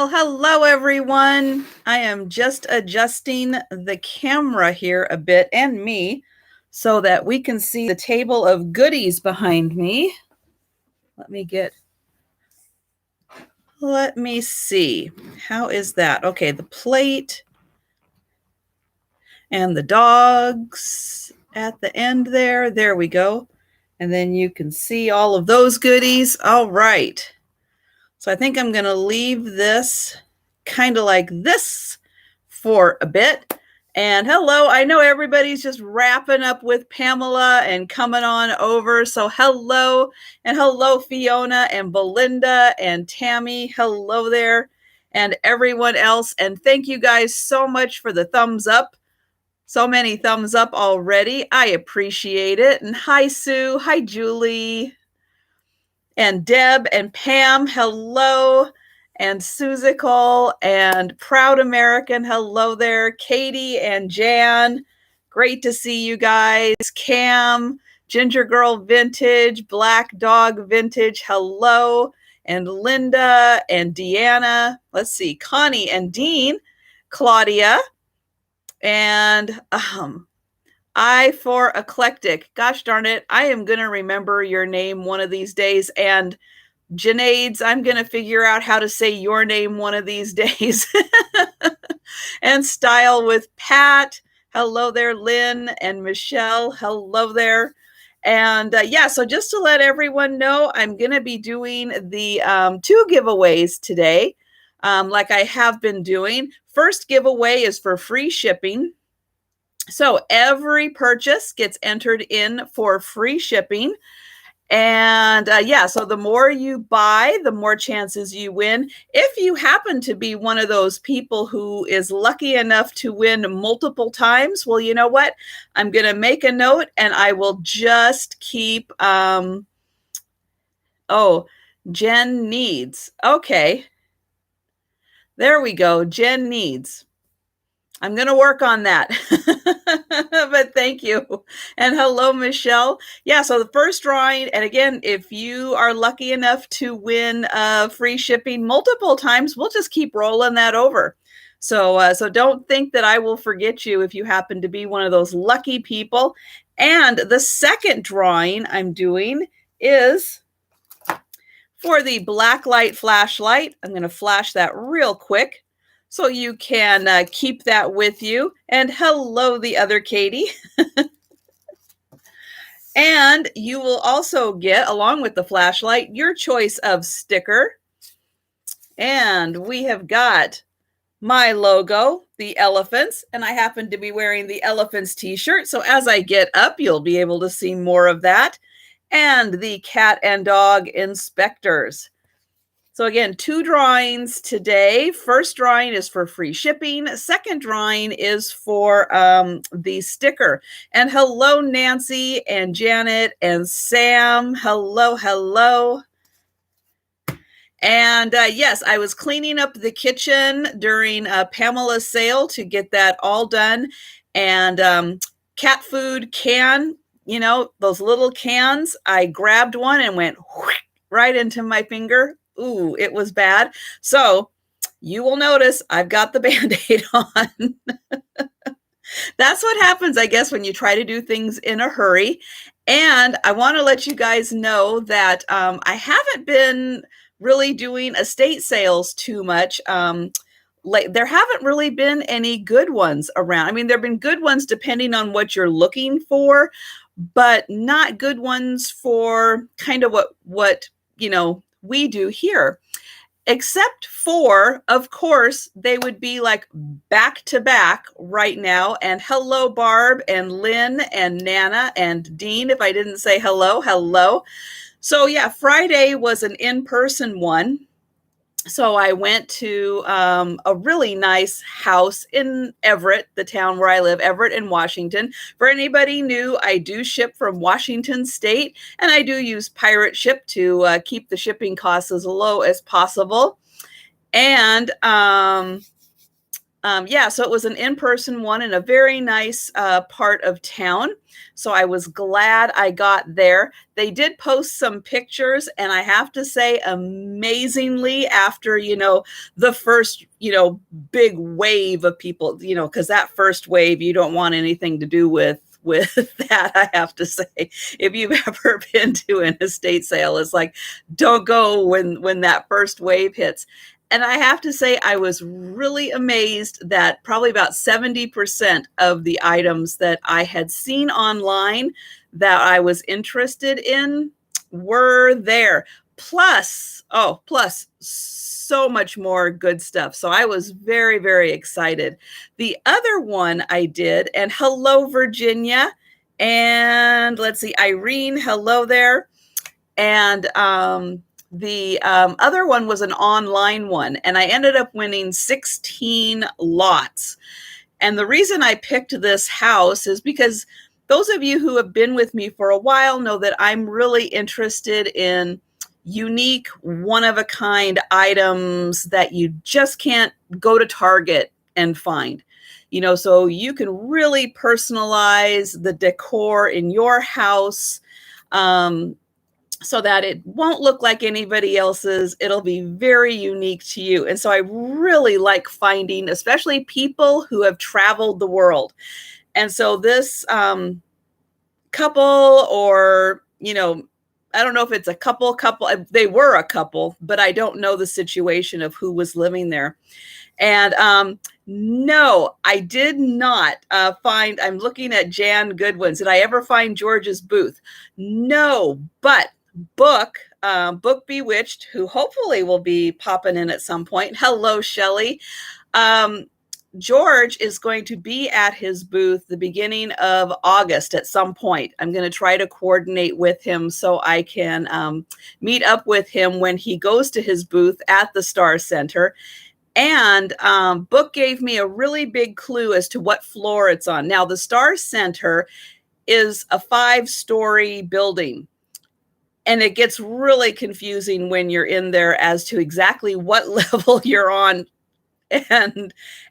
Well, hello everyone. I am just adjusting the camera here a bit and me so that we can see the table of goodies behind me. Let me see. How is that? Okay, the plate and the dogs at the end there. There we go. And then you can see all of those goodies. All right. So I think I'm going to leave this kind of like this for a bit. And hello, I know everybody's just wrapping up with Pamela and coming on over. So hello, and hello, Fiona and Belinda and Tammy. Hello there, and everyone else. And thank you guys so much for the thumbs up. So many thumbs up already. I appreciate it. And hi, Sue. Hi, Julie. And Deb and Pam, hello. And Suzical and Proud American, hello there. Katie and Jan, great to see you guys. Cam, Ginger Girl Vintage, Black Dog Vintage, hello. And Linda and Deanna, let's see, Connie and Dean, Claudia, and I for eclectic. Gosh darn it. I am going to remember your name one of these days. And Janaid's, I'm going to figure out how to say your name one of these days. And Style with Pat. Hello there, Lynn and Michelle. Hello there. And yeah, so just to let everyone know, I'm going to be doing the 2 giveaways today, like I have been doing. First giveaway is for free shipping. So every purchase gets entered in for free shipping. And yeah, so the more you buy, the more chances you win. If you happen to be one of those people who is lucky enough to win multiple times, well, you know what? I'm going to make a note and I will just keep, Jen Needs. Okay. There we go. Jen Needs. I'm going to work on that. But thank you. And hello, Michelle. Yeah, so the first drawing, and again, if you are lucky enough to win free shipping multiple times, we'll just keep rolling that over. So don't think that I will forget you if you happen to be one of those lucky people. And the second drawing I'm doing is for the black light flashlight. I'm going to flash that real quick so you can keep that with you. And hello, the other Katie. And you will also get, along with the flashlight, your choice of sticker. And we have got my logo, the elephants, and I happen to be wearing the elephants t-shirt. So as I get up, you'll be able to see more of that. And the cat and dog inspectors. So again, 2 drawings today. First drawing is for free shipping. Second drawing is for the sticker. And hello, Nancy and Janet and Sam. Hello, hello. And yes, I was cleaning up the kitchen during Pamela's sale to get that all done. And cat food can, you know, those little cans, I grabbed one and went right into my finger. Ooh, it was bad. So you will notice I've got the Band-Aid on. That's what happens, I guess, when you try to do things in a hurry. And I want to let you guys know that I haven't been really doing estate sales too much. There haven't really been any good ones around. I mean, there have been good ones depending on what you're looking for, but not good ones for kind of what you know, we do here, except for, of course, they would be like back to back right now. And hello, Barb and Lynn and Nana and Dean. If I didn't say hello, hello. So yeah, Friday was an in-person one. So I went to a really nice house in Everett, the town where I live, Everett in Washington. For anybody new, I do ship from Washington State, and I do use Pirate Ship to keep the shipping costs as low as possible. And Yeah, so it was an in-person one in a very nice part of town. So I was glad I got there. They did post some pictures, and I have to say, amazingly, after, the first, big wave of people, because that first wave, you don't want anything to do with that. I have to say, if you've ever been to an estate sale, it's like, don't go when that first wave hits. And I have to say, I was really amazed that probably about 70% of the items that I had seen online that I was interested in were there. Plus so much more good stuff. So I was very, very excited. The other one I did, and hello, Virginia. And let's see, Irene, hello there. And the other one was an online one, and I ended up winning 16 lots. And the reason I picked this house is because those of you who have been with me for a while know that I'm really interested in unique, one-of-a-kind items that you just can't go to Target and find. So you can really personalize the decor in your house. So that it won't look like anybody else's. It'll be very unique to you. And so I really like finding, especially people who have traveled the world. And so this couple, or, I don't know if it's a couple, they were a couple, but I don't know the situation of who was living there. And no, I did not find, I'm looking at Jan Goodwin's. Did I ever find George's booth? No, but Book Bewitched, who hopefully will be popping in at some point. Hello, Shelley. George is going to be at his booth the beginning of August at some point. I'm going to try to coordinate with him so I can meet up with him when he goes to his booth at the Star Center. And Book gave me a really big clue as to what floor it's on. Now, the Star Center is a 5-story building. And it gets really confusing when you're in there as to exactly what level you're on.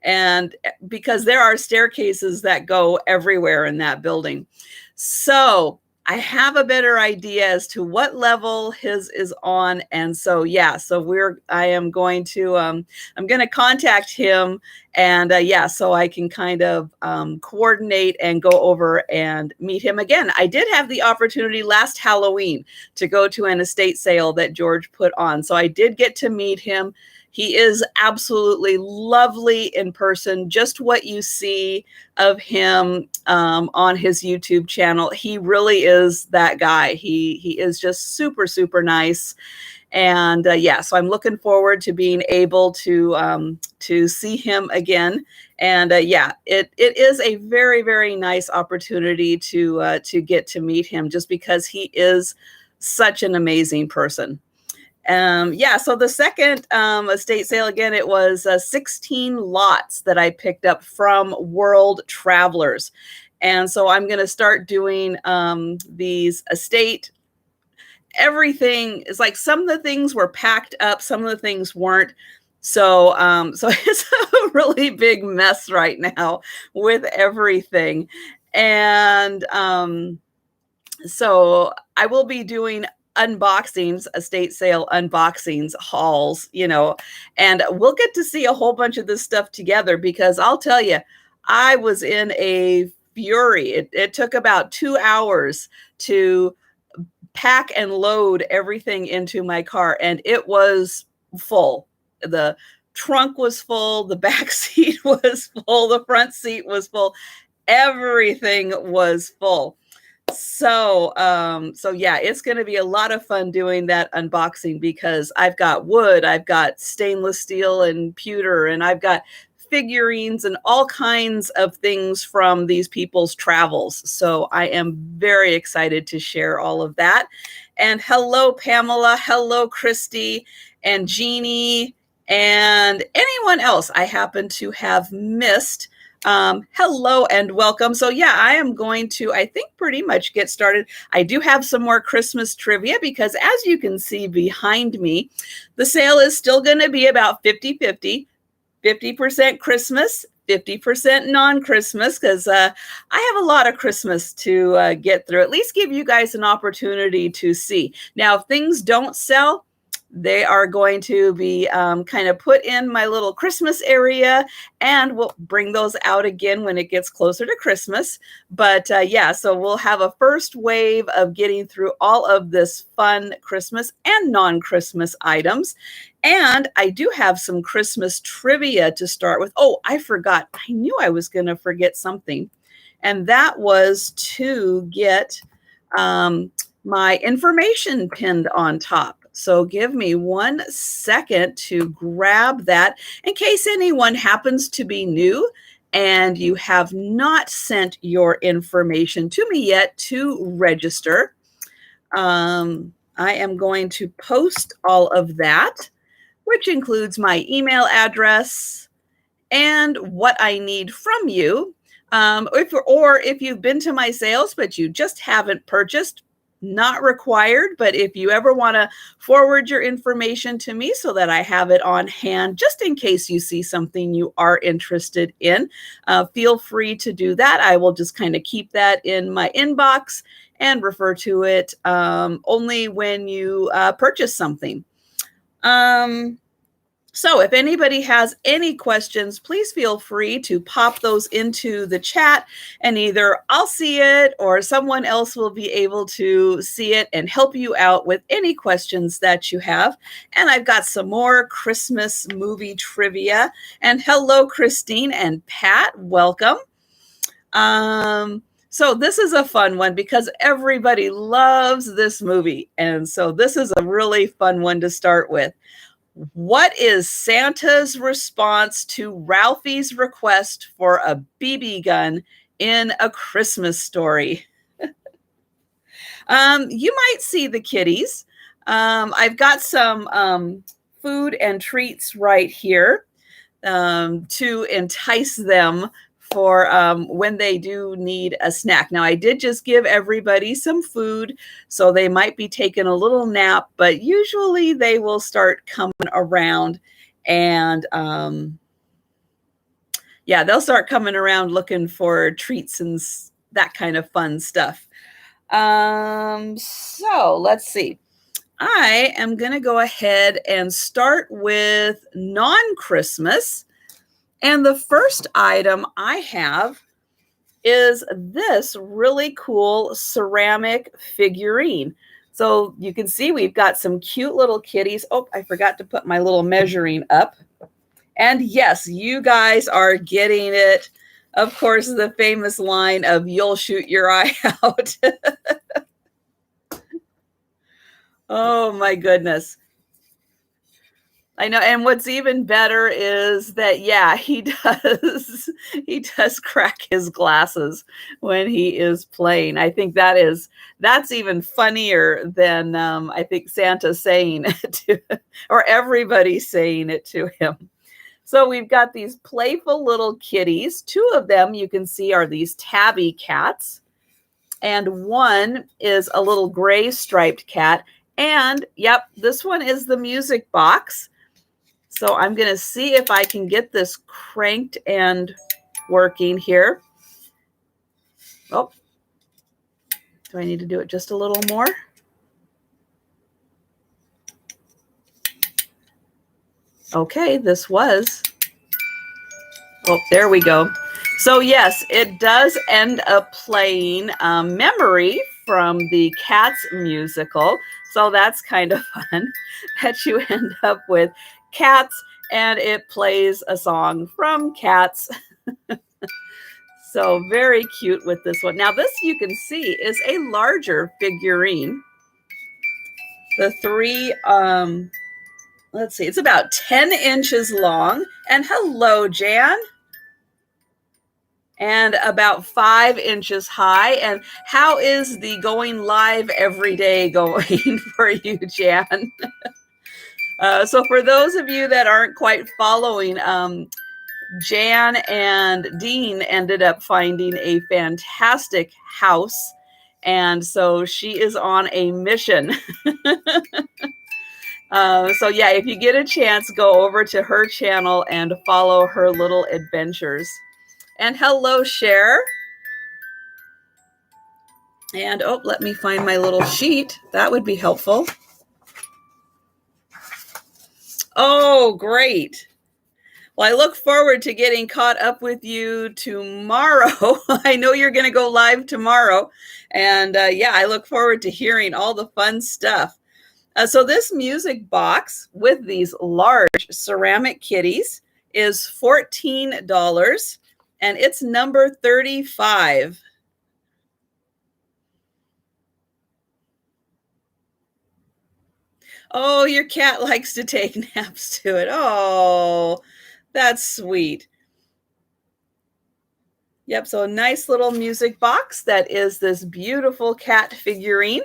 And because there are staircases that go everywhere in that building. So I have a better idea as to what level his is on. And so, yeah, so I'm going to contact him, and so I can kind of coordinate and go over and meet him again. I did have the opportunity last Halloween to go to an estate sale that George put on. So I did get to meet him. He is absolutely lovely in person, just what you see of him on his YouTube channel. He really is that guy. He is just super, super nice. And so I'm looking forward to being able to see him again. And it is a very, very nice opportunity to get to meet him, just because he is such an amazing person. So the second estate sale, again, it was 16 lots that I picked up from World Travelers. And so I'm going to start doing these estate. Everything is like, some of the things were packed up, some of the things weren't. So it's a really big mess right now with everything. And so I will be doing unboxings, estate sale unboxings, hauls, and we'll get to see a whole bunch of this stuff together, because I'll tell you, I was in a fury. It took about 2 hours to pack and load everything into my car, and it was full. The trunk was full, the back seat was full, the front seat was full, everything was full. So it's going to be a lot of fun doing that unboxing, because I've got wood, I've got stainless steel and pewter, and I've got figurines and all kinds of things from these people's travels. So I am very excited to share all of that. And hello, Pamela. Hello, Christy and Jeannie and anyone else I happen to have missed. Hello and welcome. So I am going to, I think, pretty much get started. I do have some more Christmas trivia, because as you can see behind me, the sale is still going to be about 50-50. 50% Christmas, 50% non-Christmas, because I have a lot of Christmas to get through. At least give you guys an opportunity to see. Now, if things don't sell, they are going to be kind of put in my little Christmas area, and we'll bring those out again when it gets closer to Christmas. But yeah, so we'll have a first wave of getting through all of this fun Christmas and non-Christmas items. And I do have some Christmas trivia to start with. Oh, I forgot. I knew I was going to forget something. And that was to get my information pinned on top. So give me 1 second to grab that in case anyone happens to be new and you have not sent your information to me yet to register. I am going to post all of that, which includes my email address and what I need from you. If you've been to my sales, but you just haven't purchased, not required, but if you ever want to forward your information to me so that I have it on hand, just in case you see something you are interested in, feel free to do that. I will just kind of keep that in my inbox and refer to it only when you purchase something. So if anybody has any questions, please feel free to pop those into the chat, and either I'll see it or someone else will be able to see it and help you out with any questions that you have. And I've got some more Christmas movie trivia. And hello, Christine and Pat, welcome. So this is a fun one because everybody loves this movie. And so this is a really fun one to start with. What is Santa's response to Ralphie's request for a BB gun in A Christmas Story? You might see the kitties. I've got some food and treats right here to entice them for when they do need a snack. Now, I did just give everybody some food, so they might be taking a little nap, but usually they will start coming around and yeah, they'll start coming around looking for treats and that kind of fun stuff. So let's see. I am going to go ahead and start with non-Christmas. And the first item I have is this really cool ceramic figurine. So you can see we've got some cute little kitties. Oh, I forgot to put my little measuring up. And yes, you guys are getting it. Of course, the famous line of "you'll shoot your eye out." Oh my goodness. I know, and what's even better is that, yeah, he does crack his glasses when he is playing. I think that's even funnier than I think Santa saying it to, or everybody saying it to him. So we've got these playful little kitties. 2 of them you can see are these tabby cats, and one is a little gray striped cat. And yep, this one is the music box. So I'm going to see if I can get this cranked and working here. Oh, do I need to do it just a little more? Okay, this was. Oh, there we go. So yes, it does end up playing Memory from the Cats musical. So that's kind of fun that you end up with cats and it plays a song from Cats. So very cute with this one. Now this, you can see, is a larger figurine. The 3, let's see, it's about 10 inches long. And hello, Jan. And about 5 inches high. And how is the going live every day going for you, Jan? So for those of you that aren't quite following, Jan and Dean ended up finding a fantastic house. And so she is on a mission. So yeah, if you get a chance, go over to her channel and follow her little adventures. And hello, Cher. And oh, let me find my little sheet. That would be helpful. Oh, great. Well, I look forward to getting caught up with you tomorrow. I know you're going to go live tomorrow. And yeah, I look forward to hearing all the fun stuff. So this music box with these large ceramic kitties is $14, and it's number 35. Oh, your cat likes to take naps to it. Oh, that's sweet. Yep, so a nice little music box that is this beautiful cat figurine.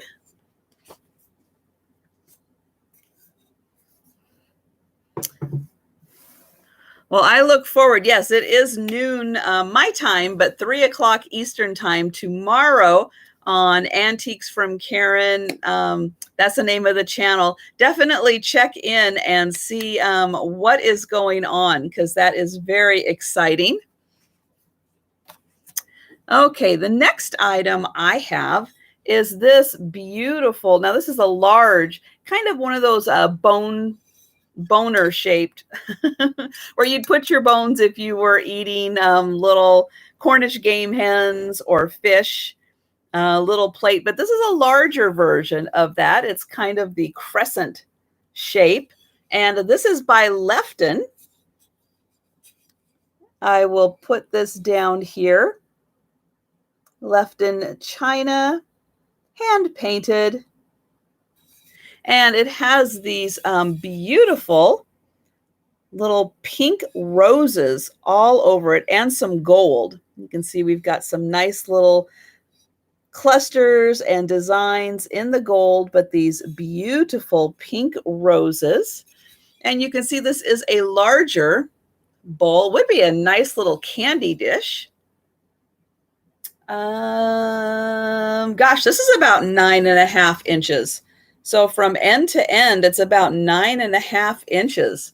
Well, I look forward. Yes, it is noon my time, but 3 o'clock Eastern time tomorrow on Antiques from Karen. That's the name of the channel. Definitely check in and see what is going on, because that is very exciting. Okay, the next item I have is this beautiful. Now, this is a large, kind of one of those boner shaped where you'd put your bones if you were eating little Cornish game hens or fish, little plate. But this is a larger version of that. It's kind of the crescent shape. And this is by Lefton. I will put this down here. Lefton China, hand painted. And it has these beautiful little pink roses all over it and some gold. You can see we've got some nice little clusters and designs in the gold, but these beautiful pink roses. And you can see this is a larger bowl. Would be a nice little candy dish. Gosh, this is about 9.5 inches. So from end to end, it's about 9.5 inches.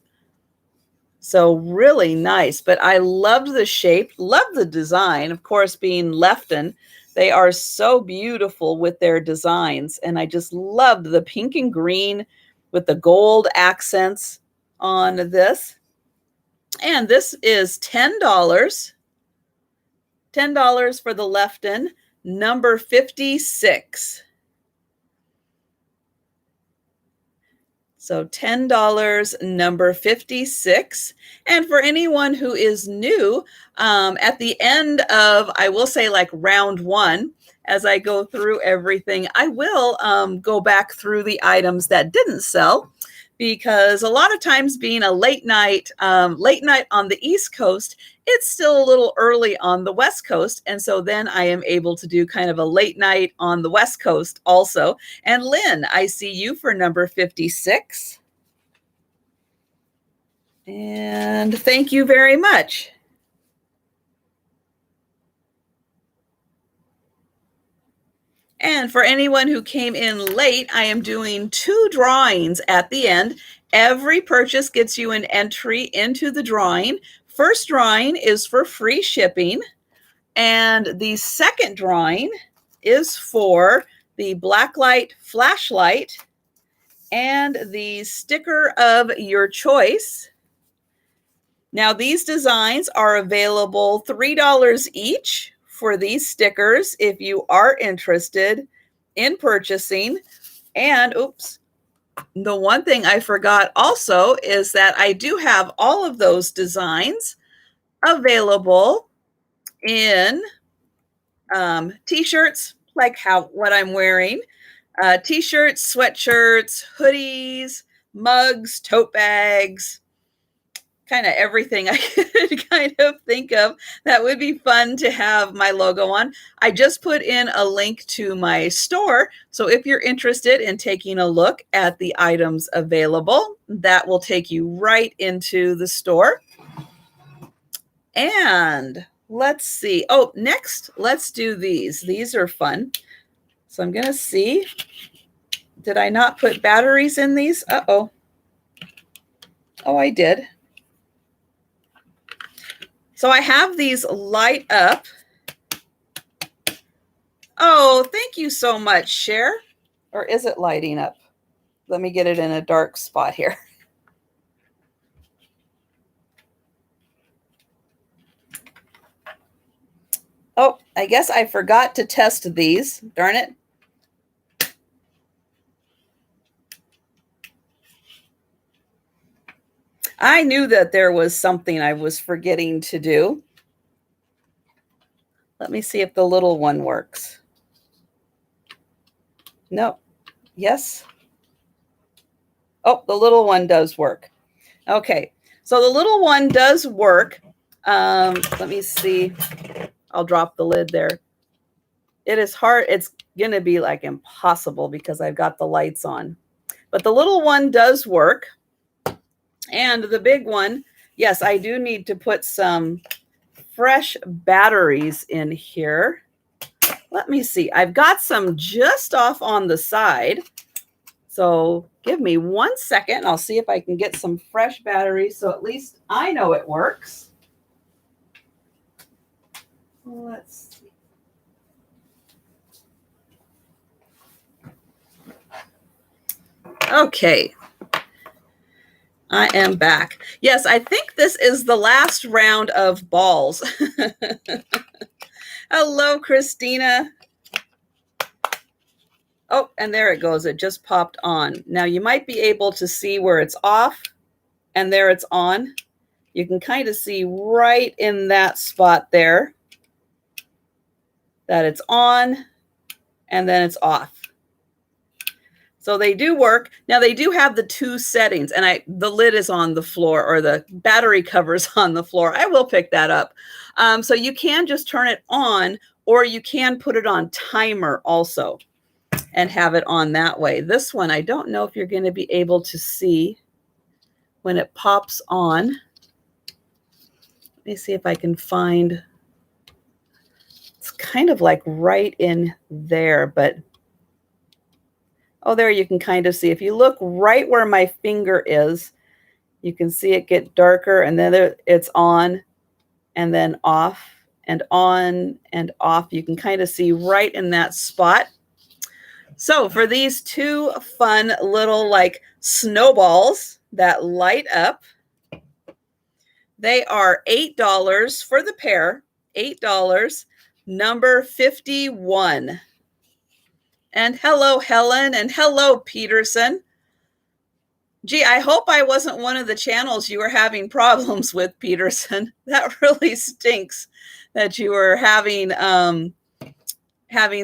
So really nice, but I loved the shape, loved the design. Of course, being Lefton, they are so beautiful with their designs. And I just loved the pink and green with the gold accents on this. And this is $10. $10 for the Lefton, number 56. So $10, number 56. And for anyone who is new, at the end of, I will say like round one, as I go through everything, I will go back through the items that didn't sell, because a lot of times being a late night on the East Coast, it's still a little early on the West Coast. And so then I am able to do kind of a late night on the West Coast also. And Lynn, I see you for number 56. And thank you very much. And for anyone who came in late, I am doing 2 drawings at the end. Every purchase gets you an entry into the drawing. First drawing is for free shipping. And the second drawing is for the blacklight flashlight and the sticker of your choice. Now, these designs are available $3 each for these stickers if you are interested in purchasing. And oops, the one thing I forgot also is that I do have all of those designs available in t-shirts, like what I'm wearing, t-shirts, sweatshirts, hoodies, mugs, tote bags, kind of everything I could kind of think of that would be fun to have my logo on. I just put in a link to my store. So if you're interested in taking a look at the items available, that will take you right into the store. And let's see. Oh, next, let's do these. These are fun. So I'm going to see. Did I not put batteries in these? Uh-oh. Oh, I did. So I have these light up. Oh, thank you so much, Cher. Or is it lighting up? Let me get it in a dark spot here. Oh, I guess I forgot to test these. Darn it. I knew that there was something I was forgetting to do. Let me see if the little one works. No. Yes. Oh, the little one does work. Okay. So the little one does work. Let me see. I'll drop the lid there. It is hard. It's going to be like impossible because I've got the lights on. But the little one does work. And the big one, yes, I do need to put some fresh batteries in here. Let me see. I've got some just off on the side. So give me 1 second. I'll see if I can get some fresh batteries so at least I know it works. Let's see. Okay. I am back. Yes, I think this is the last round of balls. Hello, Christina. Oh, and there it goes. It just popped on. Now you might be able to see where it's off and there it's on. You can kind of see right in that spot there that it's on and then it's off. So they do work. Now they do have the 2 settings, and the lid is on the floor, or the battery cover's on the floor. I will pick that up. So you can just turn it on, or you can put it on timer also and have it on that way. This one, I don't know if you're going to be able to see when it pops on. Let me see if I can find. It's kind of like right in there, but oh, there you can kind of see. If you look right where my finger is, you can see it get darker, and then it's on and then off and on and off. You can kind of see right in that spot. So for these 2 fun little like snowballs that light up, they are $8 for the pair, $8, number 51. And hello, Helen, and hello, Peterson. Gee, I hope I wasn't one of the channels you were having problems with, Peterson. That really stinks that you were having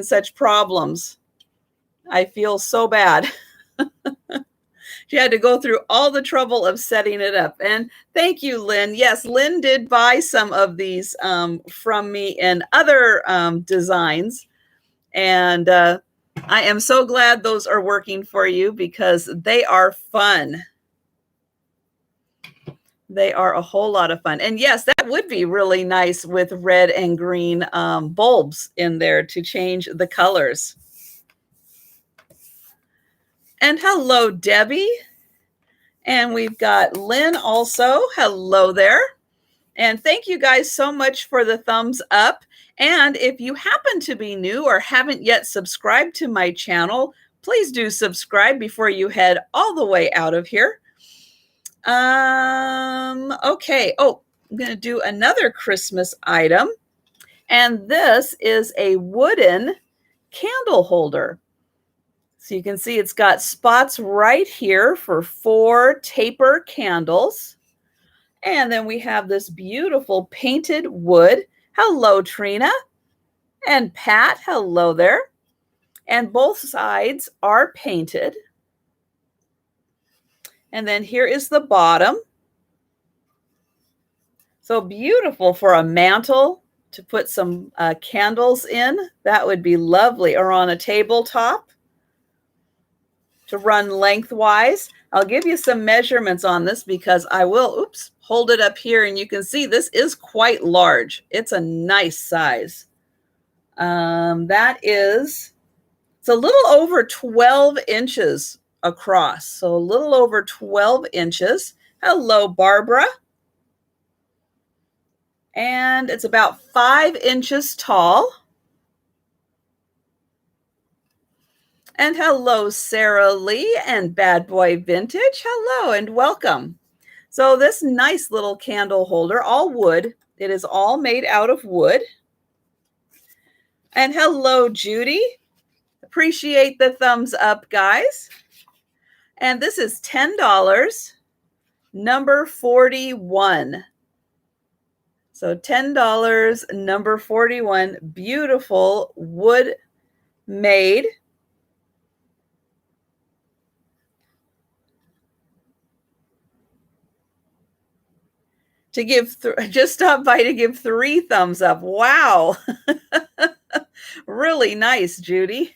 such problems. I feel so bad. She had to go through all the trouble of setting it up. And thank you, Lynn. Yes, Lynn did buy some of these from me in other designs. And I am so glad those are working for you because they are fun. They are a whole lot of fun. And yes, that would be really nice with red and green bulbs in there to change the colors. And hello, Debbie. And we've got Lynn also. Hello there. And thank you guys so much for the thumbs up. And if you happen to be new or haven't yet subscribed to my channel, please do subscribe before you head all the way out of here. Okay. Oh, I'm going to do another Christmas item. And this is a wooden candle holder. So you can see it's got spots right here for 4 taper candles. And then we have this beautiful painted wood. Hello, Trina. And Pat, hello there. And both sides are painted. And then here is the bottom. So beautiful for a mantle to put some candles in. That would be lovely. Or on a tabletop to run lengthwise. I'll give you some measurements on this because I will, hold it up here and you can see this is quite large. It's a nice size. It's a little over 12 inches across. So a little over 12 inches. Hello, Barbara. And it's about 5 inches tall. And hello, Sarah Lee and Bad Boy Vintage. Hello and welcome. So this nice little candle holder, all wood. It is all made out of wood. And hello, Judy. Appreciate the thumbs up, guys. And this is $10, number 41. So $10, number 41, beautiful wood made. To give, just stop by to give 3 thumbs up. Wow. Really nice, Judy.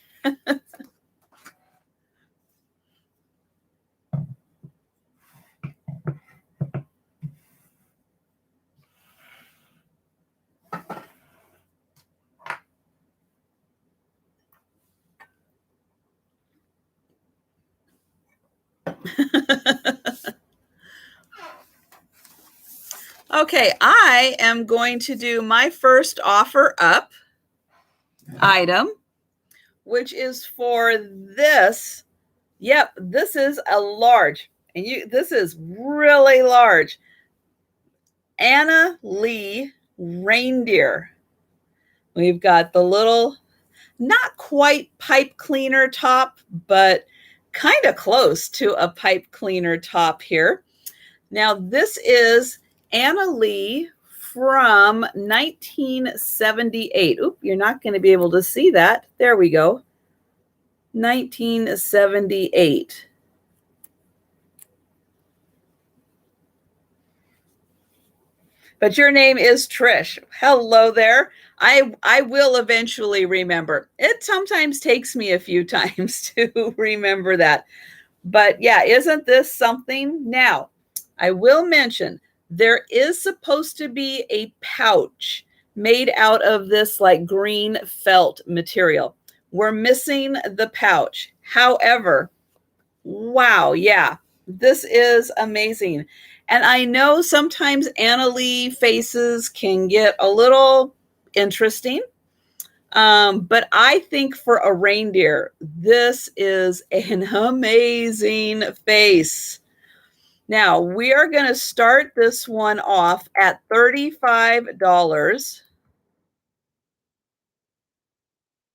Okay, I am going to do my first offer up item, which is for this. Yep, this is a large, and this is really large. Anna Lee reindeer. We've got the little, not quite pipe cleaner top, but kind of close to a pipe cleaner top here. Now, this is Anna Lee from 1978. Oop, you're not going to be able to see that. There we go. 1978. But your name is Trish. Hello there. I will eventually remember. It sometimes takes me a few times to remember that. But yeah, isn't this something? Now, I will mention there is supposed to be a pouch made out of this like green felt material. We're missing the pouch. However, wow, yeah, this is amazing. And I know sometimes Anna Lee faces can get a little interesting. But I think for a reindeer, this is an amazing face. Now, we are going to start this one off at $35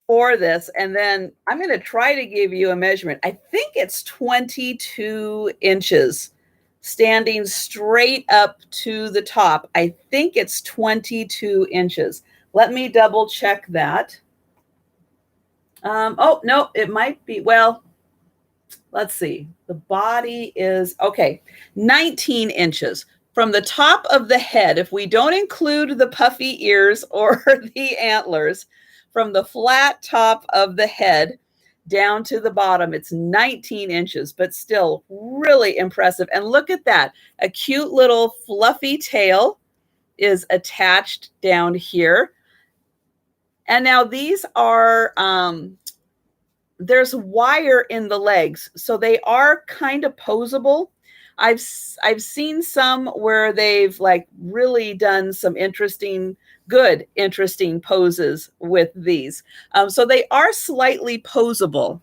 for this. And then I'm going to try to give you a measurement. I think it's 22 inches standing straight up to the top. I think it's 22 inches. Let me double check that. Oh, no, it might be. Well, let's see. The body is, okay, 19 inches. From the top of the head, if we don't include the puffy ears or the antlers, from the flat top of the head down to the bottom, it's 19 inches, but still really impressive. And look at that. A cute little fluffy tail is attached down here. And now these are, there's wire in the legs, so they are kind of posable. I've seen some where they've like really done some interesting poses with these. So they are slightly posable.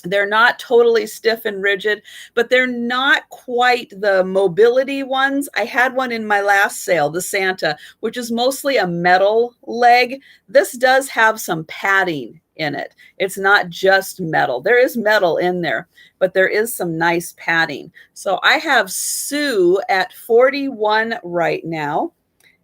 They're not totally stiff and rigid, but they're not quite the mobility ones. I had one in my last sale, the Santa, which is mostly a metal leg. This does have some padding in it. It's not just metal. There is metal in there, but there is some nice padding. So I have Sue at 41 right now.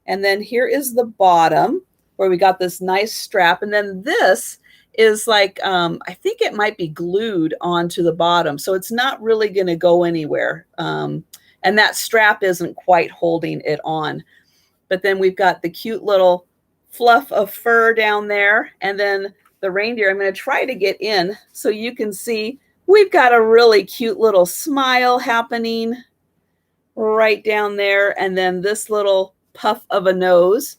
And then here is the bottom where we got this nice strap. And then this is like, I think it might be glued onto the bottom. So it's not really going to go anywhere. And that strap isn't quite holding it on. But then we've got the cute little fluff of fur down there. And then the reindeer, I'm going to try to get in so you can see we've got a really cute little smile happening right down there. And then this little puff of a nose.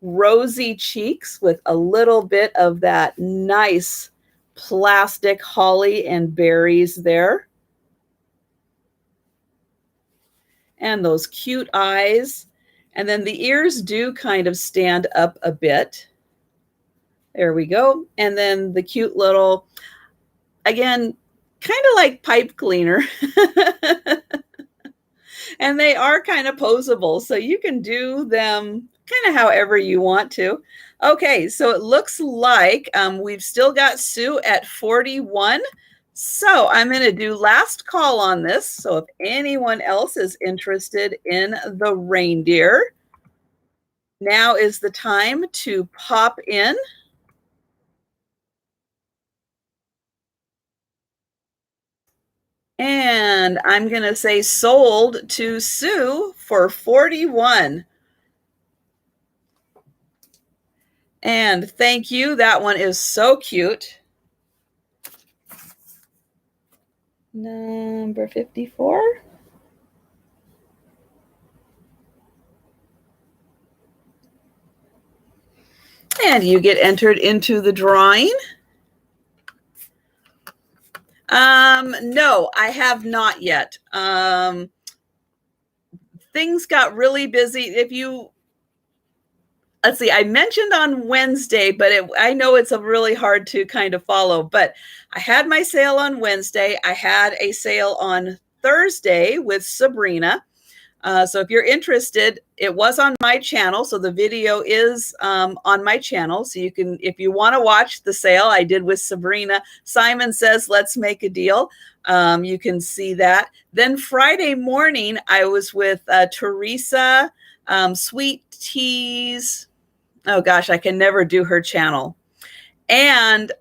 Rosy cheeks with a little bit of that nice plastic holly and berries there. and those cute eyes. And then the ears do kind of stand up a bit. There we go. And then the cute little, again, kind of like pipe cleaner. And they are kind of posable, so you can do them kind of however you want to. Okay, so it looks like we've still got Sue at 41. So I'm going to do last call on this. So if anyone else is interested in the reindeer, now is the time to pop in. And I'm going to say sold to Sue for 41. And thank you. That one is so cute. Number 54. And you get entered into the drawing. No, I have not yet. Things got really busy. Let's see, I mentioned on Wednesday, but I know it's a really hard to kind of follow, but I had my sale on Wednesday. I had a sale on Thursday with Sabrina. So if you're interested, it was on my channel. So the video is on my channel. So you can, if you want to watch the sale I did with Sabrina, Simon Says, Let's Make a Deal. You can see that. Then Friday morning, I was with Teresa, Sweet Teas. Oh gosh, I can never do her channel. And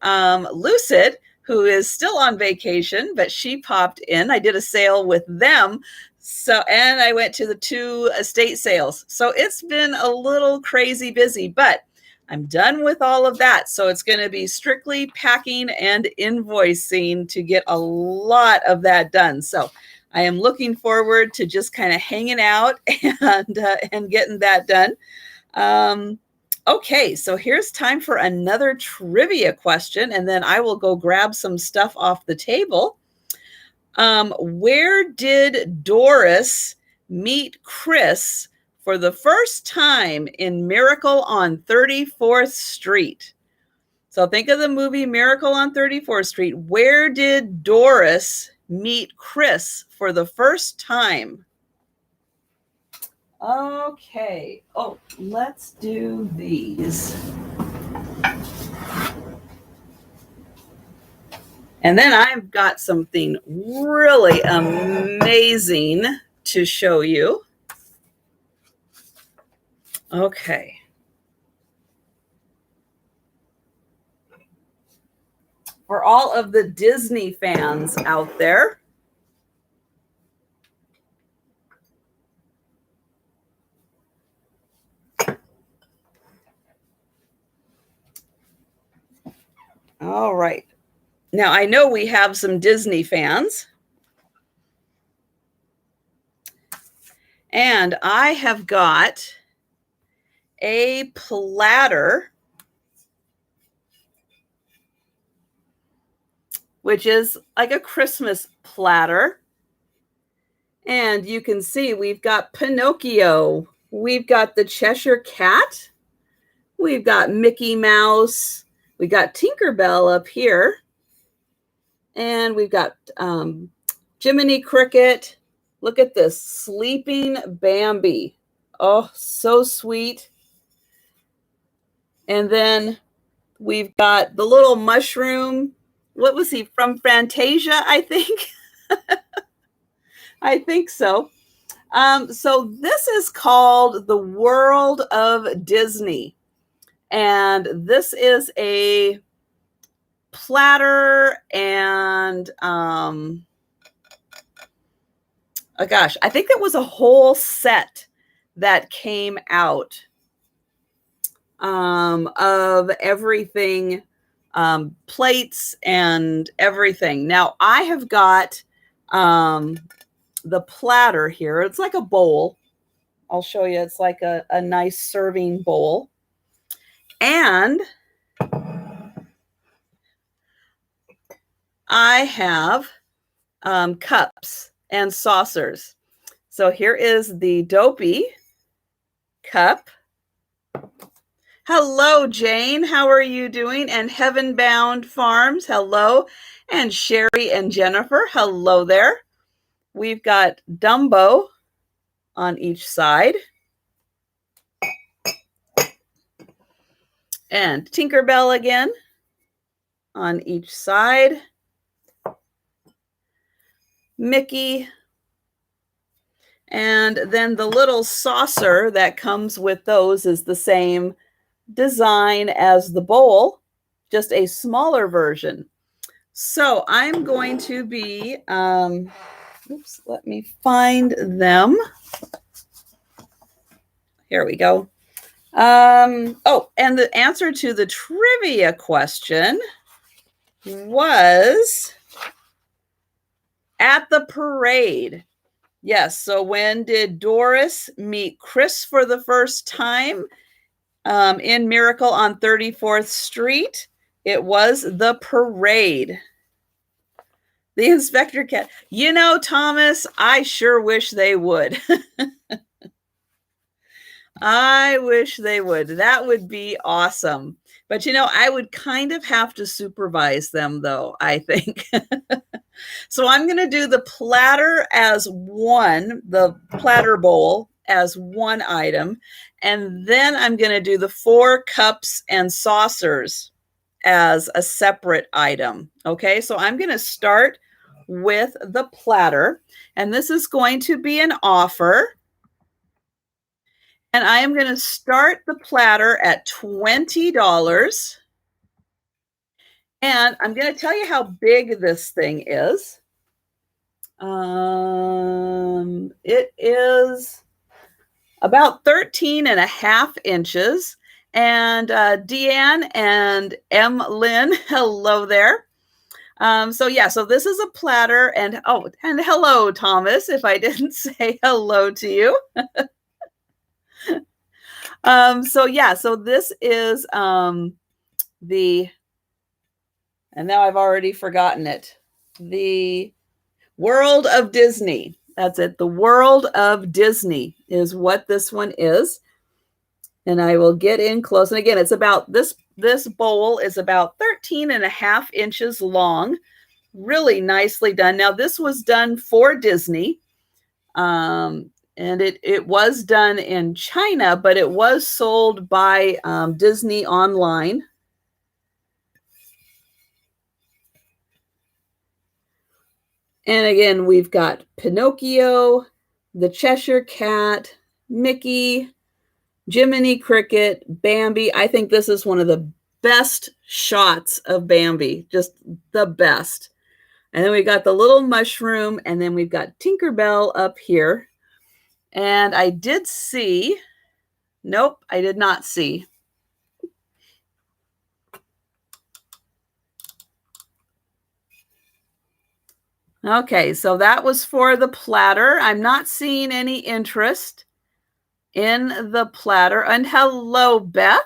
Lucid, who is still on vacation, but she popped in. I did a sale with them. So, and I went to the 2 estate sales. So it's been a little crazy busy, but I'm done with all of that. So it's going to be strictly packing and invoicing to get a lot of that done. So I am looking forward to just kind of hanging out and getting that done. Okay, so here's time for another trivia question, and then I will go grab some stuff off the table. Where did Doris meet Chris for the first time in Miracle on 34th Street? So think of the movie Miracle on 34th Street. Where did Doris meet Chris for the first time? Okay. Oh, let's do these. And then I've got something really amazing to show you. Okay. For all of the Disney fans out there, all right. Now, I know we have some Disney fans. And I have got a platter, which is like a Christmas platter. And you can see we've got Pinocchio. We've got the Cheshire Cat. We've got Mickey Mouse. We got Tinkerbell up here. And we've got Jiminy Cricket. Look at this, Sleeping Bambi. Oh, so sweet. And then we've got the little mushroom. What was he, from Fantasia, I think? I think so. So this is called The World of Disney. And this is a platter and oh gosh, I think it was a whole set that came out of everything, plates and everything. Now I have got the platter here. It's like a bowl. I'll show you. It's like a nice serving bowl. And I have cups and saucers. So here is the Dopey cup. Hello, Jane. How are you doing? And Heaven Bound Farms, hello. And Sherry and Jennifer, hello there. We've got Dumbo on each side. And Tinkerbell again on each side. Mickey. And then the little saucer that comes with those is the same design as the bowl, just a smaller version. So I'm going to be, oops, let me find them. Here we go. Oh, and the answer to the trivia question was at the parade. Yes, so when did Doris meet Chris for the first time in Miracle on 34th Street? It was the parade. The Inspector Cat. You know, Thomas, I sure wish they would. I wish they would. That would be awesome. But, you know, I would kind of have to supervise them, though, I think. So I'm going to do the platter as one, the platter bowl as one item. And then I'm going to do the 4 cups and saucers as a separate item. Okay, so I'm going to start with the platter. And this is going to be an offer. And I am going to start the platter at $20. And I'm going to tell you how big this thing is. It is about 13.5 inches. And Deanne and M. Lynn, hello there. So yeah, so this is a platter. And oh, and hello, Thomas, if I didn't say hello to you. So yeah, so this is the, and now I've already forgotten it, the World of Disney. That's it. The World of Disney is what this one is. And I will get in close. And again, it's about this bowl is about 13.5 inches long. Really nicely done. Now, this was done for Disney. And it was done in China, but it was sold by Disney online. And again, we've got Pinocchio, the Cheshire Cat, Mickey, Jiminy Cricket, Bambi. I think this is one of the best shots of Bambi, just the best. And then we got the little mushroom, and then we've got Tinkerbell up here. And I did see, nope, I did not see. Okay, so that was for the platter. I'm not seeing any interest in the platter. And hello, Beth.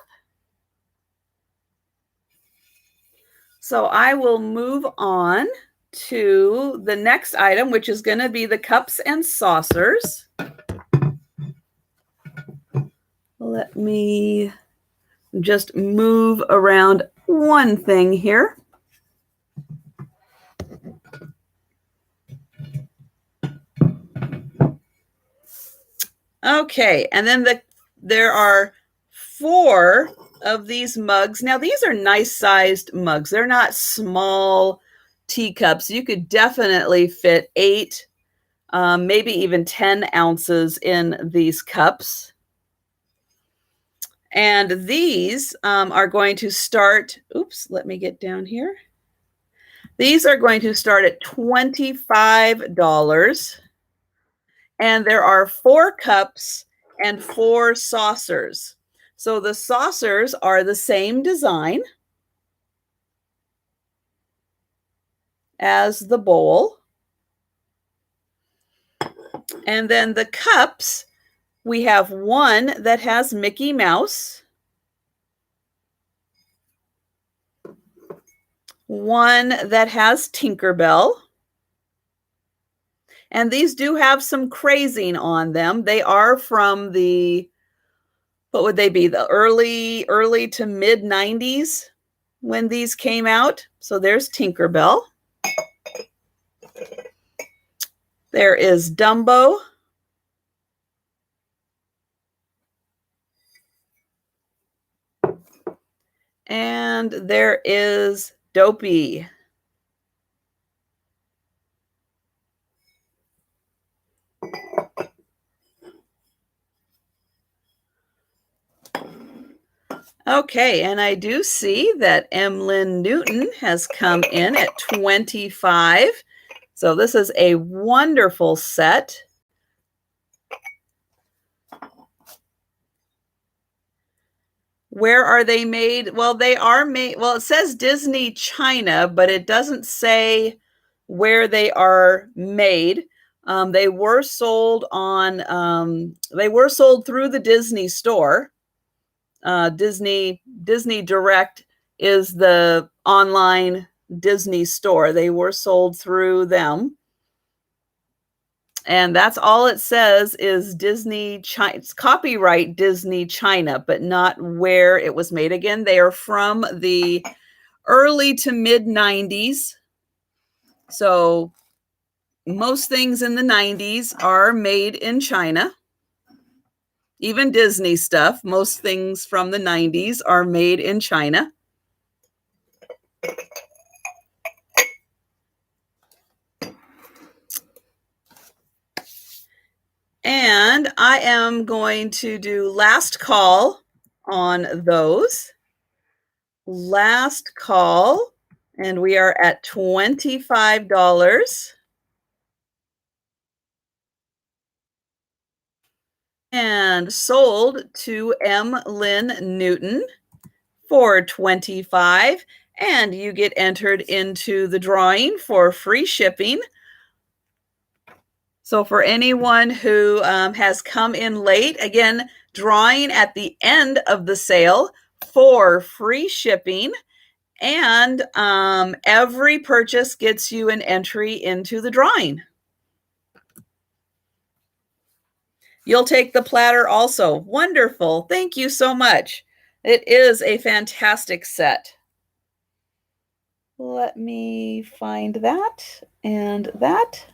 So I will move on to the next item, which is going to be the cups and saucers. Let me just move around one thing here. Okay, and then there are 4 of these mugs. Now, these are nice sized mugs. They're not small teacups. You could definitely fit 8, maybe even 10 ounces in these cups. And these are going to start, oops, let me get down here. These are going to start at $25. And there are 4 cups and 4 saucers. So the saucers are the same design as the bowl. And then the cups, we have one that has Mickey Mouse, one that has Tinkerbell, And these do have some crazing on them. They are from the, what would they be? The early to mid 90s when these came out. So there's Tinkerbell. There is Dumbo. And there is Dopey. Okay, and I do see that Emlyn Newton has come in at 25. So this is a wonderful set. Where are they made? Well, they are made, well, it says Disney China, but it doesn't say where they are made. They were sold through the Disney store. Disney Direct is the online Disney store. They were sold through them. And that's all it says is Disney China. It's copyright Disney China, but not where it was made. Again, they are from the early to mid 90s. So most things in the 90s are made in China. Even Disney stuff, most things from the 90s are made in China. And I am going to do last call on those. Last call, and we are at $25. And sold to M. Lynn Newton for $25. And you get entered into the drawing for free shipping. So for anyone who has come in late, again, drawing at the end of the sale for free shipping. And every purchase gets you an entry into the drawing. You'll take the platter also. Wonderful. Thank you so much. It is a fantastic set. Let me find that and that.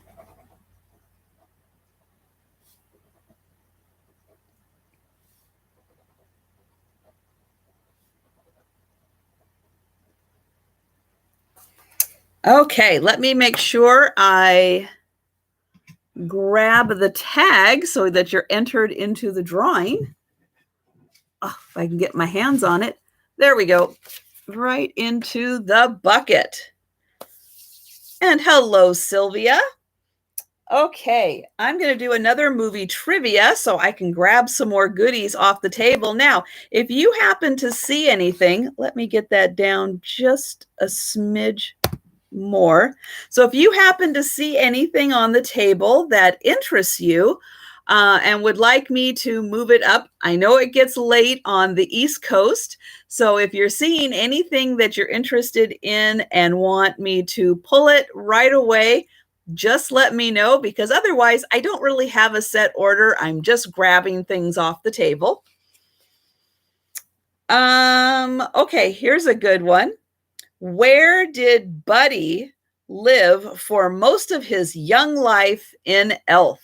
Okay, let me make sure I grab the tag so that you're entered into the drawing. Oh, if I can get my hands on it. There we go. Right into the bucket. And hello, Sylvia. Okay, I'm going to do another movie trivia so I can grab some more goodies off the table. Now, if you happen to see anything, let me get that down just a smidge more. So if you happen to see anything on the table that interests you and would like me to move it up, I know it gets late on the East Coast. So if you're seeing anything that you're interested in and want me to pull it right away, just let me know, because otherwise I don't really have a set order. I'm just grabbing things off the table. Okay, here's a good one. Where did Buddy live for most of his young life in Elf?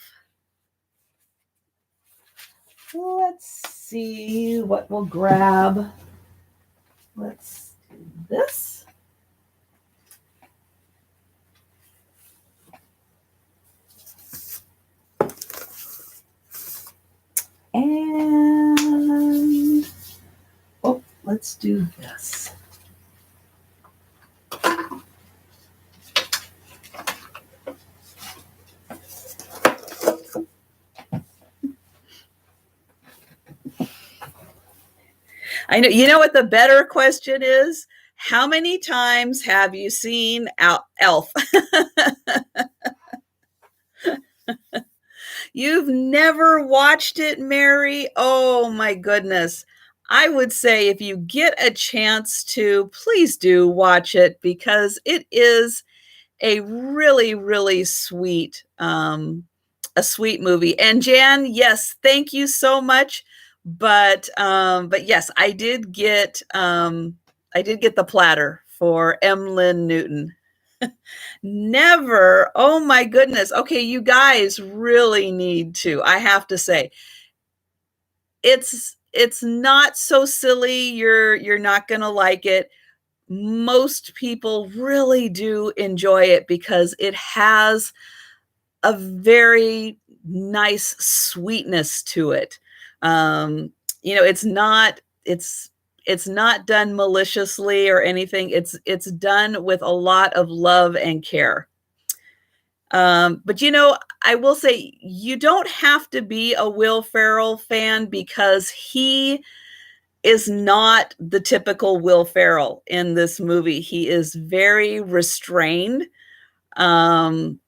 Let's see what we'll grab. Let's do this. And, oh, let's do this. I know, you know what the better question is? How many times have you seen Elf? You've never watched it, Mary? Oh my goodness. I would say if you get a chance to, please do watch it, because it is a really, really sweet, a sweet movie. And Jan, yes, thank you so much. But yes, I did get the platter for Emlyn Newton. Never. Oh my goodness. Okay, you guys really need to. I have to say, it's not so silly. You're not going to like it. Most people really do enjoy it because it has a very nice sweetness to it. You know, it's not done maliciously or anything. It's done with a lot of love and care. But you know, I will say you don't have to be a Will Ferrell fan because he is not the typical Will Ferrell in this movie. He is very restrained. And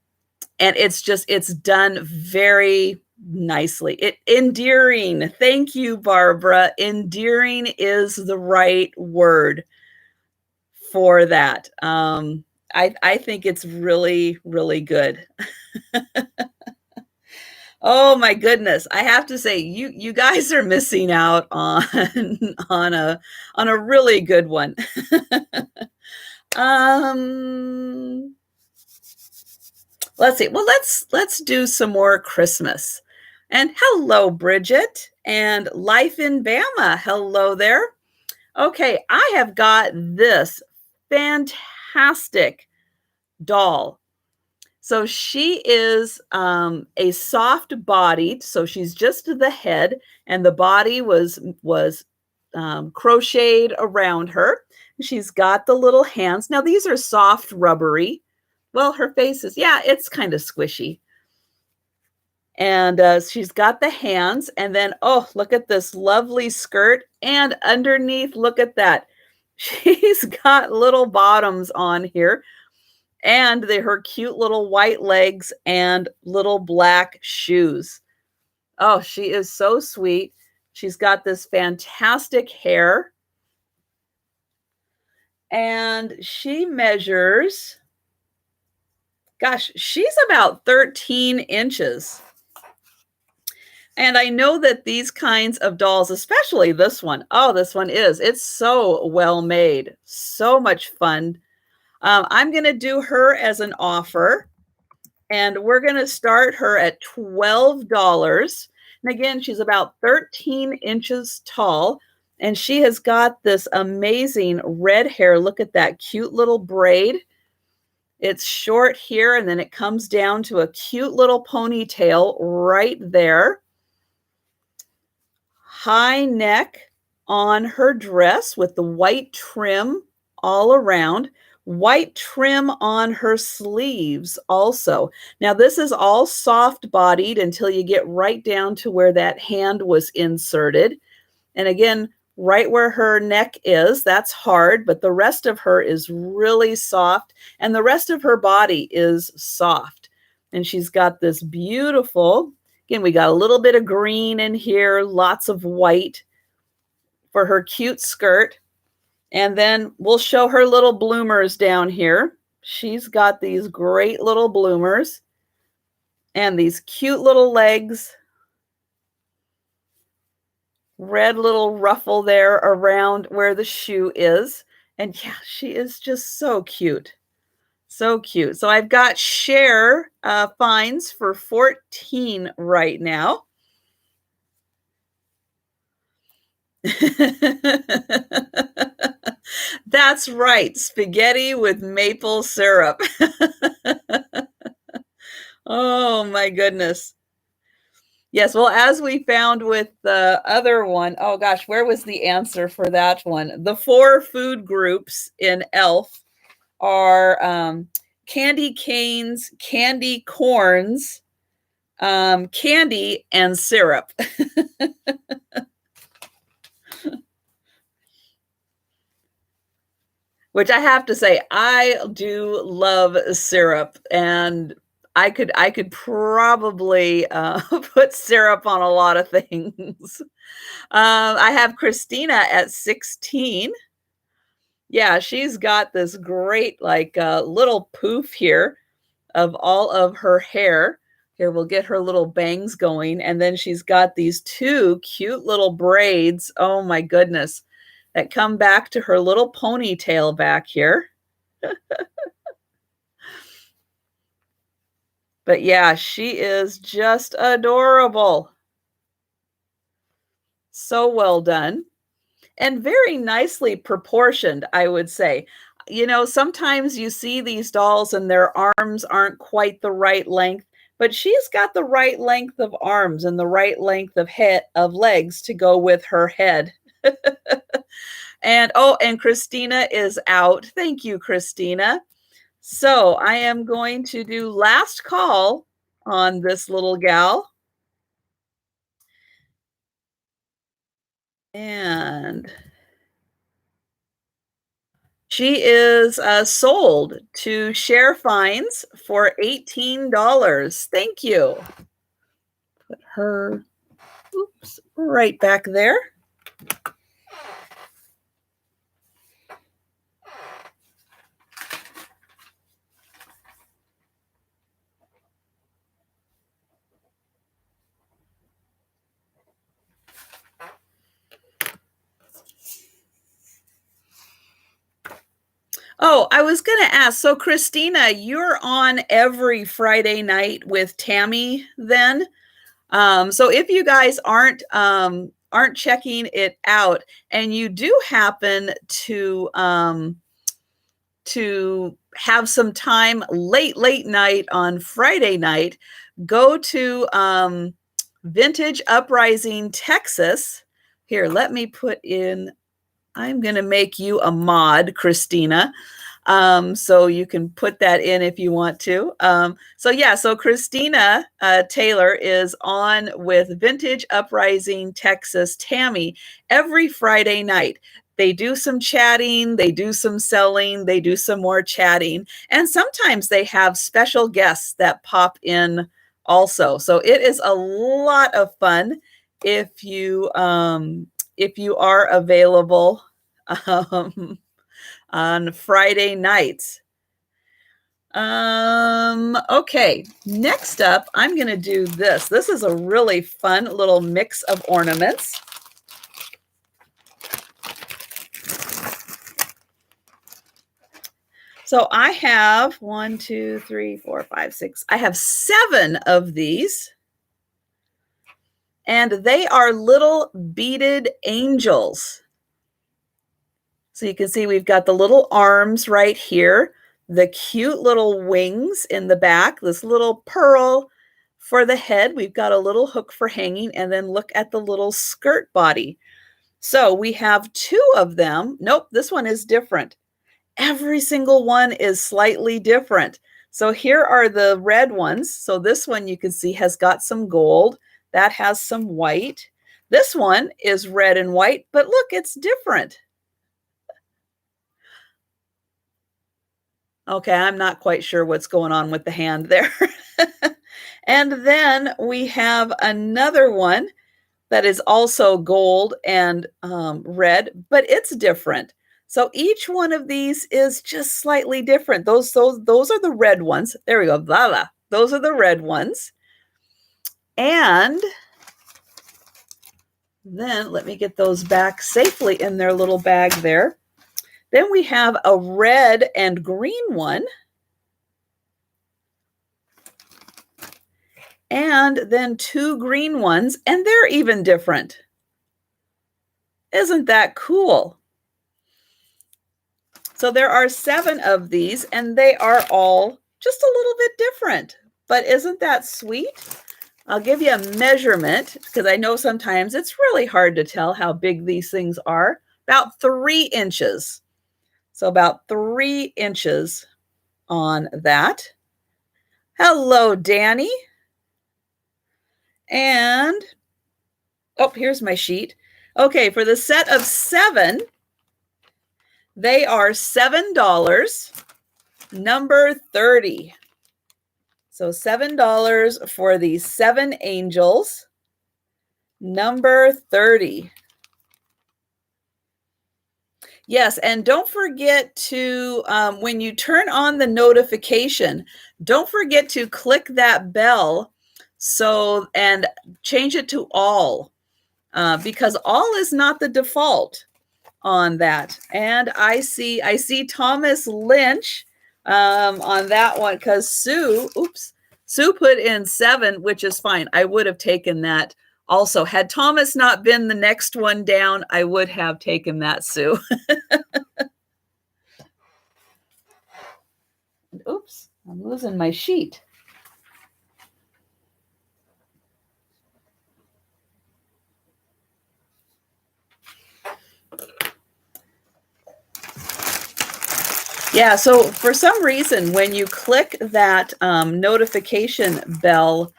it's done very nicely. Endearing. Thank you, Barbara. Endearing is the right word for that. I think it's really, really good. Oh my goodness. I have to say, you guys are missing out on on a really good one. um let's see. Well, let's do some more Christmas. And hello, Bridget, and Life in Bama. Hello there. Okay, I have got this fantastic doll. So she is a soft bodied. So she's just the head, and the body was crocheted around her. She's got the little hands. Now these are soft, rubbery. Well, her face is, yeah, it's kind of squishy. And she's got the hands. And then, oh, look at this lovely skirt. And underneath, look at that. She's got little bottoms on here. And her cute little white legs and little black shoes. Oh, she is so sweet. She's got this fantastic hair. And she measures, gosh, she's about 13 inches. And I know that these kinds of dolls, especially this one, oh, this one it's so well made, so much fun. I'm going to do her as an offer, and we're going to start her at $12. And again, she's about 13 inches tall, and she has got this amazing red hair. Look at that cute little braid. It's short here, and then it comes down to a cute little ponytail right there. High neck on her dress with the white trim all around. White trim on her sleeves also. Now this is all soft bodied until you get right down to where that hand was inserted. And again, right where her neck is, that's hard, but the rest of her is really soft, and the rest of her body is soft. And she's got this beautiful, again, we got a little bit of green in here, lots of white for her cute skirt. And then we'll show her little bloomers down here. She's got these great little bloomers and these cute little legs. Red little ruffle there around where the shoe is. And yeah, she is just so cute. So cute. So I've got share fines for 14 right now. That's right. Spaghetti with maple syrup. Oh my goodness. Yes, well, as we found with the other one, oh gosh, where was the answer for that one? The 4 food groups in ELF are candy canes, candy corns, candy, and syrup. Which I have to say, I do love syrup, and I could probably put syrup on a lot of things. I have Christina at 16. Yeah, she's got this great like little poof here of all of her hair. Here, we'll get her little bangs going. And then she's got these two cute little braids. Oh my goodness. That come back to her little ponytail back here. But yeah, she is just adorable. So well done. And very nicely proportioned, I would say. You know, sometimes you see these dolls and their arms aren't quite the right length, but she's got the right length of arms and the right length of head of legs to go with her head. And oh, and Christina is out. Thank you, Christina. So I am going to do last call on this little gal. And she is sold to Share Finds for $18. Thank you. Put her, oops, right back there. Oh, I was going to ask. So, Christina, you're on every Friday night with Tammy then? So if you guys aren't checking it out and you do happen to have some time late night on Friday night, go to Vintage Uprising Texas. Here, let me put in, I'm going to make you a mod, Christina. So you can put that in if you want to. So yeah, so Christina Taylor is on with Vintage Uprising Texas Tammy every Friday night. They do some chatting, they do some selling, they do some more chatting, and sometimes they have special guests that pop in also. So it is a lot of fun if you are available on Friday nights. Okay, next up, I'm going to do this. This is a really fun little mix of ornaments. So I have 1, 2, 3, 4, 5, 6. I have 7 of these. And they are little beaded angels. So you can see we've got the little arms right here, the cute little wings in the back, this little pearl for the head. We've got a little hook for hanging, and then look at the little skirt body. So we have 2 of them. Nope, this one is different. Every single one is slightly different. So here are the red ones. So this one you can see has got some gold. That has some white. This one is red and white, but look, it's different. Okay, I'm not quite sure what's going on with the hand there. And then we have another one that is also gold and red, but it's different. So each one of these is just slightly different. Those are the red ones. There we go. Voila. Those are the red ones. And then let me get those back safely in their little bag there. Then we have a red and green one. And then 2 green ones, and they're even different. Isn't that cool? So there are 7 of these, and they are all just a little bit different. But isn't that sweet? I'll give you a measurement because I know sometimes it's really hard to tell how big these things are. About 3 inches. So about 3 inches on that. Hello, Danny. And, oh, here's my sheet. Okay, for the set of 7, they are $7, number 30. So $7 for these 7 angels, number 30. Yes, and don't forget to, when you turn on the notification, don't forget to click that bell and change it to all, because all is not the default on that. And I see Thomas Lynch on that one, because Sue put in 7, which is fine. I would have taken that also. Had Thomas not been the next one down, I would have taken that, Sue. Oops, I'm losing my sheet. Yeah, so for some reason, when you click that notification bell,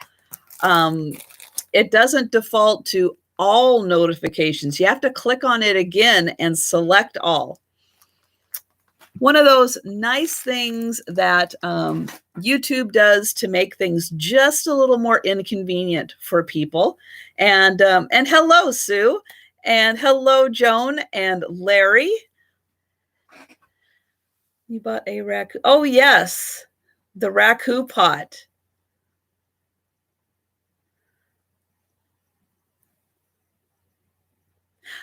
it doesn't default to all notifications. You have to click on it again and select all. One of those nice things that YouTube does to make things just a little more inconvenient for people. And hello, Sue, and hello, Joan and Larry. You bought a raccoon. Oh, yes, the raccoon pot.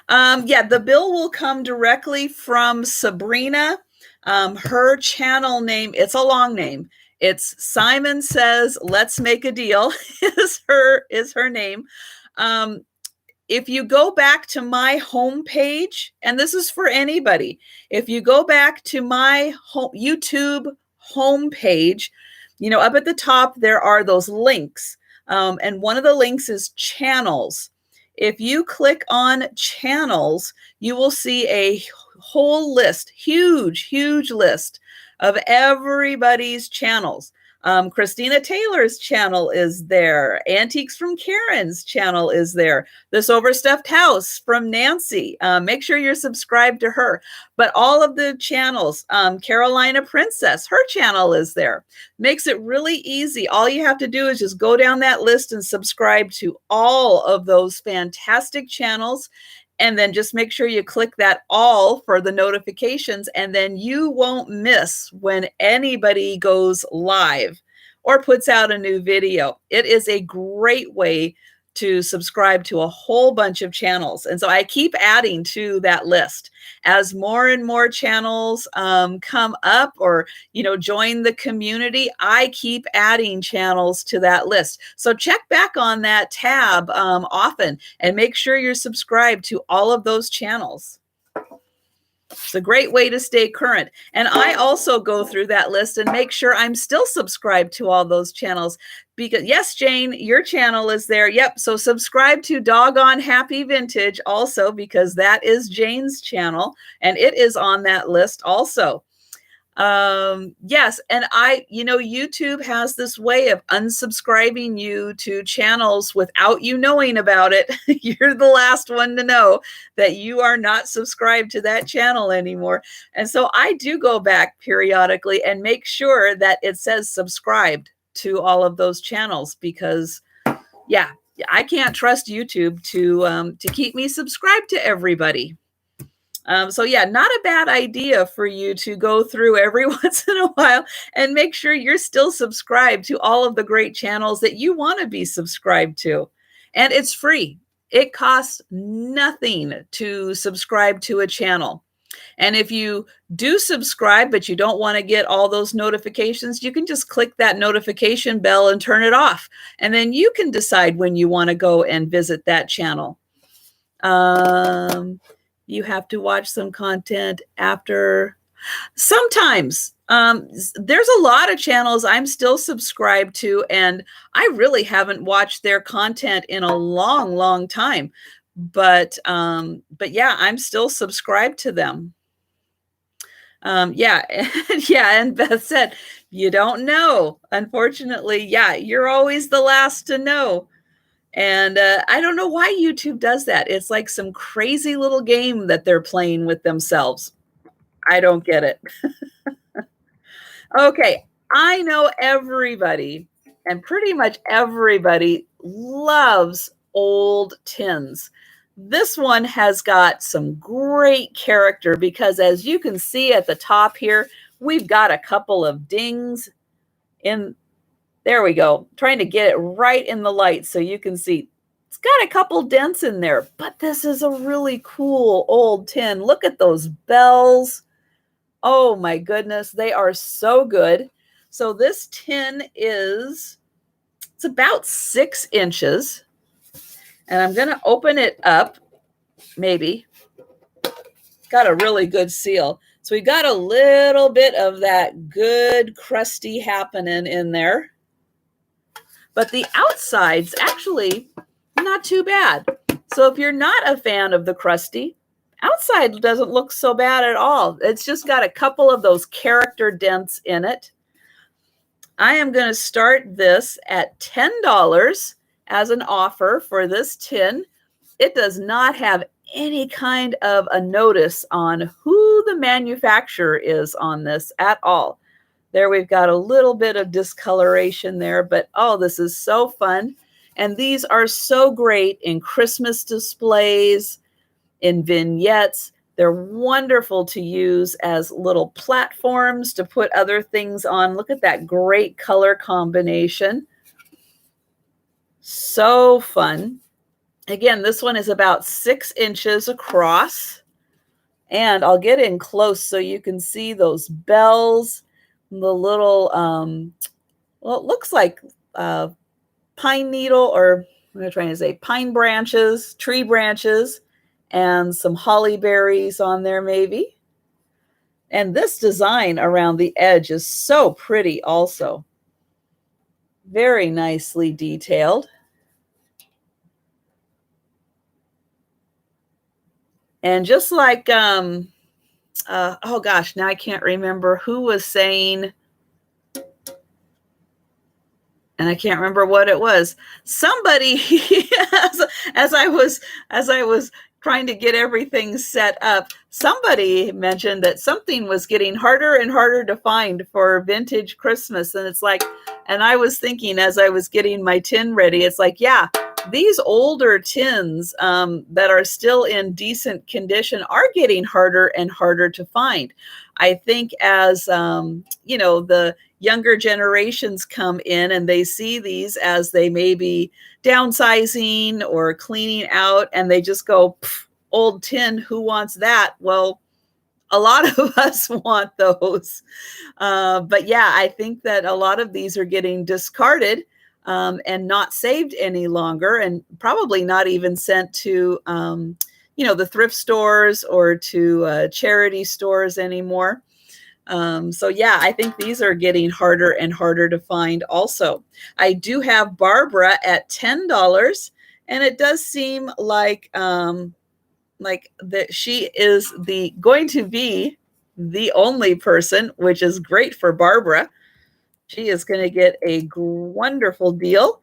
Yeah, the bill will come directly from Sabrina. Her channel name, it's a long name. It's Simon Says Let's Make a Deal is her name. If you go back to my homepage, and this is for anybody, if you go back to my YouTube homepage, up at the top, there are those links. And one of the links is channels. If you click on channels, you will see a whole list, huge list of everybody's channels. Christina Taylor's channel is there. Antiques from Karen's channel is there. This Overstuffed House from Nancy. Make sure you're subscribed to her. But all of the channels, Carolina Princess, her channel is there. Makes it really easy. All you have to do is just go down that list and subscribe to all of those fantastic channels. And then just make sure you click that all for the notifications, and then you won't miss when anybody goes live or puts out a new video. It is a great way to subscribe to a whole bunch of channels. And so I keep adding to that list as more and more channels come up, or, join the community. I keep adding channels to that list. So check back on that tab often and make sure you're subscribed to all of those channels. It's a great way to stay current. And I also go through that list and make sure I'm still subscribed to all those channels. Because, yes, Jane, your channel is there. Yep. So subscribe to Doggone Happy Vintage also, because that is Jane's channel, and it is on that list also. Yes, and YouTube has this way of unsubscribing you to channels without you knowing about it. You're the last one to know that you are not subscribed to that channel anymore. And so I do go back periodically and make sure that it says subscribed to all of those channels, because yeah, I can't trust YouTube to keep me subscribed to everybody. So yeah, not a bad idea for you to go through every once in a while and make sure you're still subscribed to all of the great channels that you want to be subscribed to. And it's free. It costs nothing to subscribe to a channel. And if you do subscribe, but you don't want to get all those notifications, you can just click that notification bell and turn it off. And then you can decide when you want to go and visit that channel. You have to watch some content after. Sometimes there's a lot of channels I'm still subscribed to, and I really haven't watched their content in a long time. But yeah, I'm still subscribed to them. Yeah, yeah, and Beth said, you don't know. Unfortunately, yeah, you're always the last to know. And I don't know why YouTube does that. It's like some crazy little game that they're playing with themselves. I don't get it. Okay, I know everybody, and pretty much everybody loves old tins. This one has got some great character because as you can see at the top here, we've got a couple of dings in. There we go. Trying to get it right in the light so you can see. It's got a couple dents in there, but this is a really cool old tin. Look at those bells. Oh my goodness, they are so good. So this tin it's about 6 inches. And I'm going to open it up, maybe. Got a really good seal. So we got a little bit of that good crusty happening in there. But the outside's actually not too bad. So if you're not a fan of the crusty, outside doesn't look so bad at all. It's just got a couple of those character dents in it. I am going to start this at $10 as an offer for this tin. It does not have any kind of a notice on who the manufacturer is on this at all. There we've got a little bit of discoloration there, but oh, this is so fun. And these are so great in Christmas displays, in vignettes. They're wonderful to use as little platforms to put other things on. Look at that great color combination. So fun. Again, this one is about 6 inches across. And I'll get in close so you can see those bells, the little, well, it looks like pine needle, or what am I trying to say? Pine branches, tree branches, and some holly berries on there maybe. And this design around the edge is so pretty also. Very nicely detailed. And just like, oh gosh, now I can't remember who was saying, and I can't remember what it was. Somebody, as I was trying to get everything set up, somebody mentioned that something was getting harder and harder to find for vintage Christmas. And it's like, and I was thinking as I was getting my tin ready, it's like, yeah, these older tins that are still in decent condition are getting harder and harder to find. I think as, you know, the younger generations come in and they see these as they may be downsizing or cleaning out, and they just go, old tin, who wants that? Well, a lot of us want those. But yeah, I think that a lot of these are getting discarded and not saved any longer, and probably not even sent to, you know, the thrift stores or to charity stores anymore. So yeah, I think these are getting harder and harder to find also. I do have Barbara at $10, and it does seem like that she is going to be the only person, which is great for Barbara. She is going to get a wonderful deal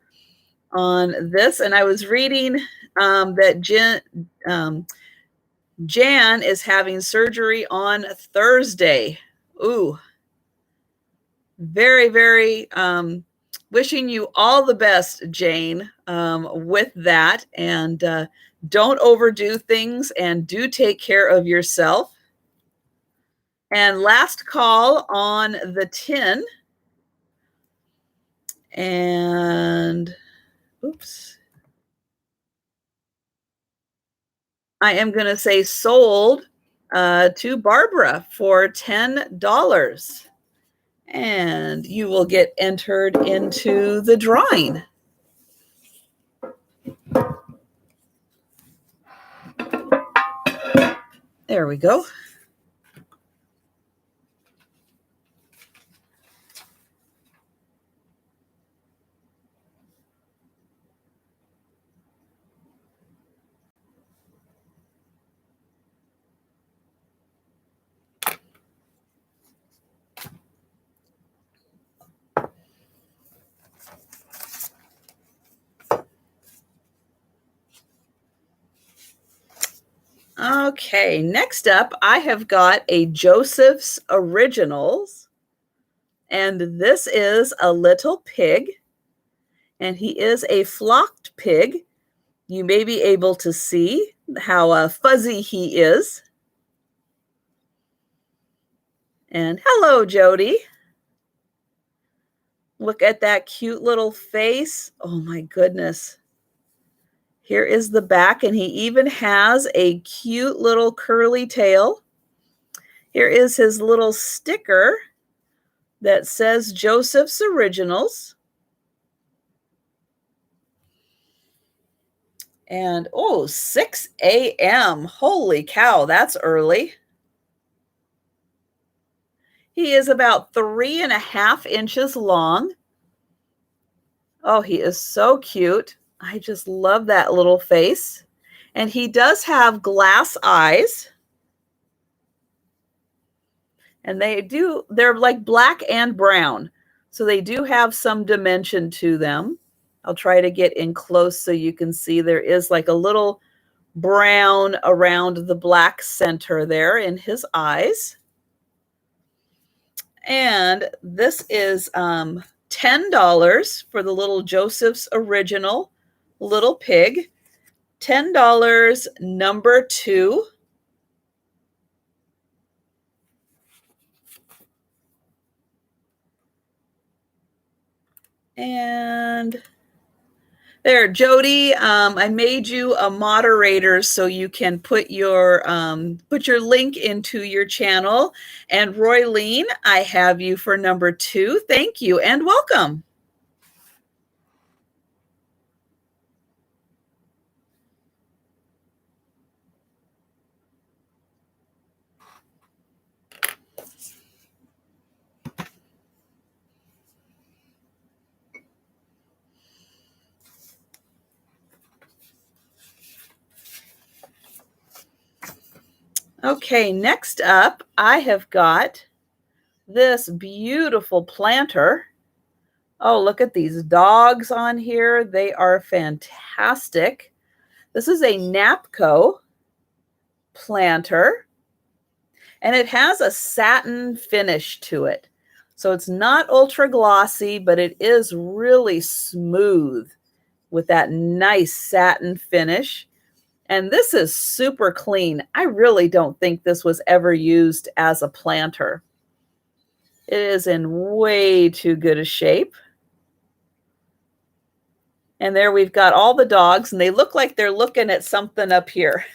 on this. And I was reading that Jan is having surgery on Thursday. Ooh, very, very wishing you all the best, Jane, with that. And don't overdo things, and do take care of yourself. And last call on the tin. And oops. I am going to say sold to Barbara for $10. And you will get entered into the drawing. There we go. Okay, next up, I have got a Joseph's Originals, and this is a little pig, and he is a flocked pig, You may be able to see how fuzzy he is. And hello, Jody. Look at that cute little face. Oh my goodness. Here is the back, and he even has a cute little curly tail. Here is his little sticker that says Joseph's Originals. And oh, 6 a.m. Holy cow, that's early. He is about 3.5 inches long. Oh, he is so cute. I just love that little face. And he does have glass eyes. And they're like black and brown. So they do have some dimension to them. I'll try to get in close so you can see there is like a little brown around the black center there in his eyes. And this is $10 for the little Joseph's Original little pig. $10, number 2. And there, Jody, I made you a moderator so you can put your link into your channel. And Roylene, I have you for number 2. Thank you and welcome. Okay, next up, I have got this beautiful planter. Oh, look at these dogs on here. They are fantastic. This is a Napco planter, and it has a satin finish to it. So it's not ultra glossy, but it is really smooth with that nice satin finish. And this is super clean. I really don't think this was ever used as a planter. It is in way too good a shape. And there we've got all the dogs, and they look like they're looking at something up here.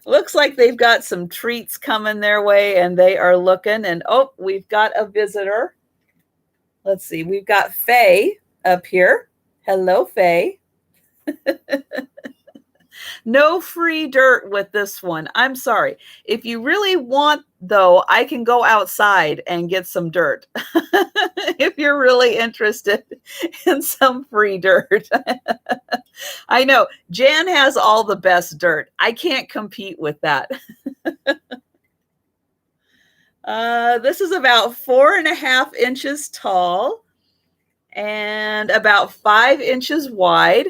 Looks like they've got some treats coming their way, and they are looking. And oh, we've got a visitor. Let's see. We've got Faye up here. Hello, Faye. No free dirt with this one. I'm sorry. If you really want, though, I can go outside and get some dirt. If you're really interested in some free dirt. I know. Jan has all the best dirt. I can't compete with that. This is about 4.5 inches tall and about 5 inches wide.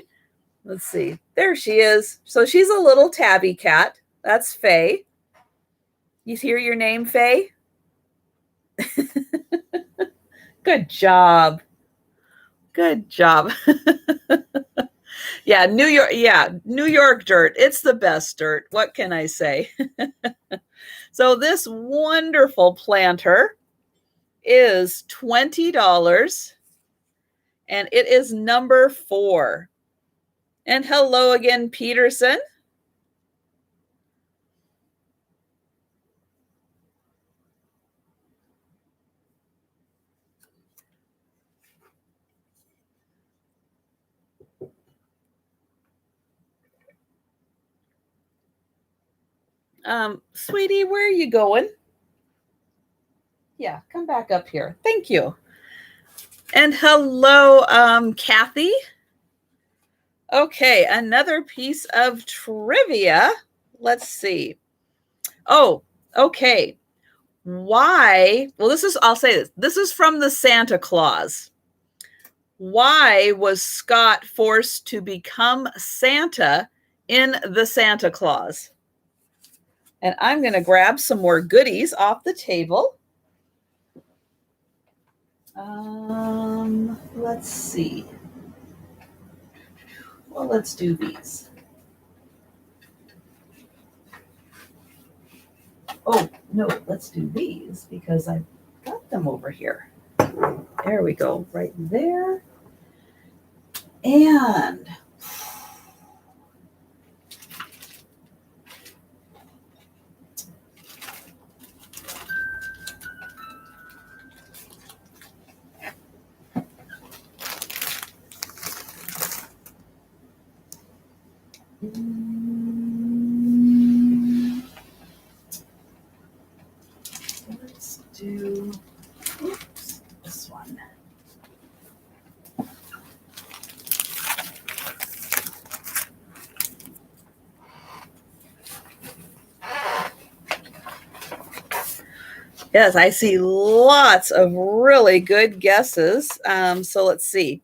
Let's see. There she is. So she's a little tabby cat. That's Faye. You hear your name, Faye? Good job. Good job. Yeah, New York. Yeah, New York dirt. It's the best dirt. What can I say? So this wonderful planter is $20, and it is number 4. And hello again, Peterson. Sweetie, where are you going? Yeah, come back up here. Thank you. And hello, Kathy. Okay, another piece of trivia. Let's see. Oh, okay. Why? Well, I'll say this. This is from the Santa Claus. Why was Scott forced to become Santa in the Santa Claus? And I'm going to grab some more goodies off the table. Let's see. Well, let's do these. Oh, no, let's do these because I've got them over here. There we go, right there. And let's do, oops, this one. Yes, I see lots of really good guesses. So let's see.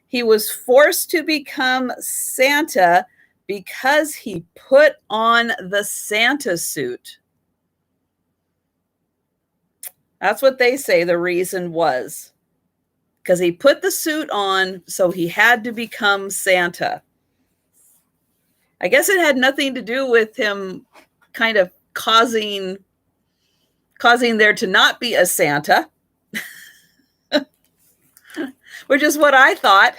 He was forced to become Santa because he put on the Santa suit. That's what they say the reason was. Because he put the suit on, so he had to become Santa. I guess it had nothing to do with him kind of causing there to not be a Santa, which is what I thought.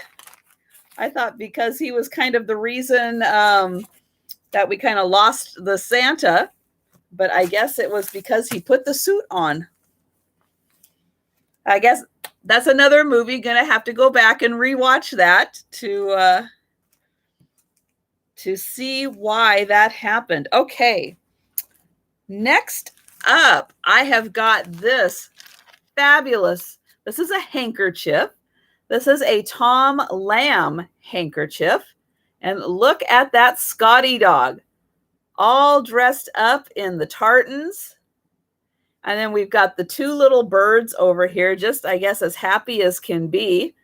I thought because he was kind of the reason that we kind of lost the Santa, but I guess it was because he put the suit on. I guess that's another movie. Gonna have to go back and rewatch that to see why that happened. Okay, next up, I have got this fabulous. This is a handkerchief. This is a Tom Lamb handkerchief. And look at that Scotty dog, all dressed up in the tartans. And then we've got the two little birds over here, just, I guess, as happy as can be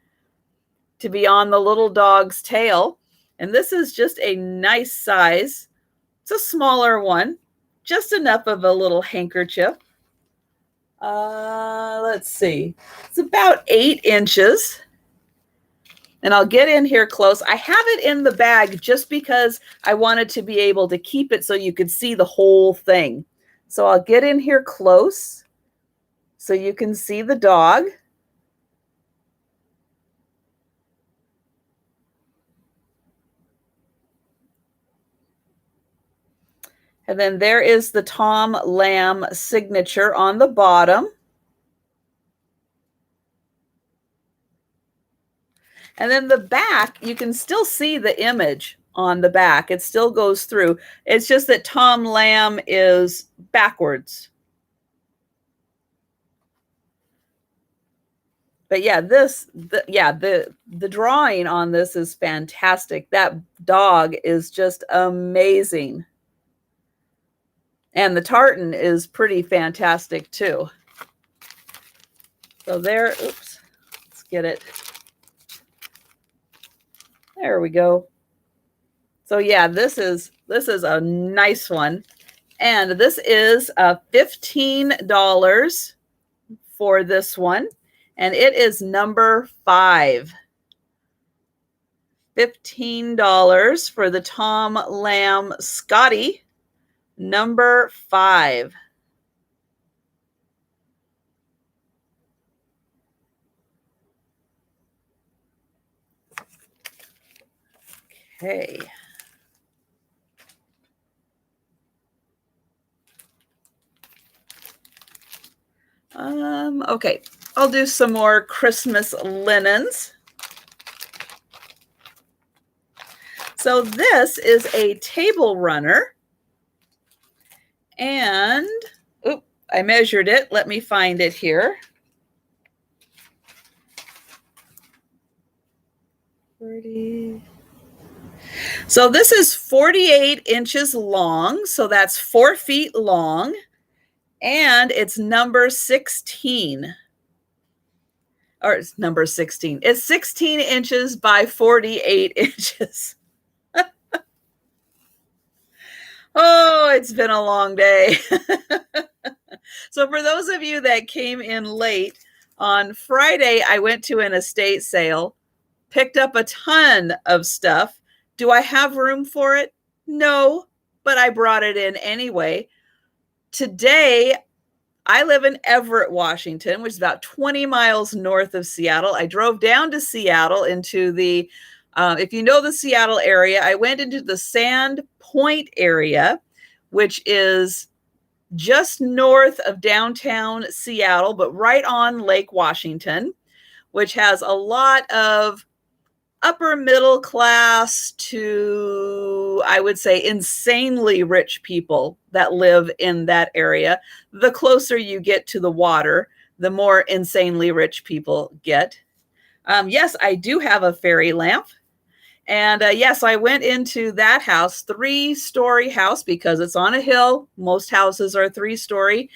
to be on the little dog's tail. And this is just a nice size. It's a smaller one, just enough of a little handkerchief. Let's see. It's about 8 inches. And I'll get in here close. I have it in the bag just because I wanted to be able to keep it so you could see the whole thing. So I'll get in here close so you can see the dog. And then there is the Tom Lamb signature on the bottom. And then the back, you can still see the image on the back. It still goes through. It's just that Tom Lamb is backwards. But yeah, the drawing on this is fantastic. That dog is just amazing. And the tartan is pretty fantastic too. So there, oops, let's get it. There we go. So yeah, this is a nice one. And this is $15 for this one. And it is number 5. $15 for the Tom Lamb Scotty, number 5. Okay. Okay, I'll do some more Christmas linens. So this is a table runner. And, oop, I measured it. Let me find it here. 40. So this is 48 inches long. So that's 4 feet long. And it's number 16. Or it's number 16. It's 16 inches by 48 inches. Oh, it's been a long day. So for those of you that came in late, on Friday, I went to an estate sale, picked up a ton of stuff, Do I have room for it? No, but I brought it in anyway. Today, I live in Everett, Washington, which is about 20 miles north of Seattle. I drove down to Seattle into the, if you know the Seattle area, I went into the Sand Point area, which is just north of downtown Seattle, but right on Lake Washington, which has a lot of upper middle class to, I would say, insanely rich people that live in that area. The closer you get to the water, the more insanely rich people get. Yes, I do have a fairy lamp. And yes, I went into that house, 3-story house, because it's on a hill. Most houses are 3-story.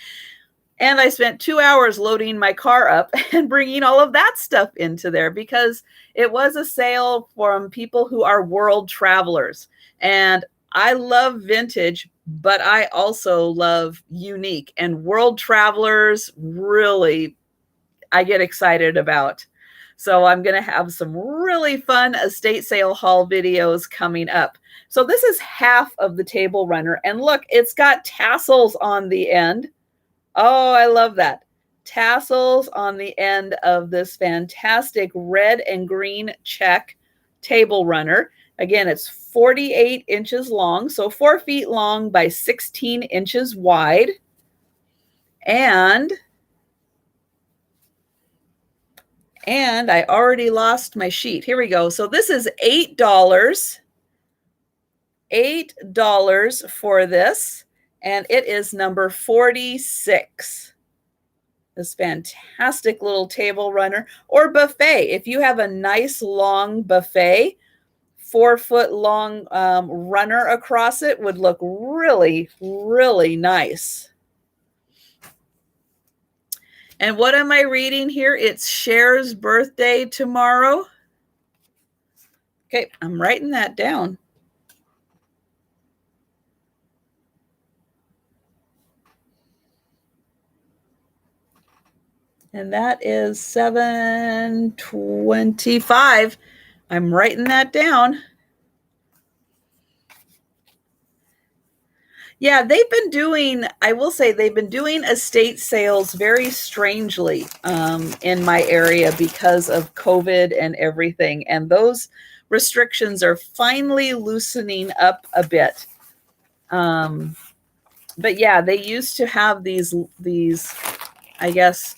And I spent 2 hours loading my car up and bringing all of that stuff into there because it was a sale from people who are world travelers. And I love vintage, but I also love unique. And world travelers really, I get excited about. So I'm going to have some really fun estate sale haul videos coming up. So this is half of the table runner. And look, it's got tassels on the end. Oh, I love that. Tassels on the end of this fantastic red and green check table runner. Again, it's 48 inches long, so 4 feet long by 16 inches wide. And I already lost my sheet. Here we go. So this is $8. $8 for this. And it is number 46. This fantastic little table runner or buffet. If you have a nice long buffet, 4-foot long runner across it would look really, really nice. And what am I reading here? It's Cher's birthday tomorrow. Okay, I'm writing that down. And that is 7/25. I'm writing that down. Yeah, they've been doing, I will say, they've been doing estate sales very strangely in my area because of COVID and everything. And those restrictions are finally loosening up a bit. But yeah, they used to have these, I guess,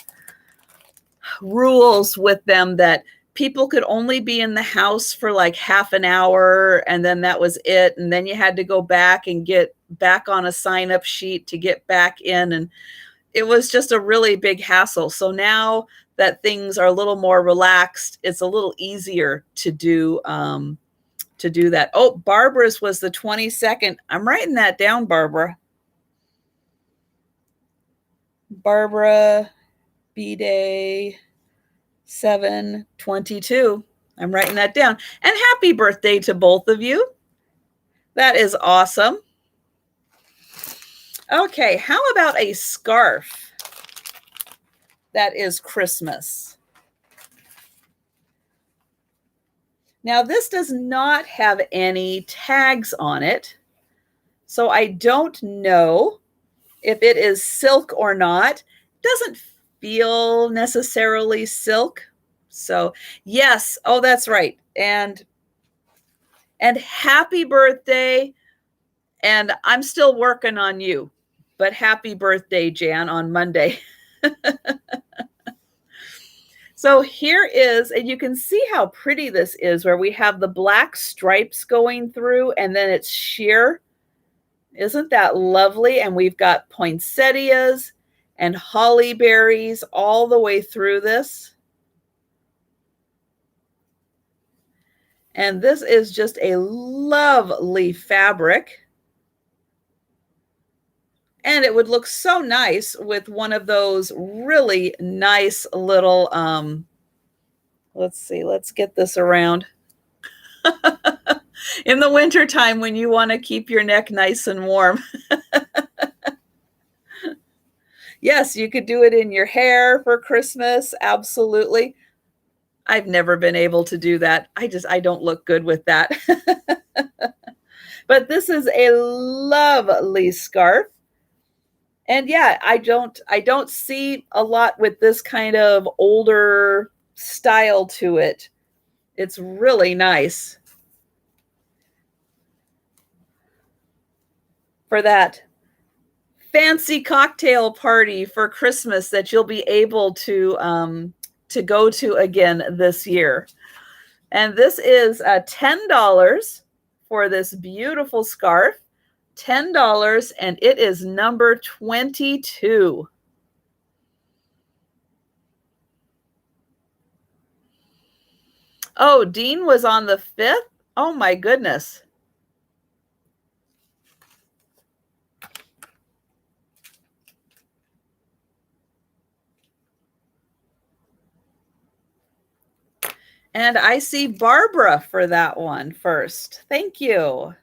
rules with them that people could only be in the house for like half an hour and then that was it. And then you had to go back and get back on a sign-up sheet to get back in. And it was just a really big hassle. So now that things are a little more relaxed, it's a little easier to do that. Oh, Barbara's was the 22nd. I'm writing that down, Barbara. Barbara B-Day 7/22. I'm writing that down. And happy birthday to both of you. That is awesome. Okay, how about a scarf that is Christmas? Now, this does not have any tags on it, so I don't know if it is silk or not. It doesn't feel necessarily silk. So yes, oh, that's right. And happy birthday. And I'm still working on you, but happy birthday, Jan, on Monday. So here is, and you can see how pretty this is, where we have the black stripes going through and then it's sheer. Isn't that lovely? And we've got poinsettias and holly berries all the way through this. And this is just a lovely fabric. And it would look so nice with one of those really nice little, let's see, let's get this around. In the wintertime when you want to keep your neck nice and warm. Yes, you could do it in your hair for Christmas. Absolutely. I've never been able to do that. I don't look good with that. But this is a lovely scarf. And yeah, I don't see a lot with this kind of older style to it. It's really nice for that fancy cocktail party for Christmas that you'll be able to go to again this year. And this is $10 for this beautiful scarf. $10, and it is number 22. Oh, Dean was on the 5th? Oh my goodness. And I see Barbara for that one first. Thank you.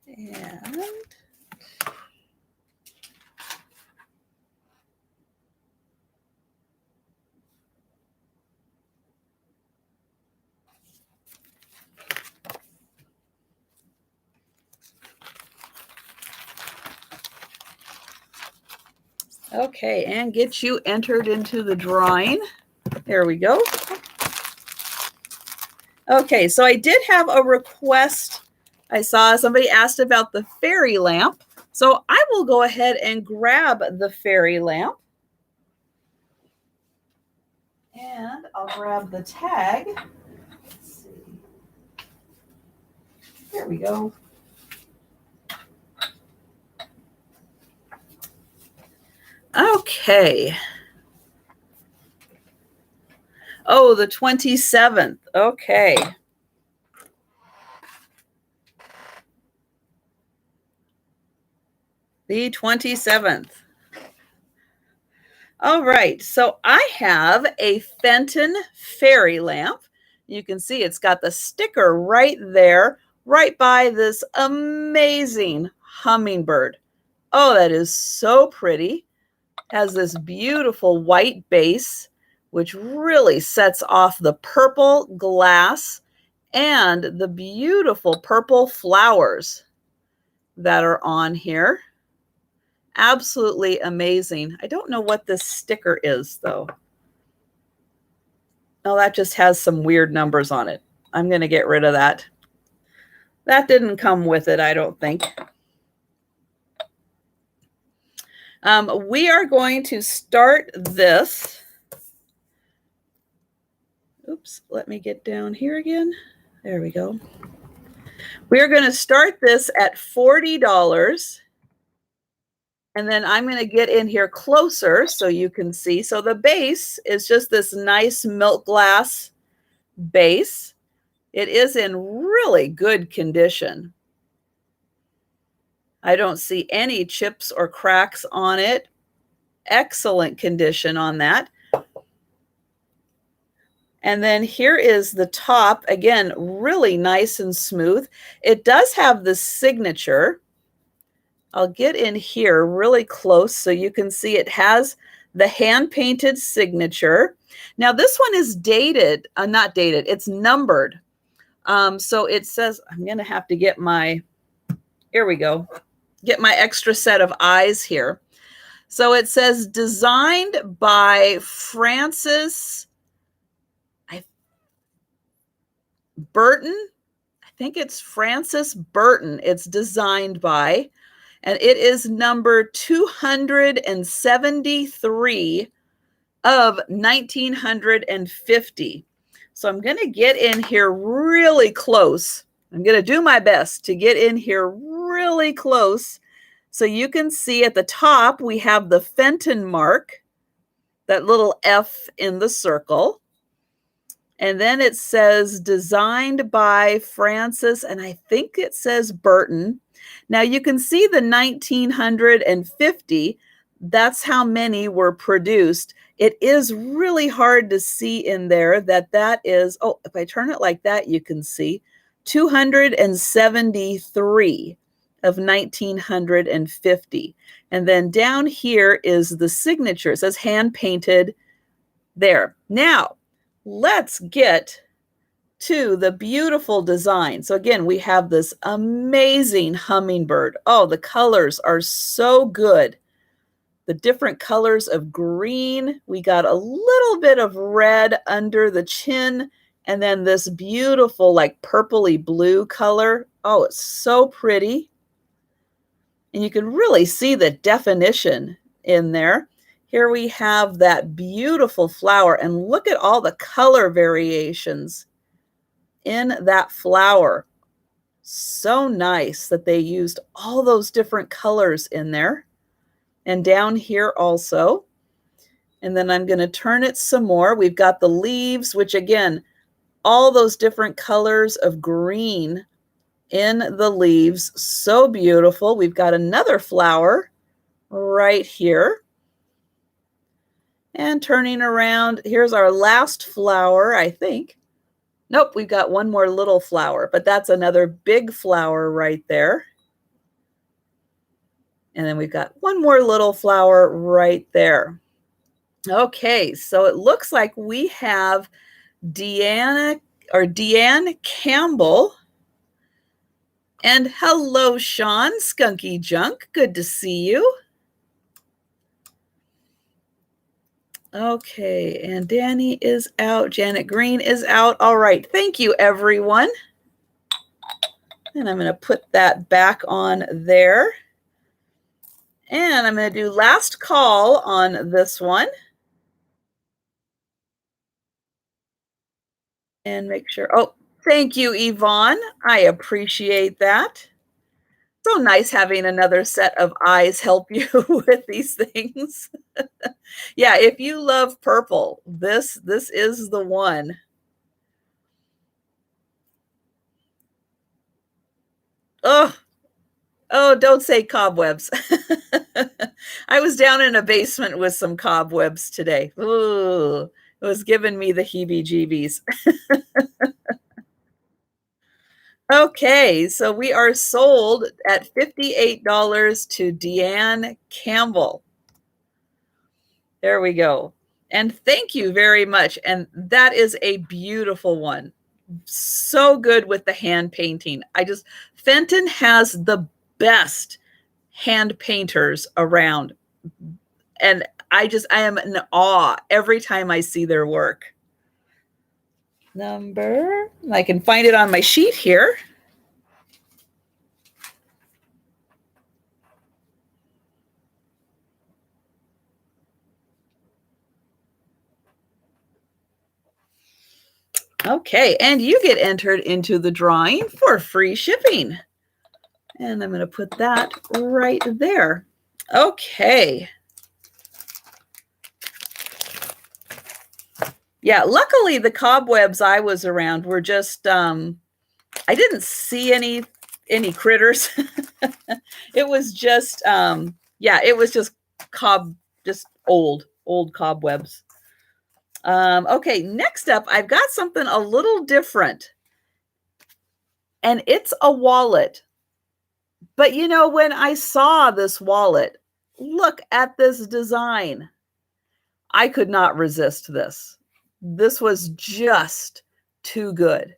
And okay, and get you entered into the drawing. There we go. Okay, so I did have a request. I saw somebody asked about the fairy lamp. So I will go ahead and grab the fairy lamp. And I'll grab the tag. Let's see. There we go. Okay. Oh, the 27th. Okay. The 27th. All right. So I have a Fenton fairy lamp. You can see it's got the sticker right there, right by this amazing hummingbird. Oh, that is so pretty. Has this beautiful white base, which really sets off the purple glass and the beautiful purple flowers that are on here. Absolutely amazing. I don't know what this sticker is, though. Oh, that just has some weird numbers on it. I'm going to get rid of that. That didn't come with it, I don't think. We are going to start this. Oops, let me get down here again. There we go. We're going to start this at $40. And then I'm going to get in here closer so you can see. So the base is just this nice milk glass base. It is in really good condition. I don't see any chips or cracks on it. Excellent condition on that. And then here is the top. Again, really nice and smooth. It does have the signature. I'll get in here really close so you can see it has the hand-painted signature. Now this one is dated, not dated, it's numbered. So it says, I'm going to have to get my, here we go, get my extra set of eyes here. So it says designed by Francis Burton. I think it's Francis Burton. It's designed by, and it is number 273 of 1950. So I'm going to get in here really close. I'm going to do my best to get in here really close so you can see at the top we have the Fenton mark, that little F in the circle. And then it says designed by Francis, and I think it says Burton. Now you can see the 1950. That's how many were produced. It is really hard to see in there that is, oh, if I turn it like that, you can see 273 of 1950. And then down here is the signature. It says hand painted there. Now, let's get to the beautiful design. So again, we have this amazing hummingbird. Oh, the colors are so good. The different colors of green. We got a little bit of red under the chin, and then this beautiful like purpley blue color. Oh, it's so pretty. And you can really see the definition in there. Here we have that beautiful flower, and look at all the color variations in that flower. So nice that they used all those different colors in there. And down here also. And then I'm going to turn it some more. We've got the leaves, which again, all those different colors of green in the leaves. So beautiful. We've got another flower right here. And turning around, here's our last flower, I think. Nope, we've got one more little flower, but that's another big flower right there. And then we've got one more little flower right there. Okay, so it looks like we have Deanne Campbell. And hello, Sean, Skunky Junk. Good to see you. Okay, and Danny is out. Janet Green is out. All right, thank you, everyone. And I'm going to put that back on there. And I'm going to do last call on this one. And make sure. Oh, thank you, Yvonne. I appreciate that. So nice having another set of eyes help you with these things. Yeah, if you love purple, this is the one. Oh, don't say cobwebs. I was down in a basement with some cobwebs today. Ooh, it was giving me the heebie-jeebies. Okay, so we are sold at $58 to Deanne Campbell. There we go. And thank you very much. And that is a beautiful one. So good with the hand painting. Fenton has the best hand painters around. And I am in awe every time I see their work. I can find it on my sheet here. Okay, and you get entered into the drawing for free shipping. And I'm going to put that right there. Okay. Yeah, luckily the cobwebs I was around were just, I didn't see any critters. It was just, it was just old cobwebs. Okay, next up, I've got something a little different. And it's a wallet. But you know, when I saw this wallet, look at this design. I could not resist this. This was just too good.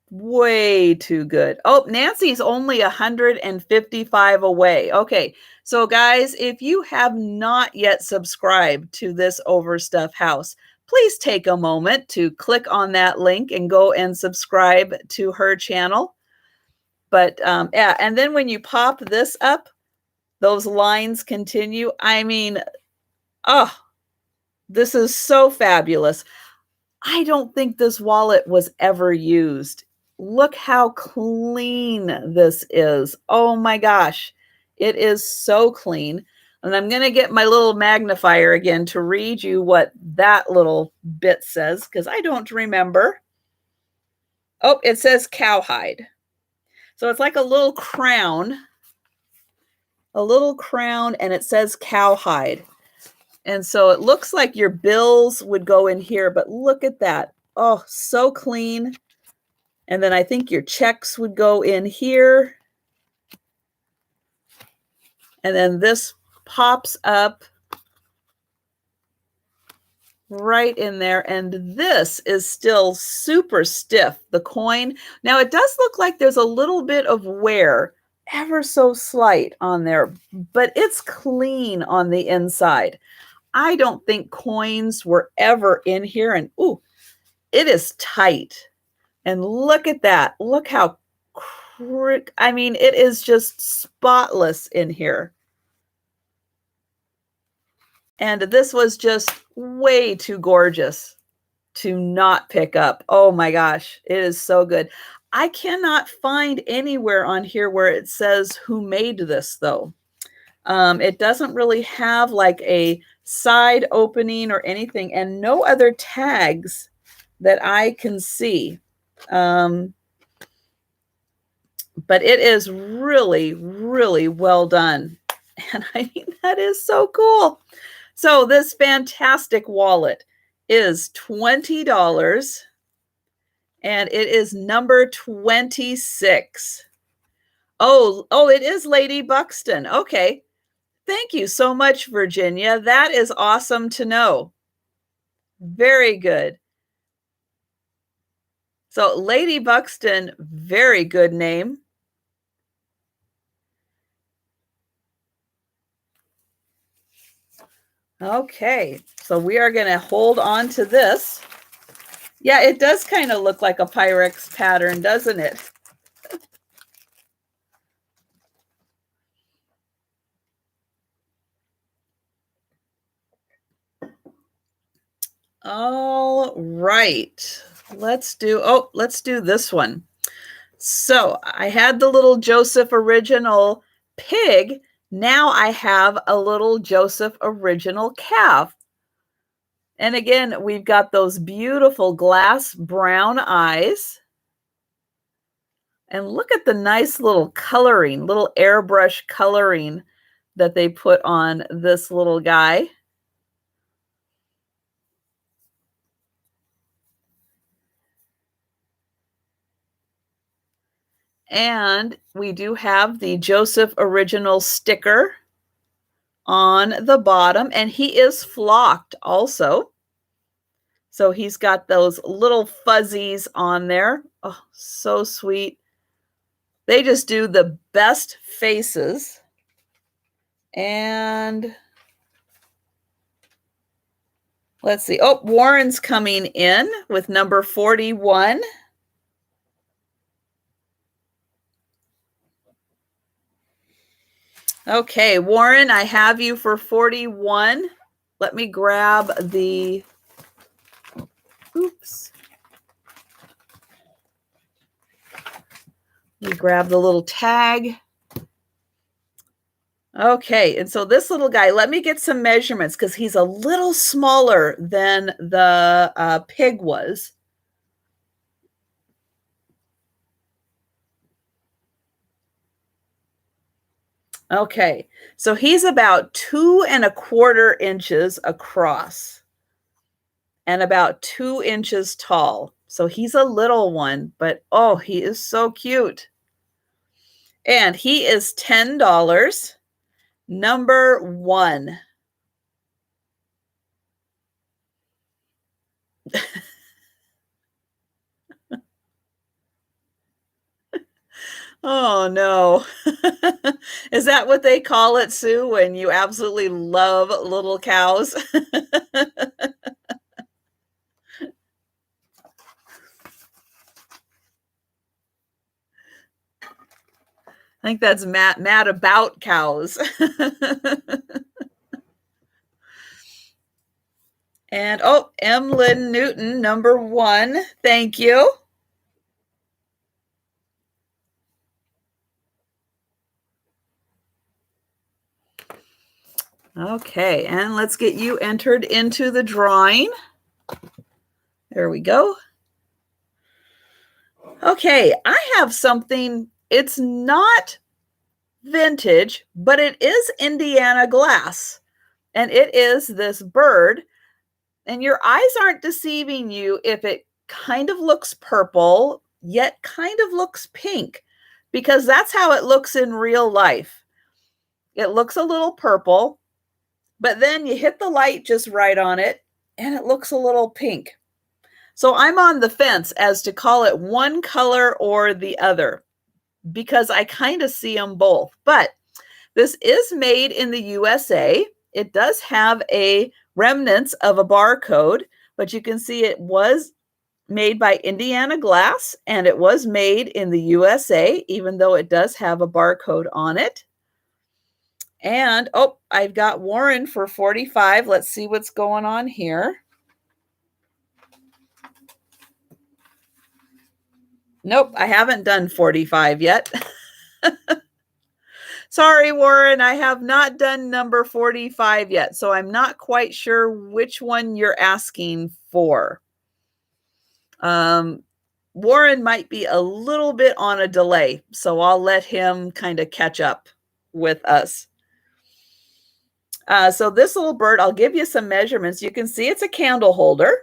Way too good. Oh, Nancy's only 155 away. Okay, so guys, if you have not yet subscribed to this Overstuff House, please take a moment to click on that link and go and subscribe to her channel. But yeah, and then when you pop this up, those lines continue. I mean, oh, this is so fabulous. I don't think this wallet was ever used. Look how clean this is. Oh my gosh. It is so clean. And I'm going to get my little magnifier again to read you what that little bit says, because I don't remember. Oh, it says cowhide. So it's like a little crown, and it says cowhide. And so it looks like your bills would go in here, but look at that. Oh, so clean. And then I think your checks would go in here. And then this pops up right in there. And this is still super stiff, the coin. Now it does look like there's a little bit of wear, ever so slight on there, but it's clean on the inside. I don't think coins were ever in here. And ooh, it is tight. And look at that. Look how, I mean, it is just spotless in here. And this was just way too gorgeous to not pick up. Oh my gosh, it is so good. I cannot find anywhere on here where it says who made this though. It doesn't really have like a side opening or anything, and no other tags that I can see. But it is really, really well done. And I mean, that is so cool. So this fantastic wallet is $20 and it is number 26. Oh, it is Lady Buxton. Okay. Thank you so much, Virginia. That is awesome to know. Very good. So Lady Buxton, very good name. Okay, so we are going to hold on to this. Yeah, it does kind of look like a Pyrex pattern, doesn't it? All right, let's do this one. So I had the little Joseph original pig. Now I have a little Joseph original calf. And again, we've got those beautiful glass brown eyes. And look at the nice little coloring, little airbrush coloring that they put on this little guy. And we do have the Joseph original sticker on the bottom, and he is flocked also. So he's got those little fuzzies on there. Oh, so sweet. They just do the best faces. And let's see. Oh, Warren's coming in with number 41. Okay, Warren, I have you for 41. Let me grab the, oops. Let me grab the little tag. Okay, and so this little guy, let me get some measurements because he's a little smaller than the pig was. Okay, so he's about 2¼ inches across and about 2 inches tall. So he's a little one, but oh, he is so cute. And he is $10, number 1. Oh no. Is that what they call it, Sue, when you absolutely love little cows? I think that's mad about cows. And oh, M. Lynn Newton, number 1. Thank you. Okay, and let's get you entered into the drawing. There we go. Okay, I have something. It's not vintage, but it is Indiana glass. And it is this bird. And your eyes aren't deceiving you if it kind of looks purple, yet kind of looks pink, because that's how it looks in real life. It looks a little purple, but then you hit the light just right on it, and it looks a little pink. So I'm on the fence as to call it one color or the other because I kind of see them both. But this is made in the USA. It does have a remnants of a barcode, but you can see it was made by Indiana Glass, and it was made in the USA, even though it does have a barcode on it. And, oh, I've got Warren for 45. Let's see what's going on here. Nope, I haven't done 45 yet. Sorry, Warren, I have not done number 45 yet, so I'm not quite sure which one you're asking for. Warren might be a little bit on a delay, so I'll let him kind of catch up with us. So this little bird, I'll give you some measurements. You can see it's a candle holder.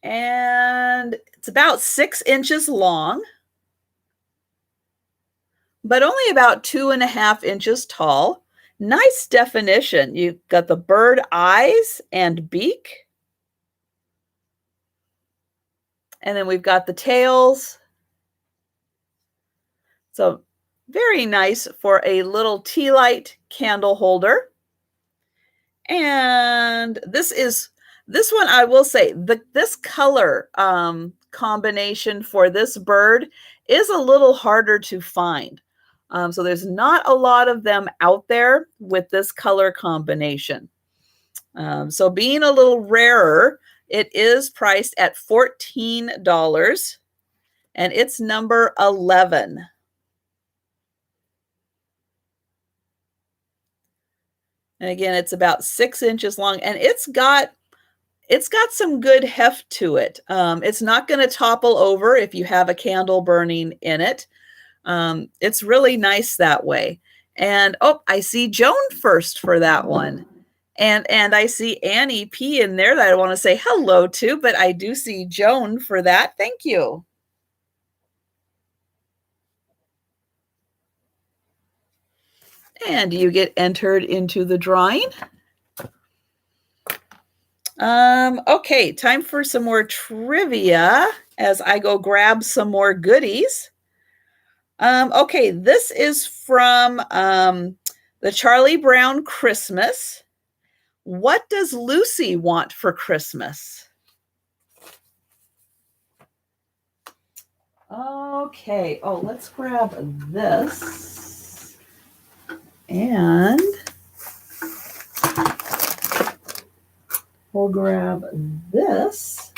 And it's about 6 inches long, but only about 2.5 inches tall. Nice definition. You've got the bird eyes and beak. And then we've got the tails. So very nice for a little tea light candle holder. And this one, I will say, this color combination for this bird is a little harder to find. So there's not a lot of them out there with this color combination. So being a little rarer, it is priced at $14, and it's number 11. And again, it's about 6 inches long, and it's got some good heft to it. It's not going to topple over if you have a candle burning in it. It's really nice that way. And oh, I see Joan first for that one. And I see Annie P in there that I want to say hello to, but I do see Joan for that. Thank you. And you get entered into the drawing. Okay, time for some more trivia as I go grab some more goodies. Okay, this is from the Charlie Brown Christmas. What does Lucy want for Christmas? Okay, oh, let's grab this. And we'll grab this.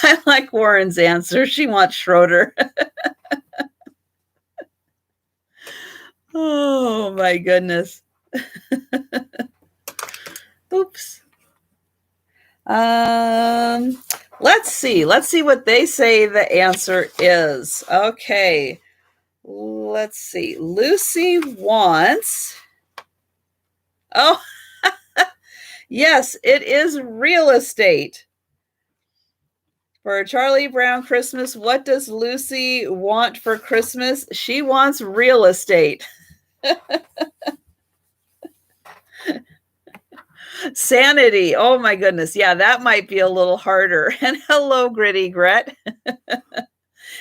I like Warren's answer. She wants Schroeder. Oh my goodness. Oops. Let's see what they say the answer is. Okay. Let's see. Lucy wants. Oh, yes, it is real estate. For Charlie Brown Christmas, what does Lucy want for Christmas? She wants real estate. Sanity. Oh my goodness. Yeah, that might be a little harder. And hello, Gritty Gret.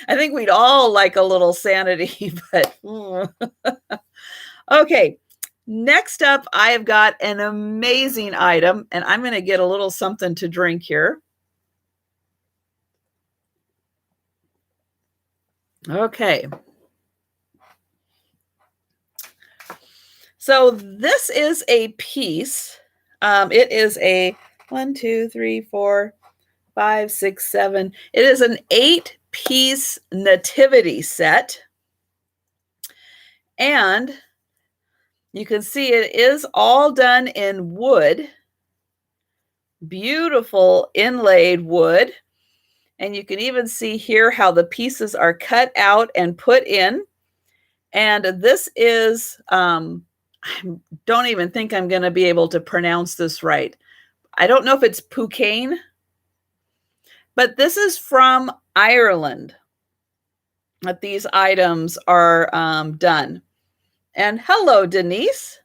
I think we'd all like a little sanity, but okay. Next up, I have got an amazing item, and I'm going to get a little something to drink here. Okay. So this is a piece. It is a 1, 2, 3, 4, 5, 6, 7. It is an 8-piece nativity set. And you can see it is all done in wood, beautiful inlaid wood. And you can even see here how the pieces are cut out and put in. And this is, I don't even think I'm going to be able to pronounce this right. I don't know if it's Pucain, but this is from Ireland that these items are done. And hello, Denise.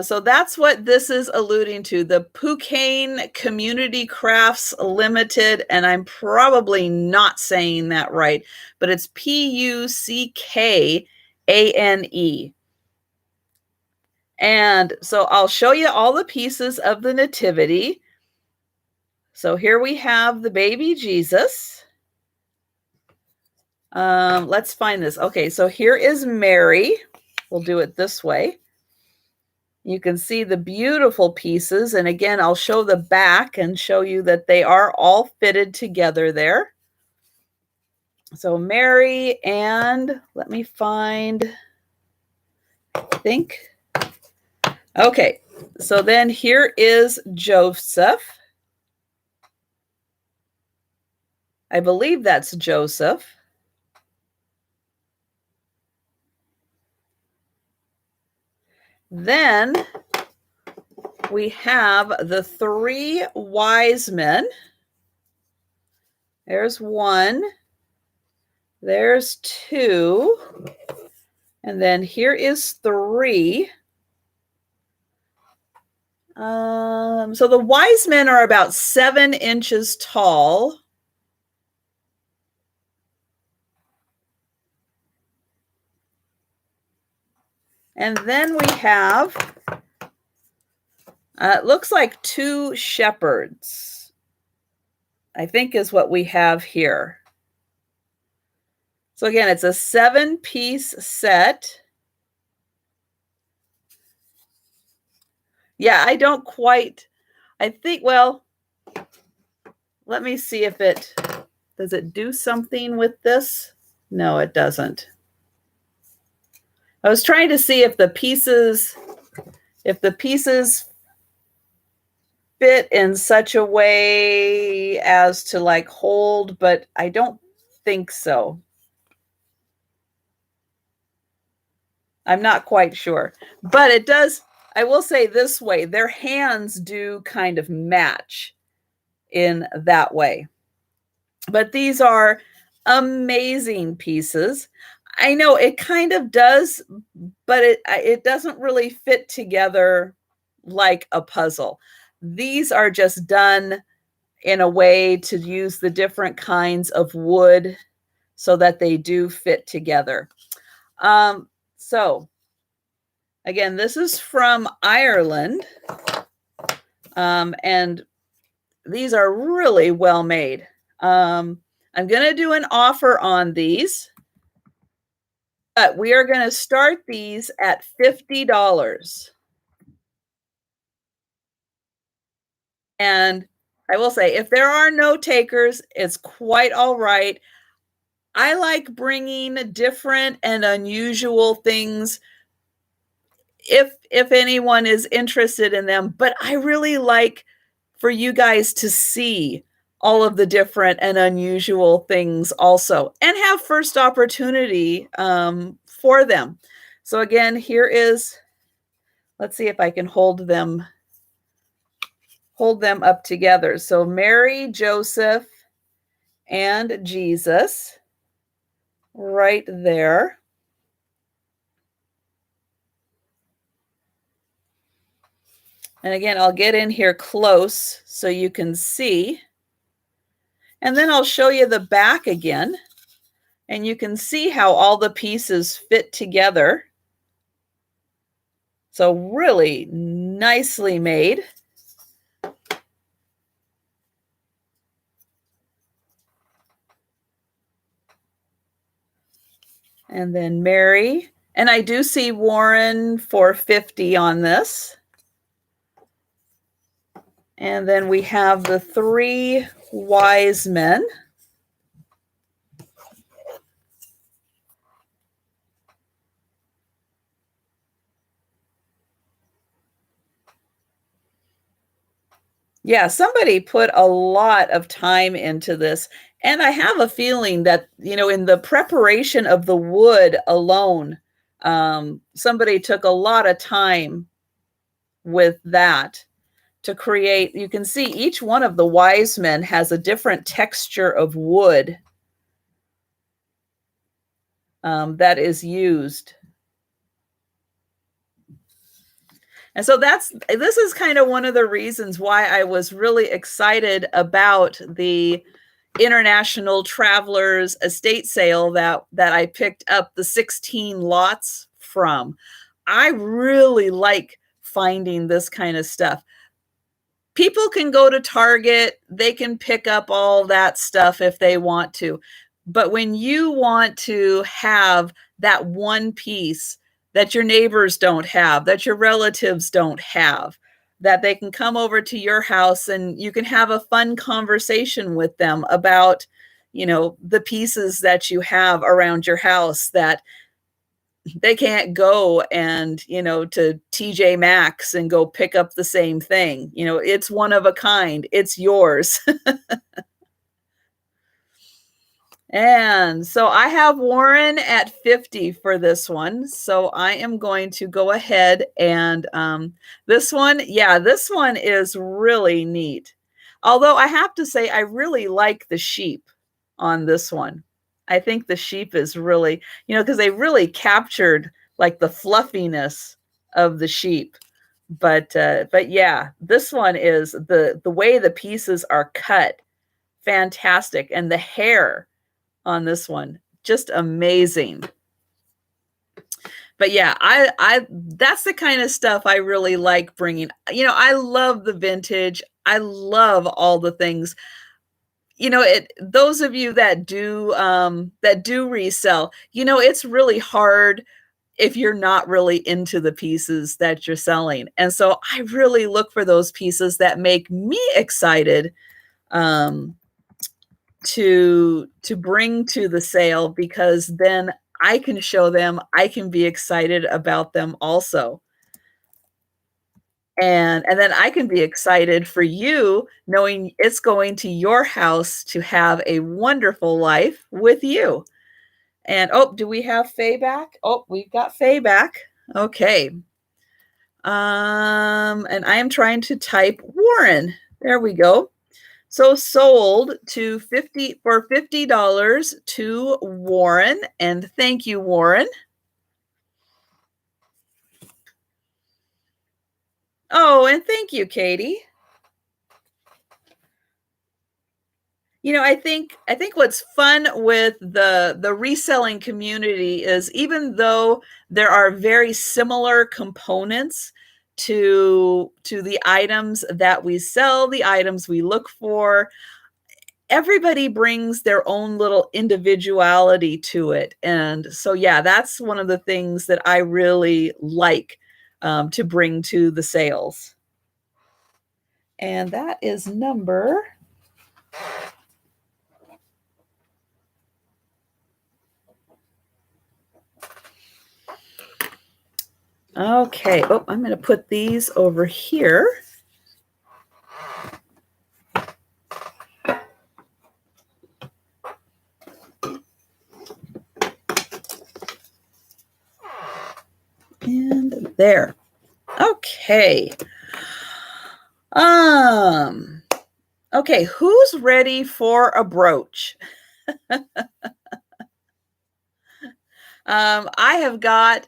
So that's what this is alluding to, the Pucain Community Crafts Limited, and I'm probably not saying that right, but it's Puckane. And so I'll show you all the pieces of the Nativity. So here we have the baby Jesus. Let's find this. Okay, so here is Mary. We'll do it this way. You can see the beautiful pieces. And again, I'll show the back and show you that they are all fitted together there. So Mary, and let me find, I think. Okay, so then here is Joseph. I believe that's Joseph. Then we have the three wise men. There's one. There's two. And then here is three. So the wise men are about 7 inches tall. And then we have, it looks like 2 shepherds, I think is what we have here. So again, it's a 7-piece set. Yeah, I don't quite, I think, well, let me see if it, does it do something with this? No, it doesn't. I was trying to see if the pieces fit in such a way as to like hold, but I don't think so. I'm not quite sure, but it does. I will say this way, their hands do kind of match in that way. But these are amazing pieces. I know it kind of does, but it doesn't really fit together like a puzzle. These are just done in a way to use the different kinds of wood so that they do fit together. So again, this is from Ireland, and these are really well made. I'm going to do an offer on these, but we are going to start these at $50. And I will say, if there are no takers, it's quite all right. I like bringing different and unusual things if anyone is interested in them, but I really like for you guys to see all of the different and unusual things also and have first opportunity for them. So again, here is, let's see if I can hold them up together. So Mary, Joseph, and Jesus right there. And again, I'll get in here close so you can see. And then I'll show you the back again. And you can see how all the pieces fit together. So really nicely made. And then Mary. And I do see Warren for 50 on this. And then we have the three wise men. Yeah, somebody put a lot of time into this. And I have a feeling that, in the preparation of the wood alone, somebody took a lot of time with that to create. You can see each one of the wise men has a different texture of wood that is used. And so this is kind of one of the reasons why I was really excited about the International Travelers Estate Sale that I picked up the 16 lots from. I really like finding this kind of stuff. People can go to Target, they can pick up all that stuff if they want to. But when you want to have that one piece that your neighbors don't have, that your relatives don't have, that they can come over to your house and you can have a fun conversation with them about, the pieces that you have around your house that they can't go and, to TJ Maxx and go pick up the same thing. It's one of a kind. It's yours. And so I have Warren at 50 for this one. So I am going to go ahead and this one is really neat. Although I have to say, I really like the sheep on this one. I think the sheep is really, because they really captured like the fluffiness of the sheep. But yeah, this one is the way the pieces are cut, fantastic, and the hair on this one, just amazing. But yeah, I that's the kind of stuff I really like bringing. I love the vintage. I love all the things. Those of you that do resell, it's really hard if you're not really into the pieces that you're selling. And so I really look for those pieces that make me excited to bring to the sale, because then I can show them, I can be excited about them also. And then I can be excited for you knowing it's going to your house to have a wonderful life with you. And do we have Faye back? Oh, we've got Faye back. Okay. And I am trying to type Warren. There we go. So sold for $50 to Warren. And thank you, Warren. Oh, and thank you, Katie. I think what's fun with the reselling community is, even though there are very similar components to the items that we sell, the items we look for, everybody brings their own little individuality to it. And so, yeah, that's one of the things that I really like to bring to the sales. And that is number. Okay. Oh, I'm going to put these over here. And there. Okay. Okay, who's ready for a brooch? I have got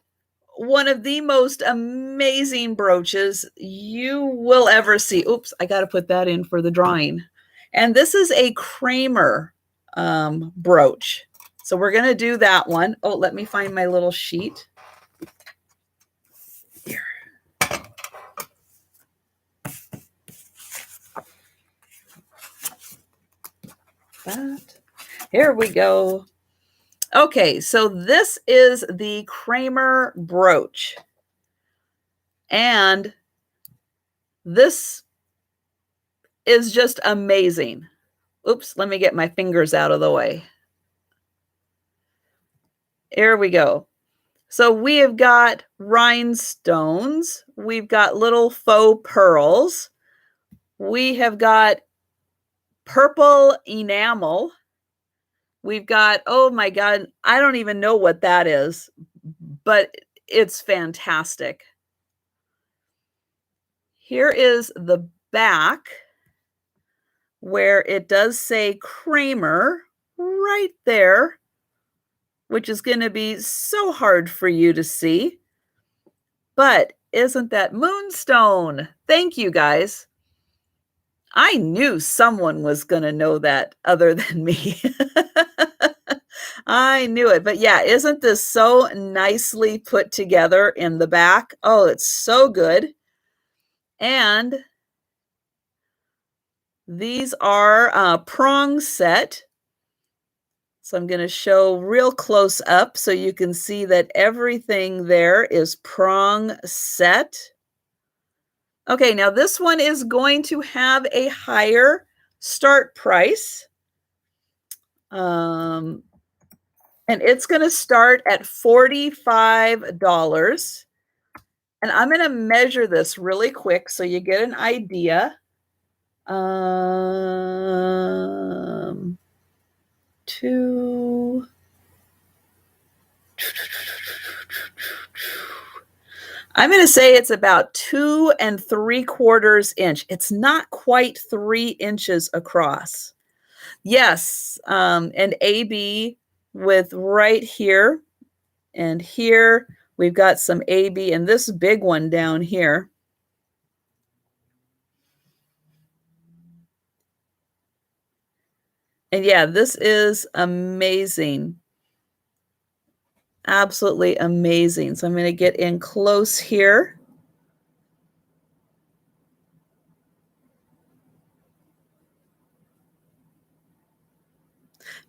one of the most amazing brooches you will ever see. Oops, I got to put that in for the drawing. And this is a Kramer brooch. So we're going to do that one. Oh, let me find my little sheet. Here. Here we go. Okay, so this is the Kramer brooch. And this is just amazing. Oops, let me get my fingers out of the way. Here we go. So we have got rhinestones. We've got little faux pearls. We have got purple enamel. We've got, oh my God, I don't even know what that is, but it's fantastic. Here is the back where it does say Kramer right there, which is going to be so hard for you to see. But isn't that moonstone? Thank you, guys. I knew someone was going to know that other than me. I knew it. But yeah, isn't this so nicely put together in the back? Oh, it's so good. And these are prong set. So I'm going to show real close up so you can see that everything there is prong set. Okay, now this one is going to have a higher start price. And it's going to start at $45. And I'm going to measure this really quick so you get an idea. I'm going to say it's about 2 3/4 inch. It's not quite 3 inches across. Yes, and AB with right here and here. We've got some AB and this big one down here. And yeah, this is amazing. Absolutely amazing. So I'm going to get in close here.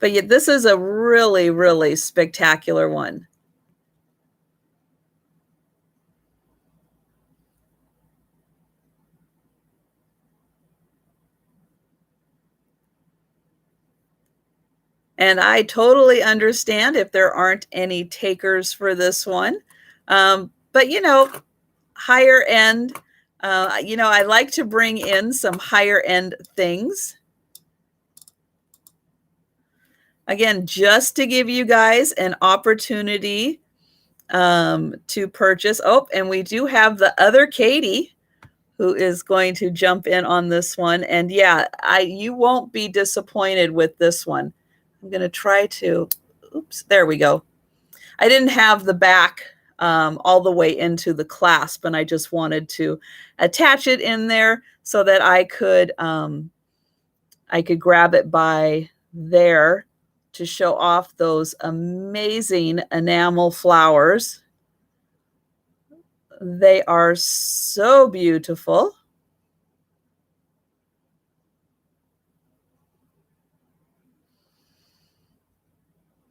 But yeah, this is a really, really spectacular one. And I totally understand if there aren't any takers for this one. But, you know, higher end, you know, I like to bring in some higher end things. Again, just to give you guys an opportunity to purchase. Oh, and we do have the other Katie who is going to jump in on this one. And yeah, you won't be disappointed with this one. I'm going to try to, oops, there we go. I didn't have the back all the way into the clasp, and I just wanted to attach it in there so that I could grab it by there to show off those amazing enamel flowers. They are so beautiful.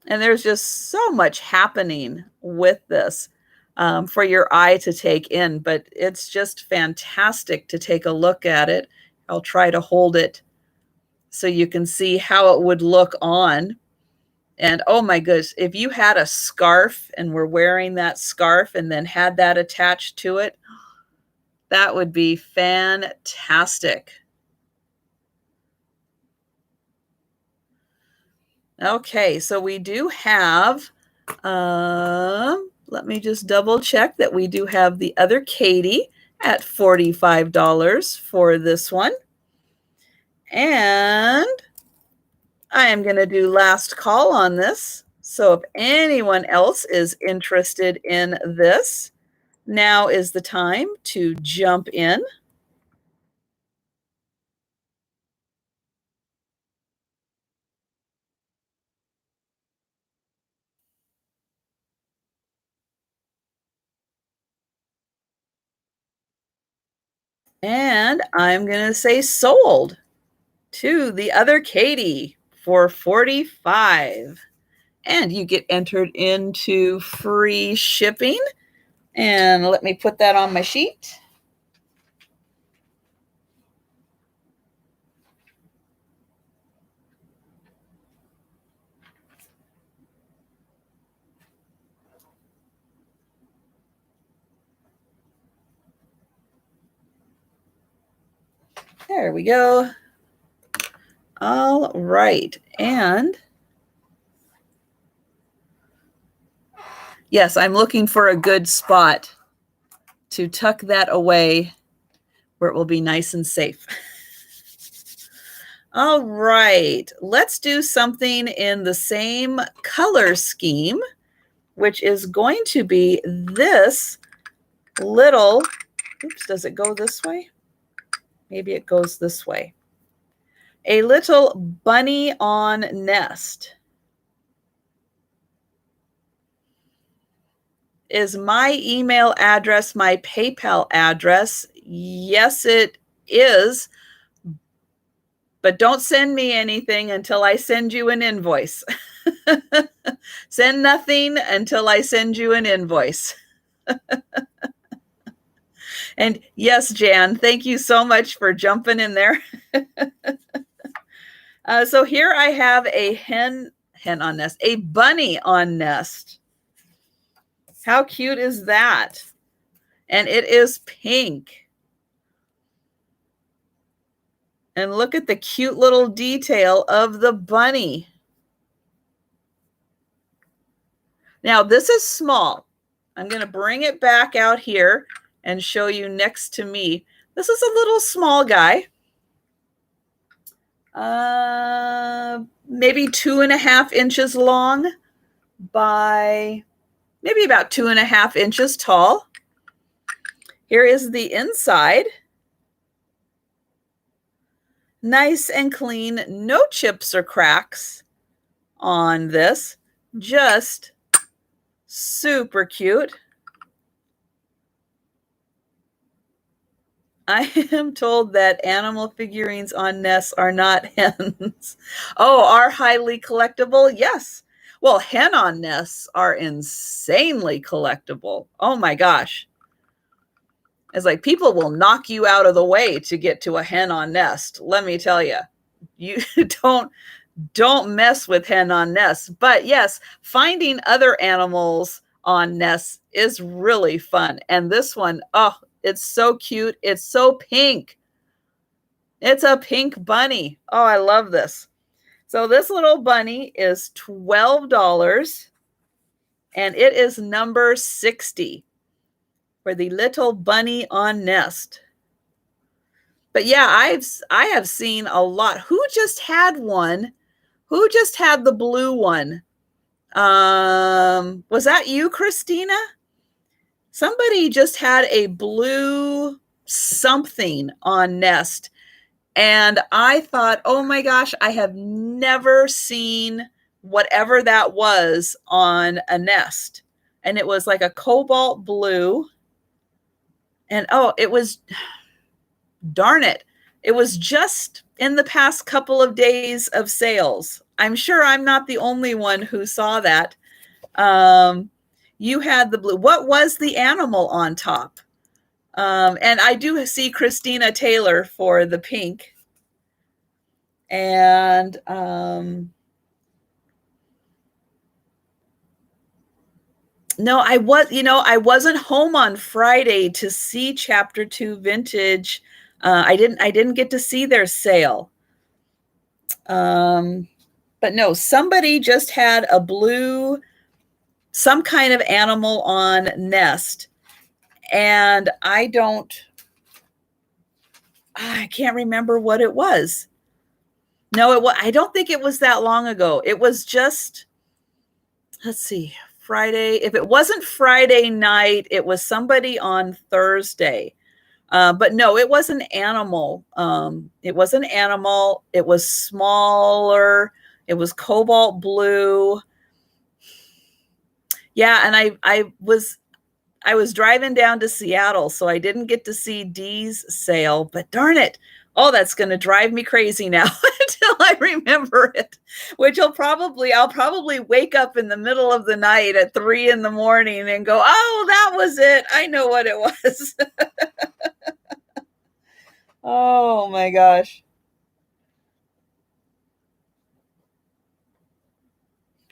And there's just so much happening with this for your eye to take in, but it's just fantastic to take a look at it. I'll try to hold it so you can see how it would look on. And oh my goodness, if you had a scarf and were wearing that scarf and then had that attached to it, that would be fantastic. Okay, so we do have, let me just double check that we do have the other Katie at $45 for this one. And I am going to do last call on this. So if anyone else is interested in this, now is the time to jump in. And I'm going to say sold to the other Katie for 45. And you get entered into free shipping. And let me put that on my sheet. There we go. All right. And yes, I'm looking for a good spot to tuck that away where it will be nice and safe. All right, let's do something in the same color scheme, which is going to be this little, oops, does it go this way? Maybe it goes this way. A little bunny on nest. Is my email address my PayPal address? Yes, it is. But don't send me anything until I send you an invoice. Send nothing until I send you an invoice. And yes, Jan, thank you so much for jumping in there. So here I have a hen on nest, a bunny on nest. How cute is that? And it is pink. And look at the cute little detail of the bunny. Now this is small. I'm going to bring it back out here and show you next to me. This is a little small guy. Maybe 2.5 inches long by maybe about 2.5 inches tall. Here is the inside. Nice and clean, no chips or cracks on this. Just super cute. I am told that animal figurines on nests are not hens. Oh, are highly collectible? Yes. Well, hen on nests are insanely collectible. Oh my gosh. It's like people will knock you out of the way to get to a hen on nest. Let me tell you, you don't mess with hen on nests. But yes, finding other animals on nests is really fun. And this one, oh, it's so cute. It's so pink. It's a pink bunny. Oh, I love this. So this little bunny is $12 and it is number 60 for the little bunny on nest. But yeah, I have seen a lot. Who just had one? Who just had the blue one? Was that you, Christina? Somebody just had a blue something on nest. And I thought, oh my gosh, I have never seen whatever that was on a nest. And it was like a cobalt blue. And oh, it was, darn it. It was just in the past couple of days of sales. I'm sure I'm not the only one who saw that. You had the blue. What was the animal on top? And I do see Christina Taylor for the pink. And no, I wasn't home on Friday to see Chapter 2 Vintage. I didn't get to see their sale. But no, somebody just had a blue, some kind of animal on nest. And I can't remember what it was. No, I don't think it was that long ago. It was just, let's see, Friday. If it wasn't Friday night, it was somebody on Thursday. But no, it was an animal. It was an animal. It was smaller. It was cobalt blue. Yeah, and I was driving down to Seattle, so I didn't get to see Dee's sale, but darn it. Oh, that's going to drive me crazy now until I remember it, which I'll probably wake up in the middle of the night at 3 a.m. and go, oh, that was it. I know what it was. Oh my gosh.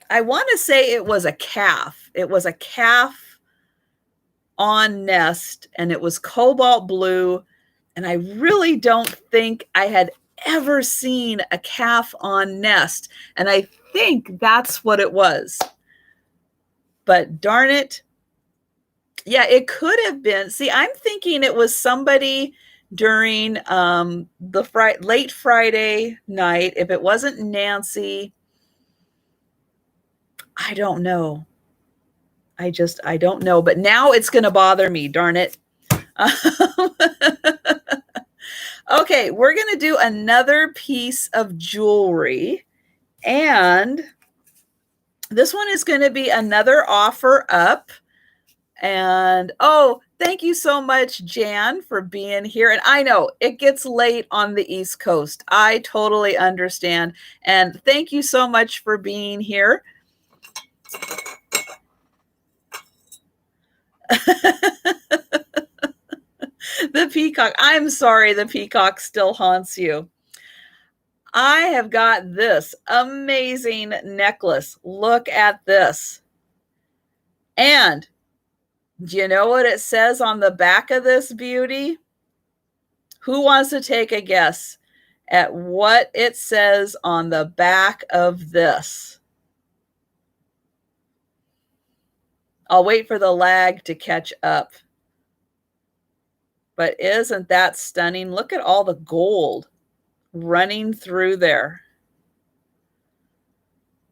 I want to say it was a calf. It was a calf on nest, and it was cobalt blue, And I really don't think I had ever seen a calf on nest. And I think that's what it was. But darn it. Yeah, it could have been. See, I'm thinking it was somebody during the late Friday night. If it wasn't Nancy, I don't know. I don't know. But now it's going to bother me, darn it. Okay, we're going to do another piece of jewelry. And this one is going to be another offer up. And oh, thank you so much, Jan, for being here. And I know it gets late on the East Coast. I totally understand. And thank you so much for being here. The peacock. I'm sorry, the peacock still haunts you. I have got this amazing necklace. Look at this. And do you know what it says on the back of this beauty? Who wants to take a guess at what it says on the back of this? I'll wait for the lag to catch up. But isn't that stunning? Look at all the gold running through there.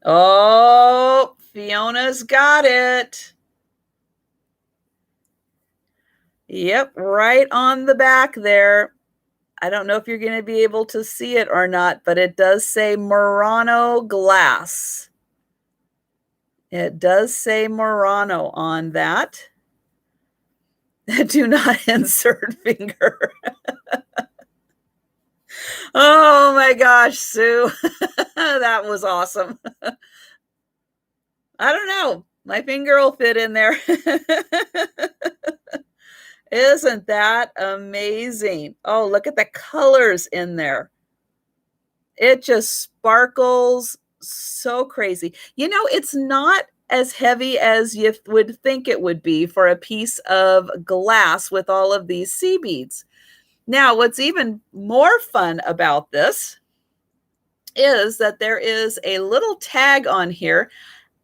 Oh, Fiona's got it. Yep, right on the back there. I don't know if you're going to be able to see it or not, but it does say Murano glass. It does say Murano on that. Do not insert finger. Oh my gosh, Sue. That was awesome. I don't know. My finger will fit in there. Isn't that amazing? Oh, look at the colors in there. It just sparkles so crazy. You know, it's not as heavy as you would think it would be for a piece of glass with all of these sea beads. Now, what's even more fun about this is that there is a little tag on here,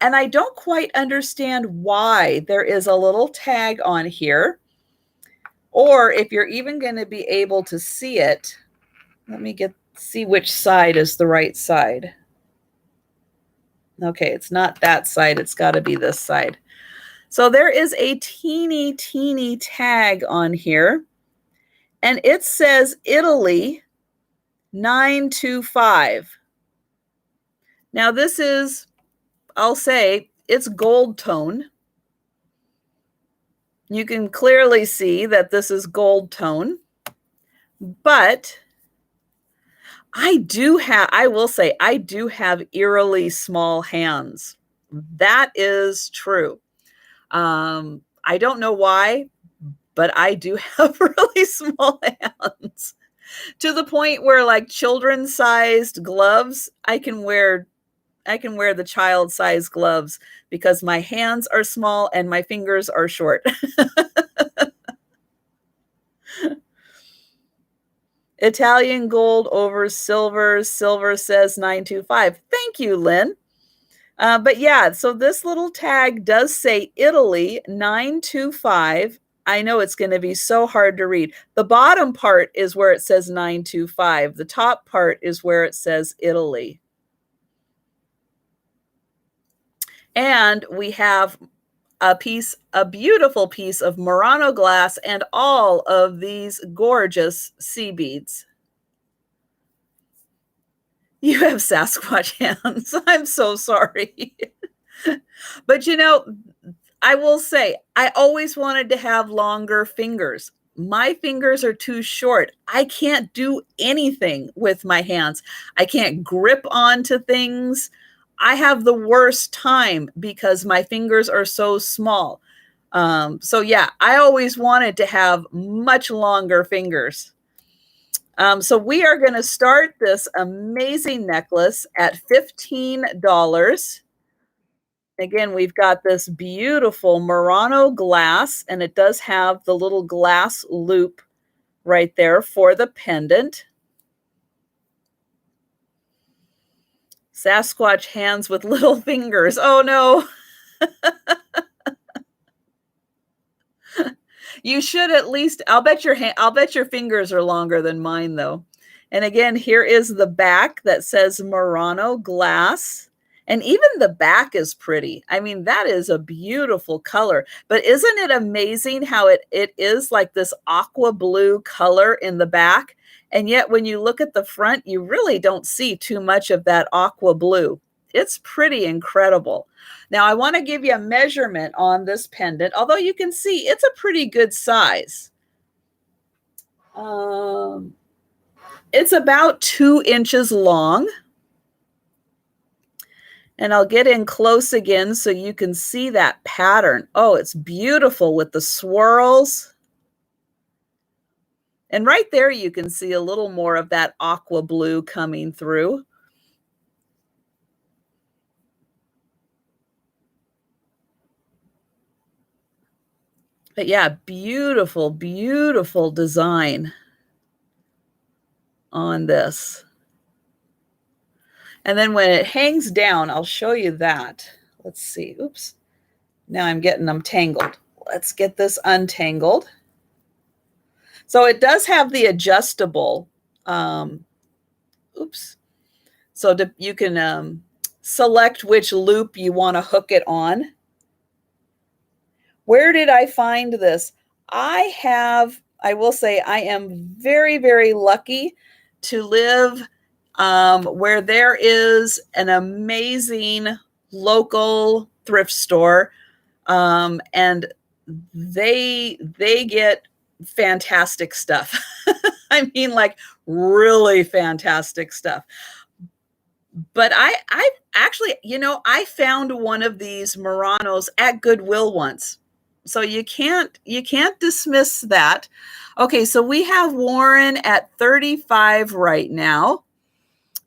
and I don't quite understand why there is a little tag on here, or if you're even going to be able to see it. Let me see which side is the right side. Okay, it's not that side. It's got to be this side. So there is a teeny tag on here, and it says Italy 925. Now this is, I'll say, it's gold tone. You can clearly see that this is gold tone, but I will say, I do have eerily small hands. That is true. I don't know why, but I do have really small hands to the point where, like, children-sized gloves, I can wear the child-sized gloves because my hands are small and my fingers are short. Italian gold over silver. Silver says 925. Thank you, Lynn. But yeah, so this little tag does say Italy 925. I know it's going to be so hard to read. The bottom part is where it says 925. The top part is where it says Italy. And we have a beautiful piece of Murano glass and all of these gorgeous sea beads. You have Sasquatch hands. I'm so sorry. But you know, I will say, I always wanted to have longer fingers. My fingers are too short. I can't do anything with my hands. I can't grip onto things. I have the worst time because my fingers are so small. So yeah, I always wanted to have much longer fingers. So we are going to start this amazing necklace at $15. Again, we've got this beautiful Murano glass, and it does have the little glass loop right there for the pendant. Sasquatch hands with little fingers. Oh no. You should at least, I'll bet your fingers are longer than mine though. And again, here is the back that says Murano glass. And even the back is pretty. I mean, that is a beautiful color. But isn't it amazing how it is like this aqua blue color in the back? And yet when you look at the front, you really don't see too much of that aqua blue. It's pretty incredible. Now, I want to give you a measurement on this pendant, although you can see it's a pretty good size. It's about 2 inches long. And I'll get in close again so you can see that pattern. Oh, it's beautiful with the swirls. And right there, you can see a little more of that aqua blue coming through. But yeah, beautiful, beautiful design on this. And then when it hangs down, I'll show you that. Let's see. Oops. Now I'm getting them tangled. Let's get this untangled. So it does have the adjustable. Oops. So you can select which loop you want to hook it on. Where did I find this? I will say I am very, very lucky to live where there is an amazing local thrift store, and they get fantastic stuff. I mean, like really fantastic stuff. But I actually, I found one of these Muranos at Goodwill once. So you can't dismiss that. Okay, so we have Warren at 35 right now.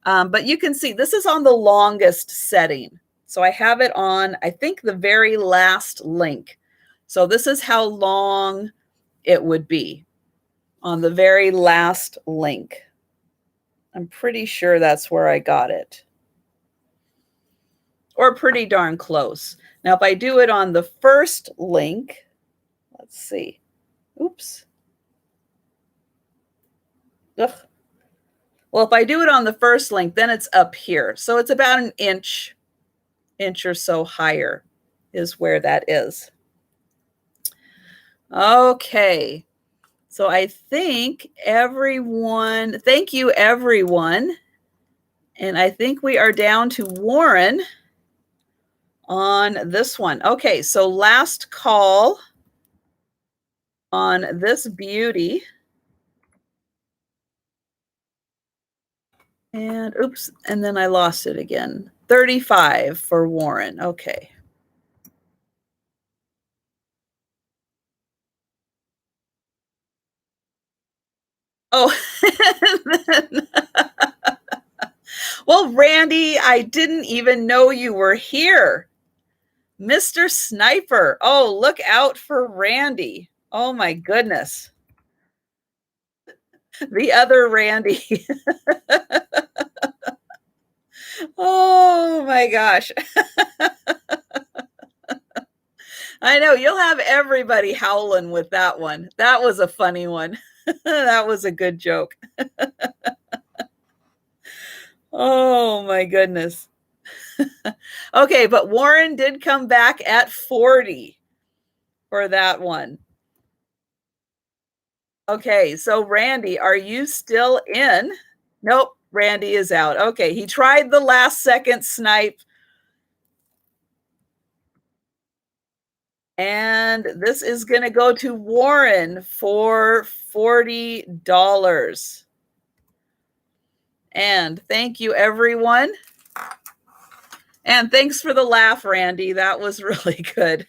But you can see this is on the longest setting. So I have it on, I think, the very last link. So this is how long it would be on the very last link. I'm pretty sure that's where I got it. Or pretty darn close. Now, if I do it on the first link, let's see. Oops. Ugh. Well, if I do it on the first link, then it's up here. So it's about an inch or so higher is where that is. Okay. So I think everyone, thank you, everyone. And I think we are down to Warren on this one. Okay, so last call on this beauty. And oops, and then I lost it again. 35 for Warren. Okay. Oh, well, Randy, I didn't even know you were here. Mr. Sniper. Oh, look out for Randy. Oh, my goodness. The other Randy. Oh, my gosh. I know you'll have everybody howling with that one. That was a funny one. That was a good joke. Oh my goodness. Okay, but Warren did come back at 40 for that one. Okay, so Randy, are you still in? Nope, Randy is out. Okay, he tried the last second snipe. And this is going to go to Warren for $40. And thank you, everyone. And thanks for the laugh, Randy. That was really good.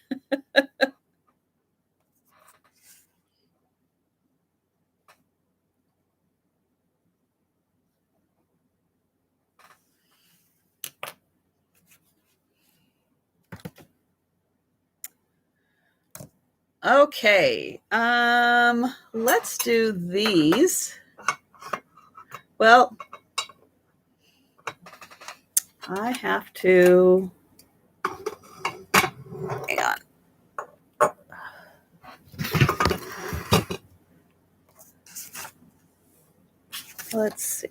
Okay, let's do these. Well, I have to, hang on. Let's see.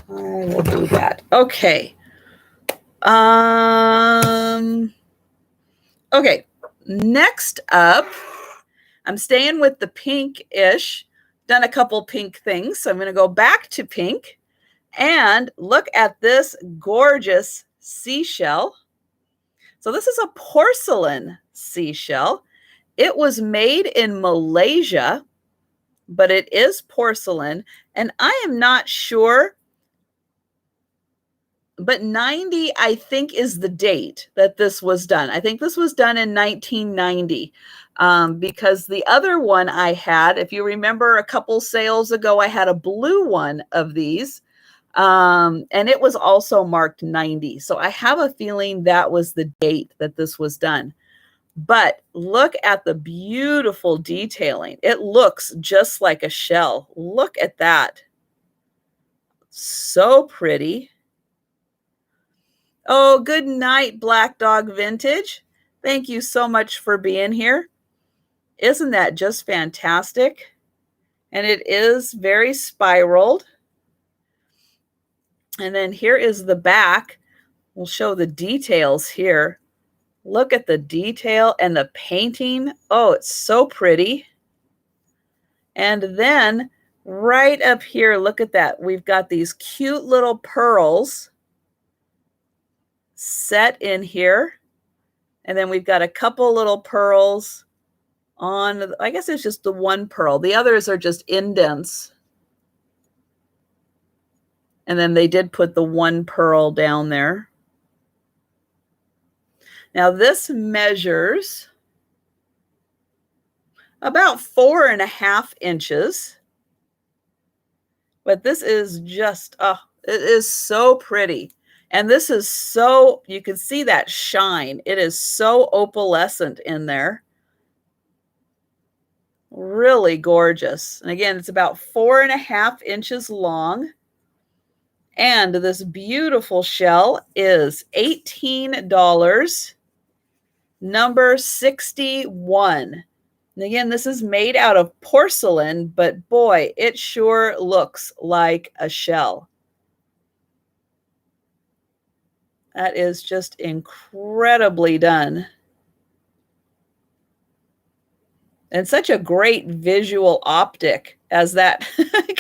I will do that. Okay. Okay. Next up, I'm staying with the pink-ish. Done a couple pink things, so I'm going to go back to pink and look at this gorgeous seashell. So this is a porcelain seashell. It was made in Malaysia, but it is porcelain, and I am not sure, but 90, I think, is the date that this was done. I think this was done in 1990, because the other one I had, if you remember a couple sales ago, I had a blue one of these, and it was also marked 90. So I have a feeling that was the date that this was done. But look at the beautiful detailing. It looks just like a shell. Look at that. So pretty. Oh, good night, Black Dog Vintage. Thank you so much for being here. Isn't that just fantastic? And it is very spiraled. And then here is the back. We'll show the details here. Look at the detail and the painting. Oh, it's so pretty. And then right up here, look at that. We've got these cute little pearls set in here. And then we've got a couple little pearls on, I guess it's just the one pearl. The others are just indents. And then they did put the one pearl down there. Now this measures about 4.5 inches. But this is just, oh, it is so pretty. And this is so, you can see that shine. It is so opalescent in there. Really gorgeous. And again, it's about 4.5 inches long. And this beautiful shell is $18, number 61. And again, this is made out of porcelain, but boy, it sure looks like a shell. That is just incredibly done. And such a great visual optic as that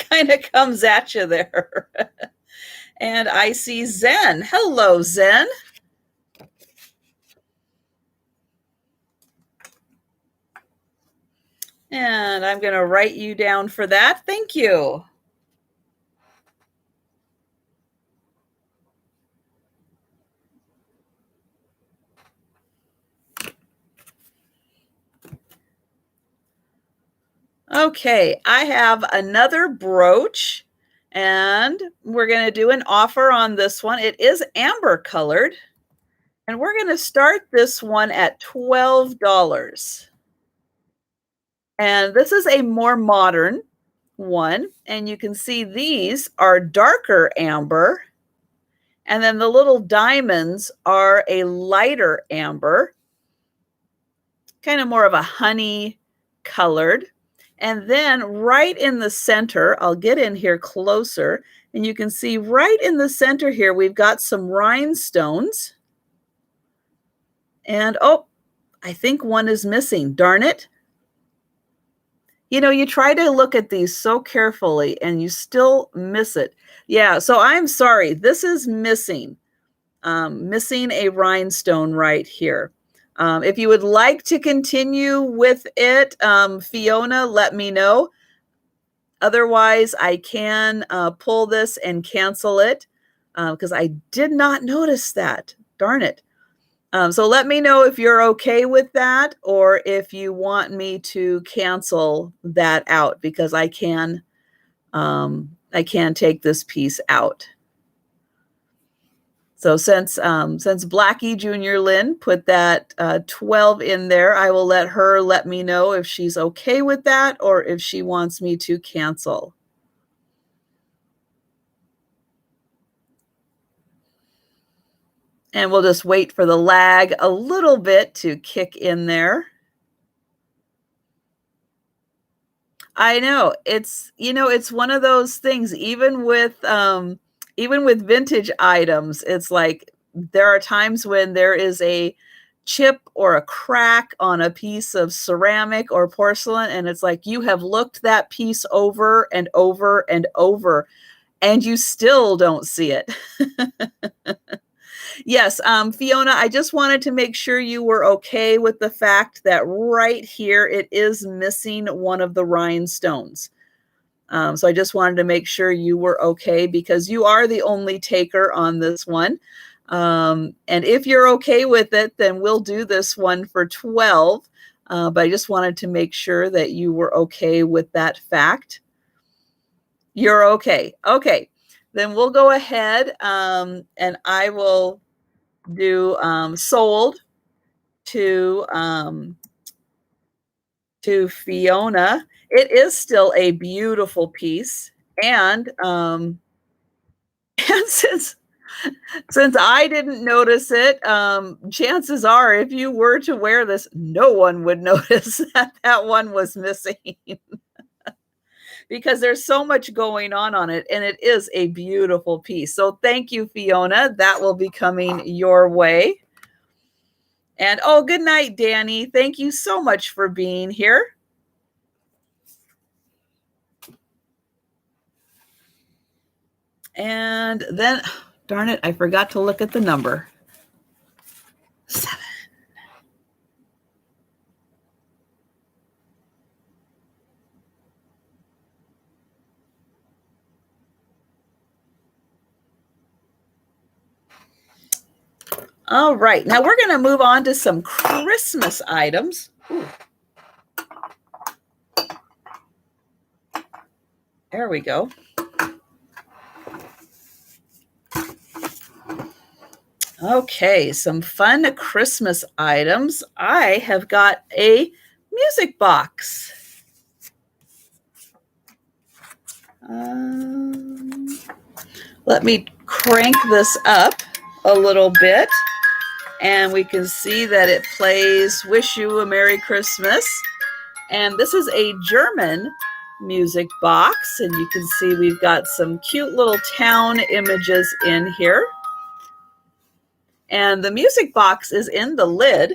kind of comes at you there. And I see Zen. Hello, Zen. And I'm going to write you down for that. Thank you. Okay, I have another brooch, and we're going to do an offer on this one. It is amber colored, and we're going to start this one at $12. And this is a more modern one, and you can see these are darker amber, and then the little diamonds are a lighter amber, kind of more of a honey colored. And then right in the center, I'll get in here closer, and you can see right in the center here, we've got some rhinestones. And oh, I think one is missing. Darn it. You know, you try to look at these so carefully and you still miss it. Yeah, so I'm sorry. This is missing. Missing a rhinestone right here. If you would like to continue with it, Fiona, let me know. Otherwise, I can pull this and cancel it because I did not notice that. Darn it. So let me know if you're okay with that or if you want me to cancel that out because I can take this piece out. So since Blackie Junior Lynn put that 12 in there, I will let her let me know if she's okay with that or if she wants me to cancel. And we'll just wait for the lag a little bit to kick in there. I know. It's one of those things, even with vintage items, it's like there are times when there is a chip or a crack on a piece of ceramic or porcelain, and it's like you have looked that piece over and over and over, and you still don't see it. Yes, Fiona, I just wanted to make sure you were okay with the fact that right here it is missing one of the rhinestones. So I just wanted to make sure you were okay because you are the only taker on this one. And if you're okay with it, then we'll do this one for 12. But I just wanted to make sure that you were okay with that fact. You're okay. Okay. Then we'll go ahead and I will do sold to Fiona. It is still a beautiful piece, and and since I didn't notice it, chances are if you were to wear this, no one would notice that that one was missing. Because there's so much going on it, and it is a beautiful piece. So thank you, Fiona. That will be coming your way. And oh, good night, Danny. Thank you so much for being here. And then, darn it, I forgot to look at the number. 7. All right, now we're going to move on to some Christmas items. Ooh. There we go. Okay, some fun Christmas items. I have got a music box. Let me crank this up a little bit, and we can see that it plays Wish You a Merry Christmas. And this is a German music box, and you can see we've got some cute little town images in here. And the music box is in the lid.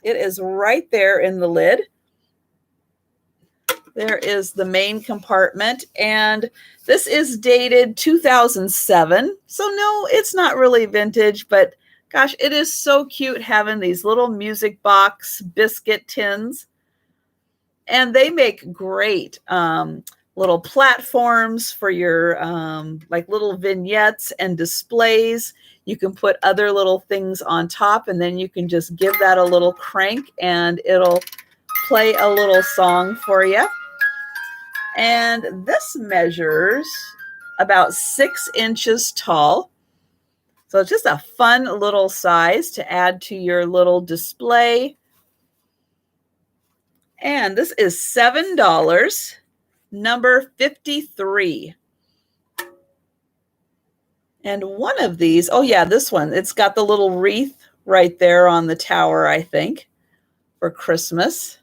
It is right there in the lid. There is the main compartment, and this is dated 2007. So no, it's not really vintage, but gosh, it is so cute having these little music box biscuit tins. And they make great little platforms for your like little vignettes and displays. You can put other little things on top, and then you can just give that a little crank and it'll play a little song for you. And this measures about 6 inches tall. So it's just a fun little size to add to your little display. And this is $7, number 53. And one of these, oh yeah, this one, it's got the little wreath right there on the tower, I think, for Christmas.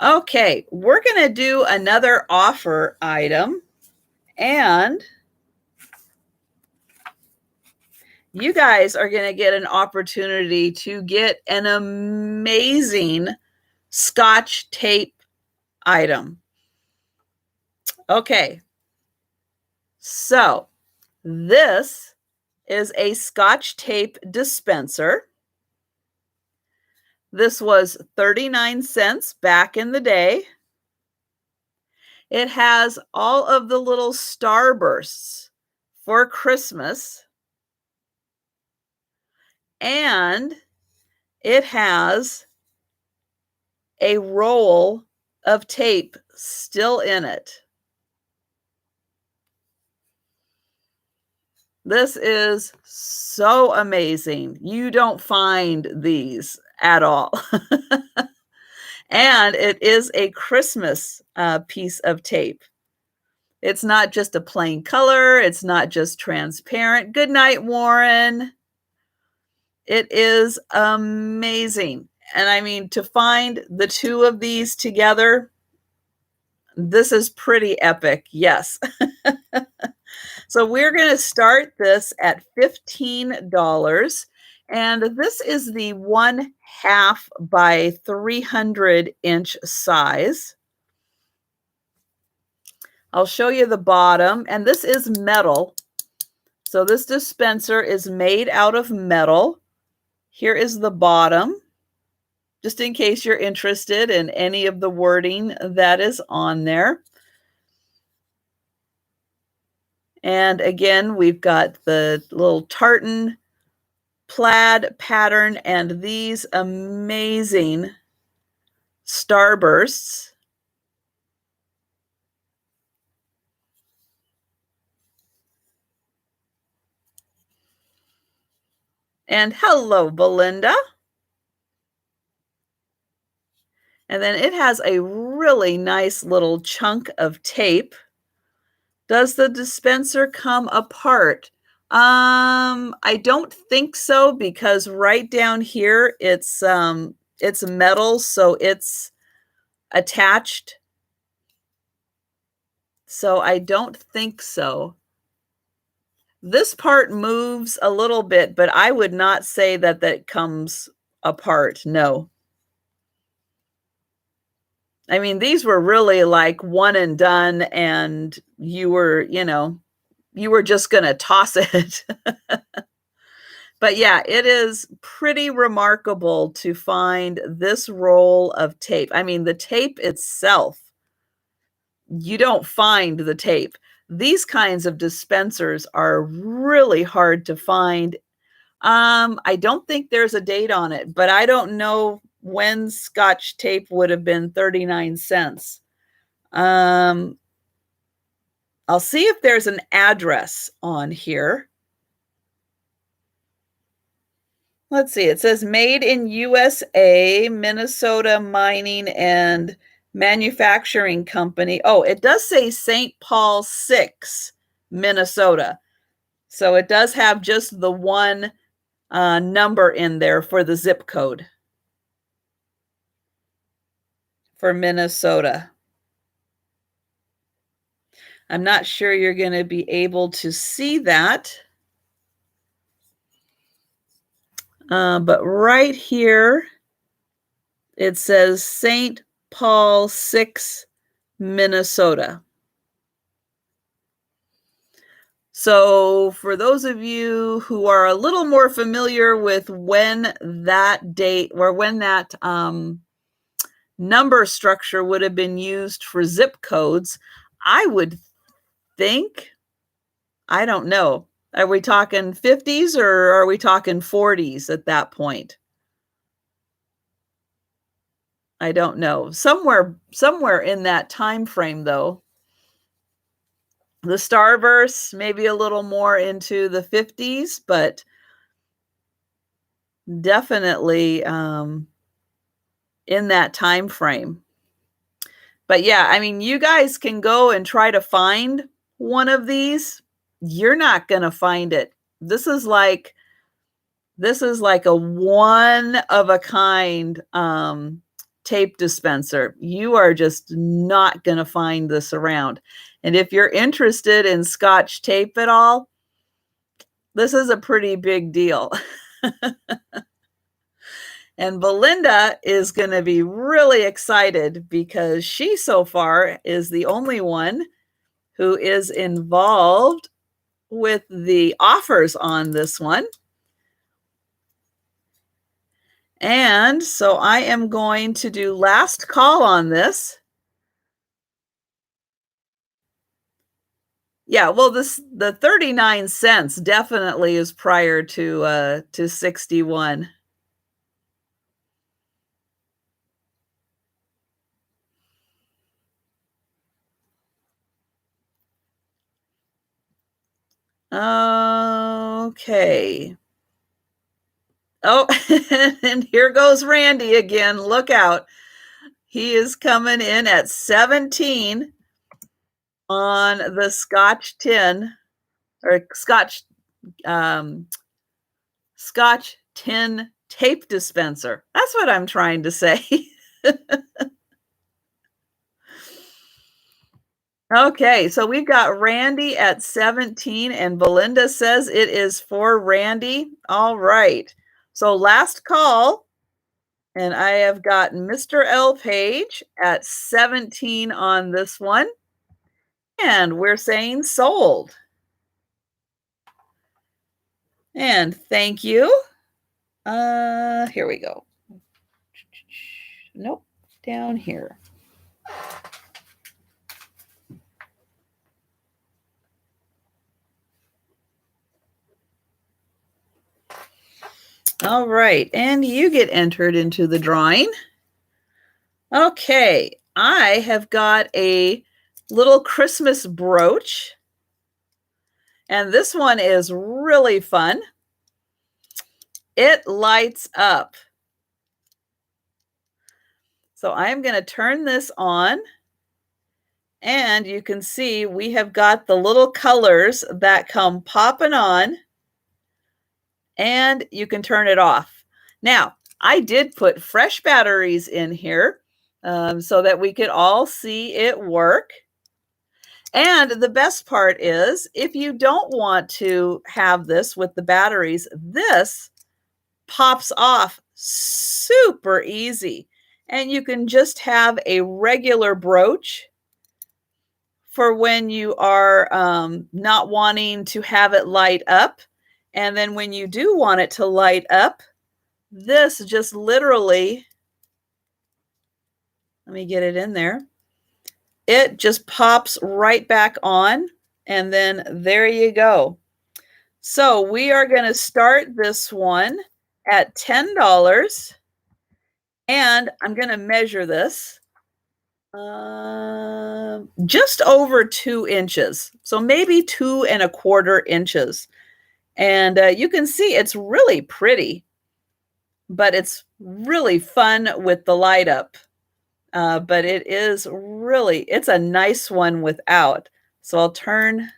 Okay, we're going to do another offer item, and you guys are going to get an opportunity to get an amazing Scotch tape item. Okay, so this is a Scotch tape dispenser. This was 39 cents back in the day. It has all of the little starbursts for Christmas. And it has a roll of tape still in it. This is so amazing. You don't find these at all. And it is a Christmas piece of tape. It's not just a plain color. It's not just transparent. Good night, Warren. It is amazing. And I mean, to find the two of these together, this is pretty epic. Yes. So we're going to start this at $15. And this is the 1/2 by 300 inch size. I'll show you the bottom, and this is metal. So this dispenser is made out of metal. Here is the bottom, just in case you're interested in any of the wording that is on there. And again, we've got the little tartan plaid pattern and these amazing starbursts. And hello, Belinda. And then it has a really nice little chunk of tape. Does the dispenser come apart? I don't think so, because right down here it's metal, so it's attached. So I don't think so. This part moves a little bit, but I would not say that that comes apart. No. I mean, these were really like one and done, and you were, you were just going to toss it. But yeah, it is pretty remarkable to find this roll of tape. I mean, the tape itself, you don't find the tape. These kinds of dispensers are really hard to find. I don't think there's a date on it, but I don't know when Scotch tape would have been 39 cents. I'll see if there's an address on here. Let's see. It says made in USA, Minnesota Mining and Manufacturing Company. Oh, it does say St. Paul 6, Minnesota. So it does have just the one number in there for the zip code for Minnesota. I'm not sure you're going to be able to see that. But right here, it says St. Paul 6, Minnesota. So for those of you who are a little more familiar with when that date or when that number structure would have been used for zip codes, I would think, I don't know. Are we talking 50s or are we talking 40s at that point? I don't know. Somewhere in that time frame, though. The Starverse, maybe a little more into the 50s, but definitely in that time frame. But yeah, I mean, you guys can go and try to find one of these. You're not going to find it. This is like a one of a kind tape dispenser. You are just not going to find this around. And if you're interested in Scotch tape at all, this is a pretty big deal. And Belinda is going to be really excited because she so far is the only one who is involved with the offers on this one. And so I am going to do last call on this. Yeah, well, the 39 cents definitely is prior to 61. Okay. Oh, and here goes Randy again. Look out. He is coming in at 17 on the Scotch tin or um, Scotch tin tape dispenser. That's what I'm trying to say. Okay, so we've got Randy at 17, and Belinda says it is for Randy. All right. So last call, and I have got Mr. L. Page at 17 on this one, and we're saying sold. And thank you. Here we go. Nope, down here. All right, and you get entered into the drawing. Okay, I have got a little Christmas brooch, and this one is really fun. It lights up. So I'm going to turn this on, and you can see we have got the little colors that come popping on, and you can turn it off. Now, I did put fresh batteries in here so that we could all see it work. And the best part is, if you don't want to have this with the batteries, this pops off super easy. And you can just have a regular brooch for when you are not wanting to have it light up. And then when you do want it to light up, this just literally, let me get it in there. It just pops right back on, and then there you go. So we are going to start this one at $10, and I'm going to measure this just over 2 inches. So maybe 2¼ inches. And you can see it's really pretty, but it's really fun with the light up. But it is really, it's a nice one without. So I'll turn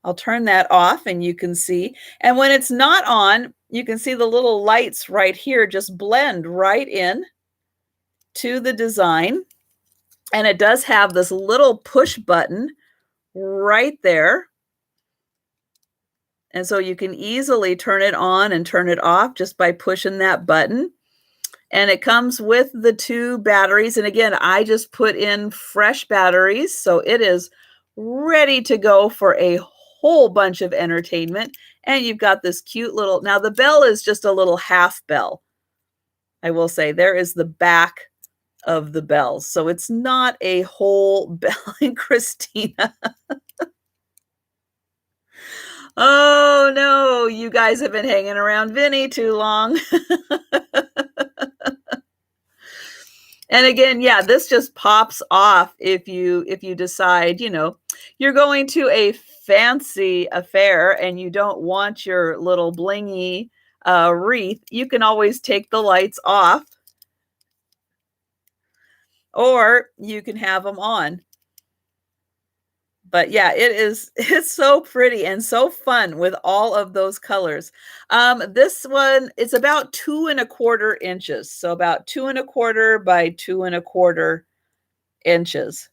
that off, and you can see. And when it's not on, you can see the little lights right here just blend right in to the design. And it does have this little push button right there. And so you can easily turn it on and turn it off just by pushing that button. And it comes with the 2 batteries. And again, I just put in fresh batteries, so it is ready to go for a whole bunch of entertainment. And you've got this cute little, now the bell is just a little half bell. I will say there is the back of the bells. So it's not a whole bell. And Christina. Oh no, you guys have been hanging around Vinny too long. And again, yeah, this just pops off if you decide, you're going to a fancy affair and you don't want your little blingy wreath. You can always take the lights off, or you can have them on. But yeah, it's so pretty and so fun with all of those colors. This one is about 2¼ inches. So about 2¼ by 2¼ inches.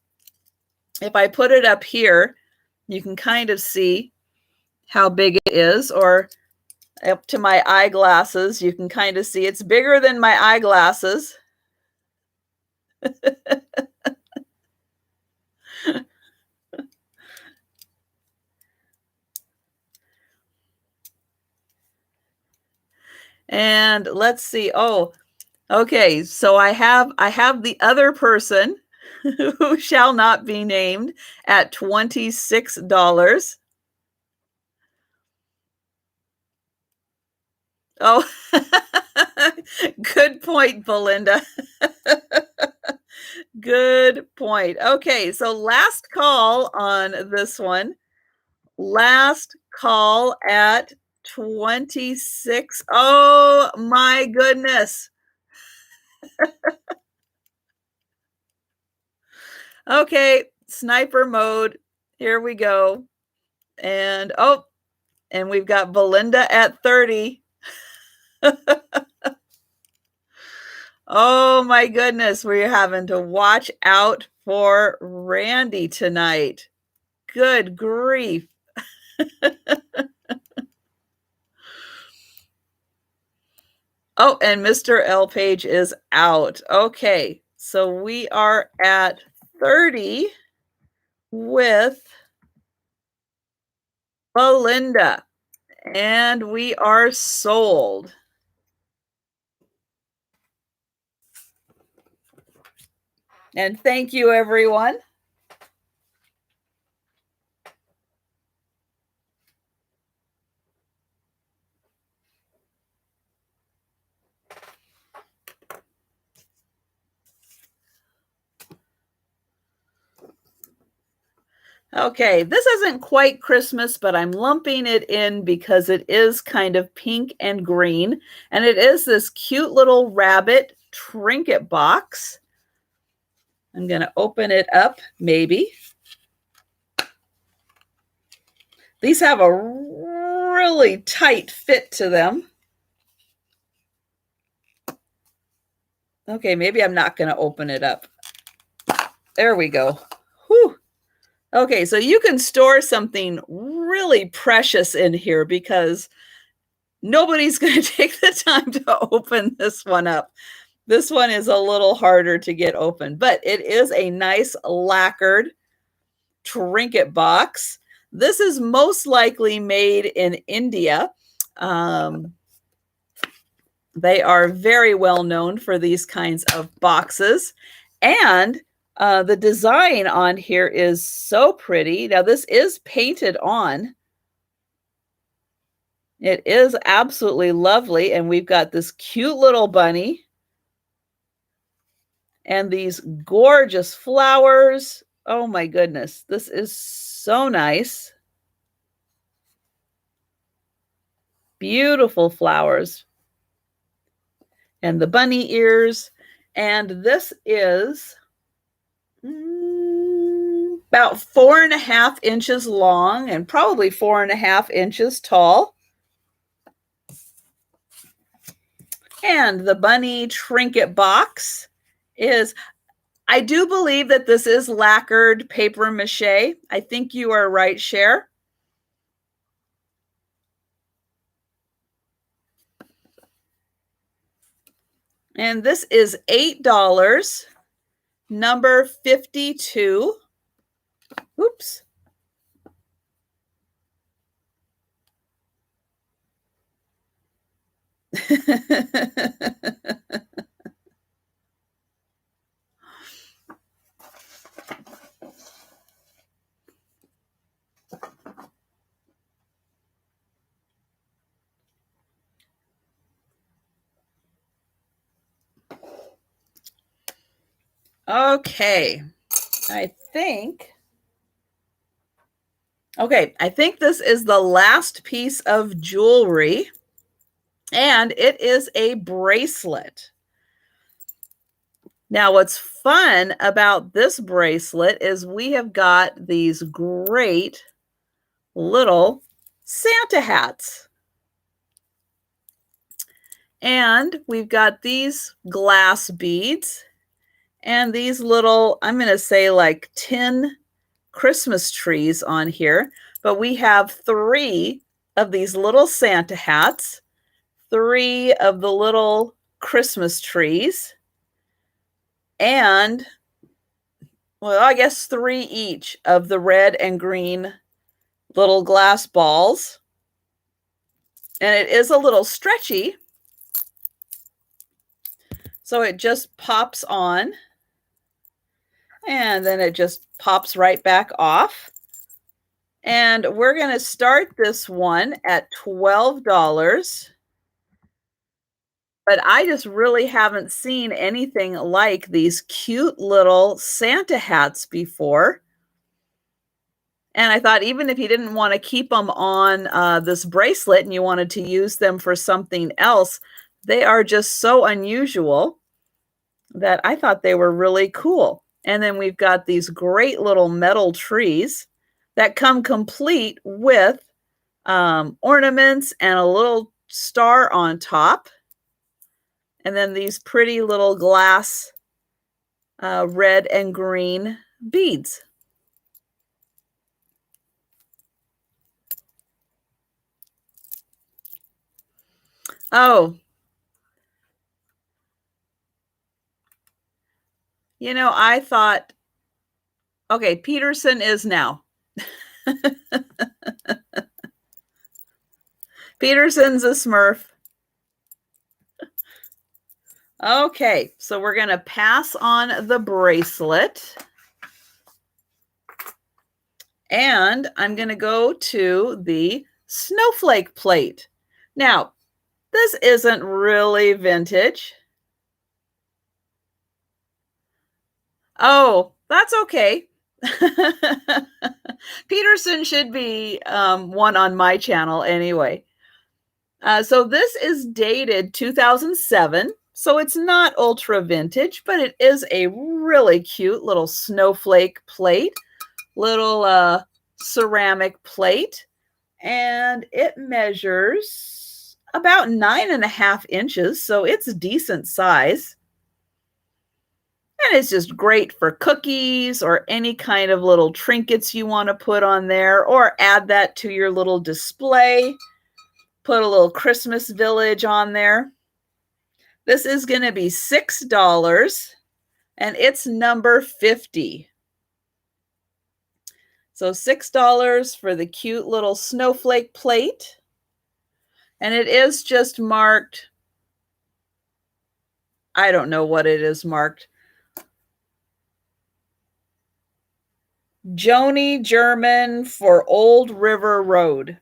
If I put it up here, you can kind of see how big it is, or up to my eyeglasses, you can kind of see it's bigger than my eyeglasses. And let's see. Oh, okay. So I have the other person who shall not be named at $26. Oh, good point, Belinda. Good point. Okay, so last call on this one. Last call at 26. Oh my goodness. Okay, sniper mode. Here we go. And and we've got Belinda at 30. Oh my goodness, we're having to watch out for Randy tonight. Good grief. Oh, and Mr. L. Page is out. Okay, so we are at 30 with Belinda, and we are sold. And thank you, everyone. Okay, this isn't quite Christmas, but I'm lumping it in because it is kind of pink and green, and it is this cute little rabbit trinket box. I'm going to open it up, maybe. These have a really tight fit to them. Okay, maybe I'm not going to open it up. There we go. Whew. Okay, so you can store something really precious in here because nobody's going to take the time to open this one up. This one is a little harder to get open, but it is a nice lacquered trinket box. This is most likely made in India. They are very well known for these kinds of boxes. And the design on here is so pretty. Now, this is painted on. It is absolutely lovely. And we've got this cute little bunny and these gorgeous flowers. Oh my goodness, this is so nice. Beautiful flowers. And the bunny ears. And this is about 4.5 inches long and probably 4.5 inches tall. And the bunny trinket box is, I do believe that this is lacquered paper mache. I think you are right, Cher. And this is $8, number 52. Oops. Okay, I think this is the last piece of jewelry, and it is a bracelet. Now, what's fun about this bracelet is we have got these great little Santa hats. And we've got these glass beads and these little, I'm going to say like tin Christmas trees on here. But we have 3 of these little Santa hats, 3 of the little Christmas trees, and, well, I guess 3 each of the red and green little glass balls. And it is a little stretchy, so it just pops on, and then it just pops right back off. And we're going to start this one at $12. But I just really haven't seen anything like these cute little Santa hats before. And I thought even if you didn't want to keep them on this bracelet and you wanted to use them for something else, they are just so unusual that I thought they were really cool. And then we've got these great little metal trees that come complete with ornaments and a little star on top. And then these pretty little glass red and green beads. Oh, I thought, okay, Peterson is now. Peterson's a Smurf. Okay, so we're going to pass on the bracelet. And I'm going to go to the snowflake plate. Now, this isn't really vintage. Oh, that's okay. Peterson should be one on my channel anyway. So this is dated 2007. So it's not ultra vintage, but it is a really cute little snowflake plate, little ceramic plate, and it measures about 9.5 inches. So it's a decent size. And it's just great for cookies or any kind of little trinkets you want to put on there, or add that to your little display. Put a little Christmas village on there. This is going to be $6 and it's number 50. So $6 for the cute little snowflake plate. And it is just marked, I don't know what it is marked. Joni German for Old River Road.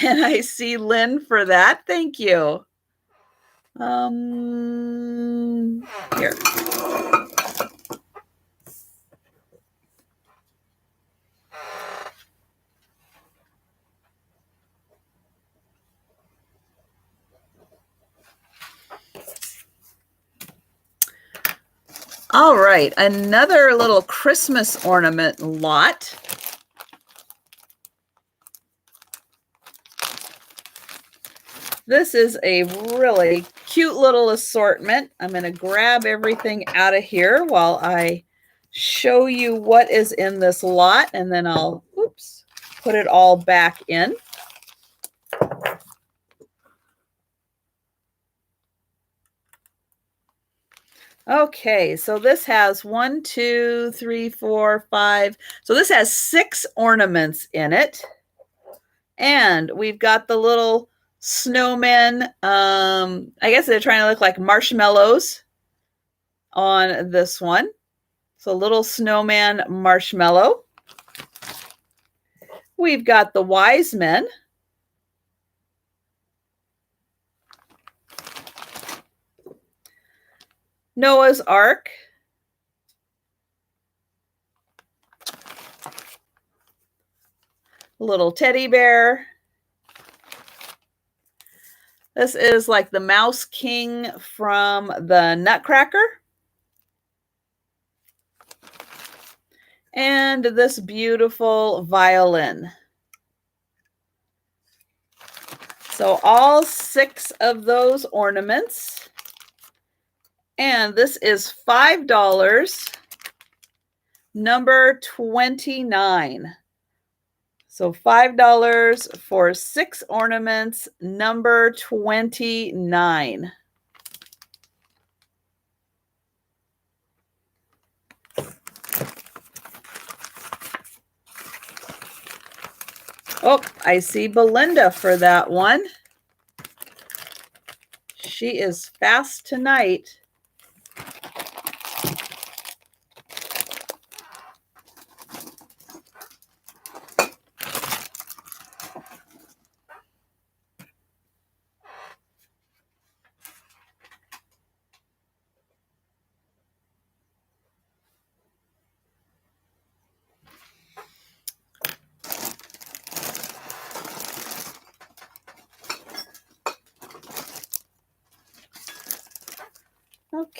And I see Lynn for that. Thank you. Here. All right, another little Christmas ornament lot. This is a really cute little assortment. I'm going to grab everything out of here while I show you what is in this lot, and then I'll, put it all back in. Okay, so this has 1, 2, 3, 4, 5. So this has 6 ornaments in it. And we've got the little snowmen. I guess they're trying to look like marshmallows on this one. So little snowman marshmallow. We've got the wise men. Noah's Ark. Little teddy bear. This is like the Mouse King from the Nutcracker. And this beautiful violin. So all 6 of those ornaments. And this is $5, number 29. So $5 for 6 ornaments, number 29. Oh, I see Belinda for that one. She is fast tonight.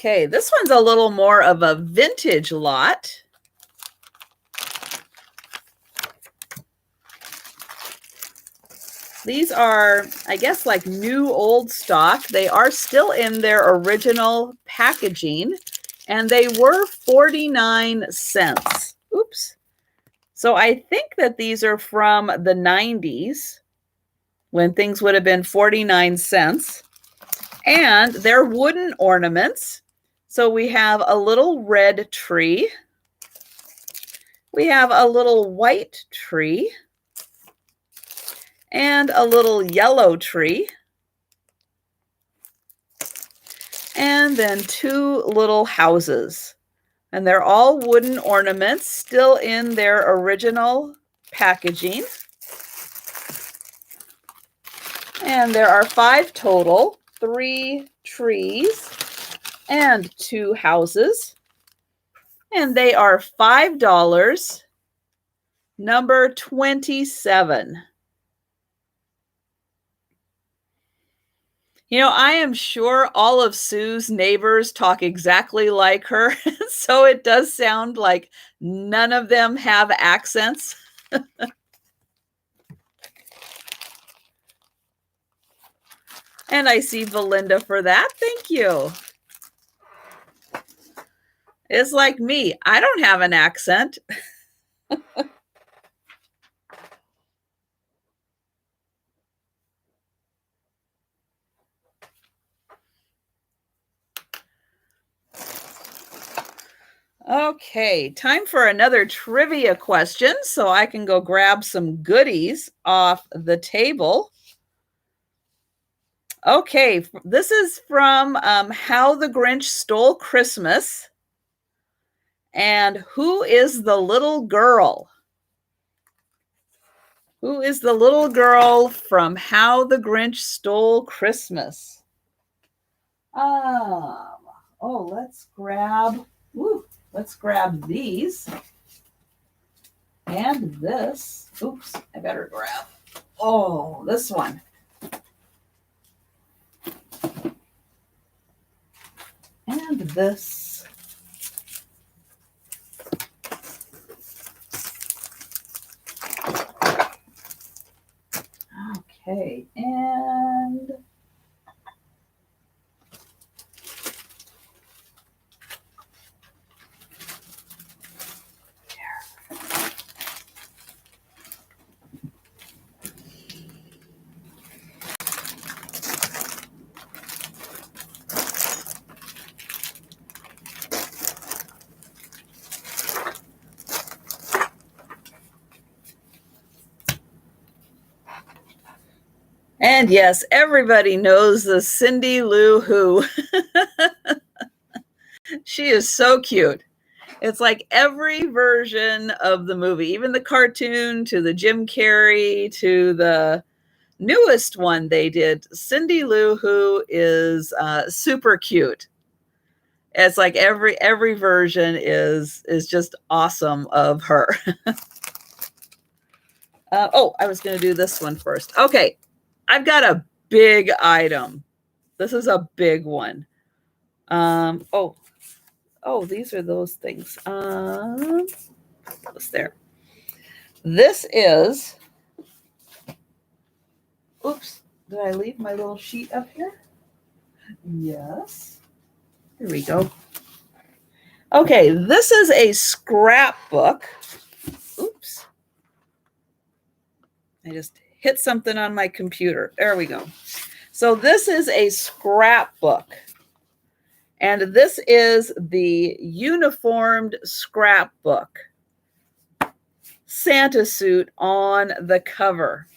Okay, this one's a little more of a vintage lot. These are, I guess, like new old stock. They are still in their original packaging, and they were 49 cents. Oops. So I think that these are from the 90s when things would have been 49 cents. And they're wooden ornaments. So we have a little red tree. We have a little white tree. And a little yellow tree. And then two little houses. And they're all wooden ornaments, still in their original packaging. And there are 5 total, 3 trees and 2 houses. And they are $5, number 27. You know, I am sure all of Sue's neighbors talk exactly like her, so it does sound like none of them have accents. And I see Belinda for that. Thank you. It's like me. I don't have an accent. Okay, time for another trivia question so I can go grab some goodies off the table. Okay, this is from How the Grinch Stole Christmas. And who is the little girl? Who is the little girl from How the Grinch Stole Christmas? Let's grab these. And this. Oops, I better grab. Oh, this one. And this. Okay, and And yes, everybody knows the Cindy Lou Who. She is so cute. It's like every version of the movie, even the cartoon to the Jim Carrey to the newest one they did. Cindy Lou Who is super cute. It's like every version is just awesome of her. I was going to do this one first. Okay, I've got a big item. This is a big one. These are those things. What's there? This is. Oops, did I leave my little sheet up here? Yes. Here we go. Okay, this is a scrapbook. Oops. I just hit something on my computer. There we go. So this is a scrapbook. And this is the uniformed scrapbook. Santa suit on the cover.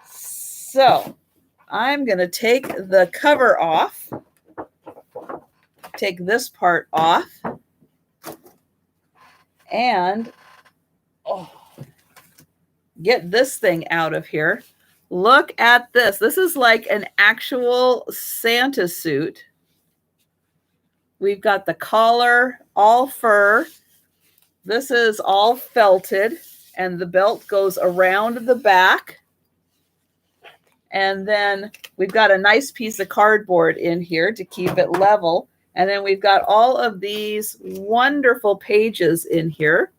So I'm going to take the cover off. Take this part off. And get this thing out of here. Look at this. This is like an actual Santa suit. We've got the collar, all fur. This is all felted, and the belt goes around the back. And then we've got a nice piece of cardboard in here to keep it level. And then we've got all of these wonderful pages in here.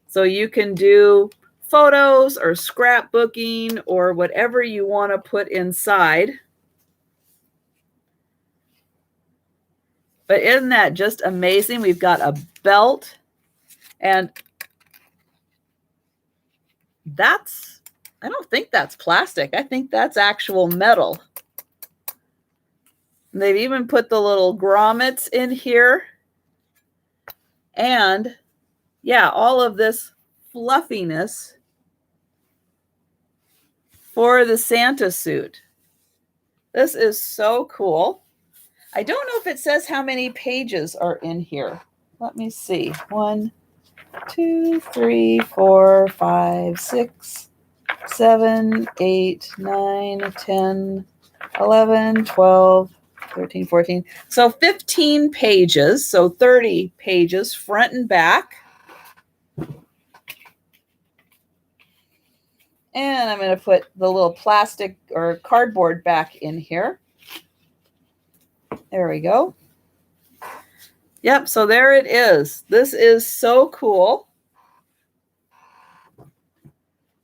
So you can do photos or scrapbooking or whatever you want to put inside. But isn't that just amazing? We've got a belt, and I don't think that's plastic. I think that's actual metal. And they've even put the little grommets in here. And yeah, all of this fluffiness for the Santa suit. This is so cool. I don't know if it says how many pages are in here. Let me see. 1, 2, 3, 4, 5, 6, 7, 8, 9, 10, 11, 12, 13, 14. So 15 pages. So 30 pages front and back. And I'm going to put the little plastic or cardboard back in here. There we go. Yep, so there it is. This is so cool.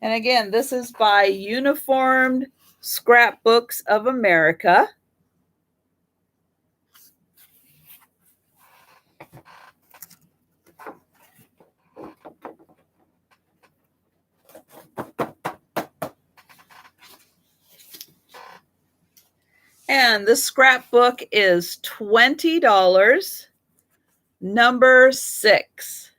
And again, this is by Uniformed Scrapbooks of America. And the scrapbook is $20, number 6.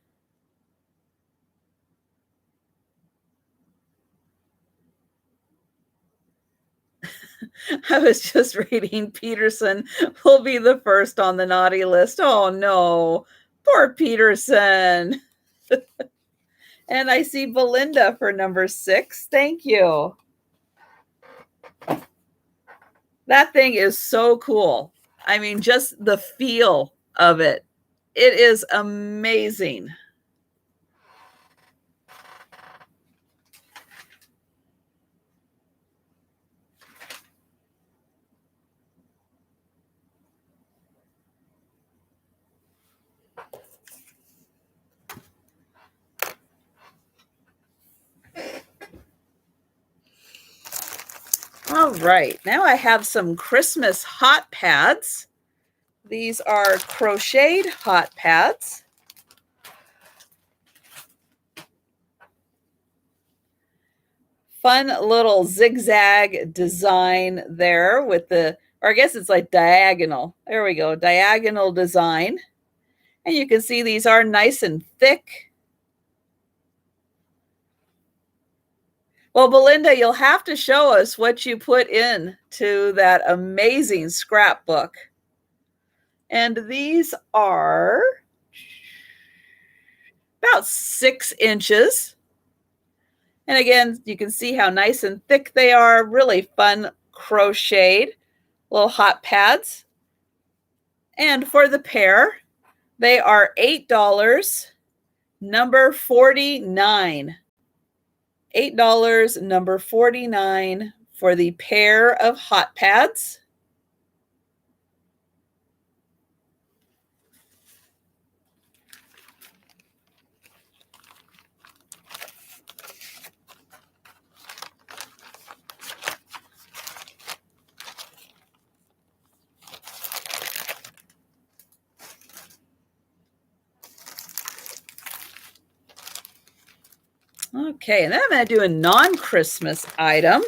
I was just reading Peterson will be the first on the naughty list. Oh no, poor Peterson. And I see Belinda for number 6. Thank you. That thing is so cool. I mean, just the feel of it. It is amazing. All right, now I have some Christmas hot pads. These are crocheted hot pads. Fun little zigzag design there with the, or I guess it's like diagonal. There we go, diagonal design. And you can see these are nice and thick. Well, Belinda, you'll have to show us what you put in to that amazing scrapbook. And these are about 6 inches. And again, you can see how nice and thick they are. Really fun crocheted little hot pads. And for the pair, they are $8, number 49. $8, number 49 for the pair of hot pads. Okay, and then I'm going to do a non-Christmas item.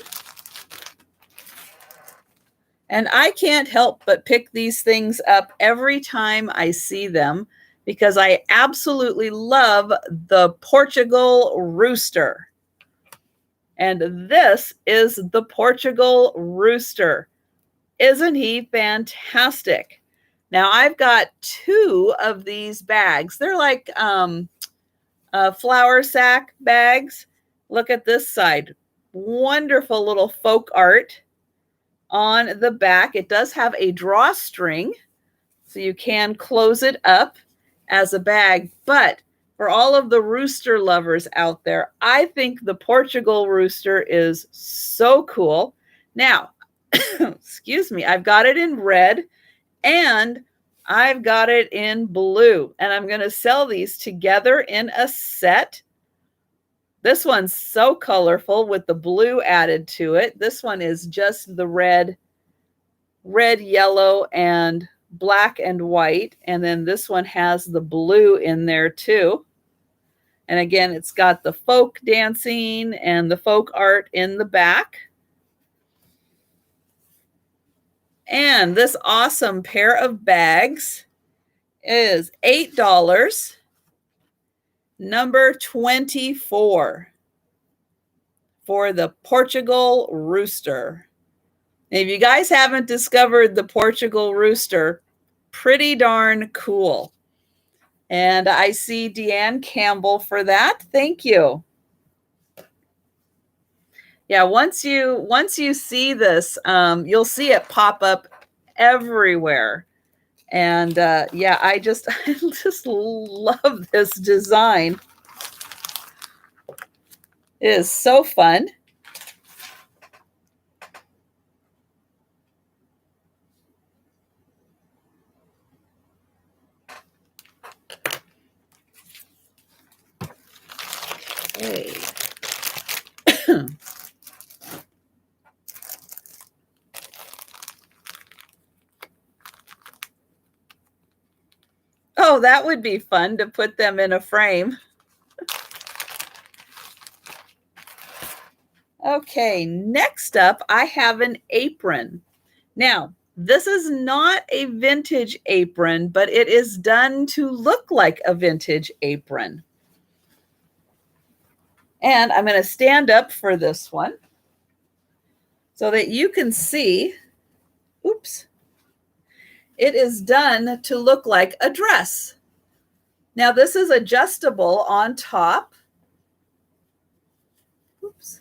And I can't help but pick these things up every time I see them because I absolutely love the Portugal rooster. And this is the Portugal rooster. Isn't he fantastic? Now I've got 2 of these bags. They're like flour sack bags. Look at this side. Wonderful little folk art on the back. It does have a drawstring, so you can close it up as a bag. But for all of the rooster lovers out there, I think the Portugal rooster is so cool. Now, excuse me, I've got it in red and I've got it in blue, and I'm going to sell these together in a set. This one's so colorful with the blue added to it. This one is just the red, yellow, and black and white. And then this one has the blue in there too. And again, it's got the folk dancing and the folk art in the back. And this awesome pair of bags is $8, number 24, for the Portugal Rooster. If you guys haven't discovered the Portugal Rooster, pretty darn cool. And I see Deanne Campbell for that. Thank you. Yeah, once you see this, you'll see it pop up everywhere. And yeah, I just love this design. It is so fun. Okay. Oh, that would be fun to put them in a frame. Okay, next up, I have an apron. Now, this is not a vintage apron, but it is done to look like a vintage apron. And I'm going to stand up for this one so that you can see, oops, it is done to look like a dress. Now, this is adjustable on top. Oops.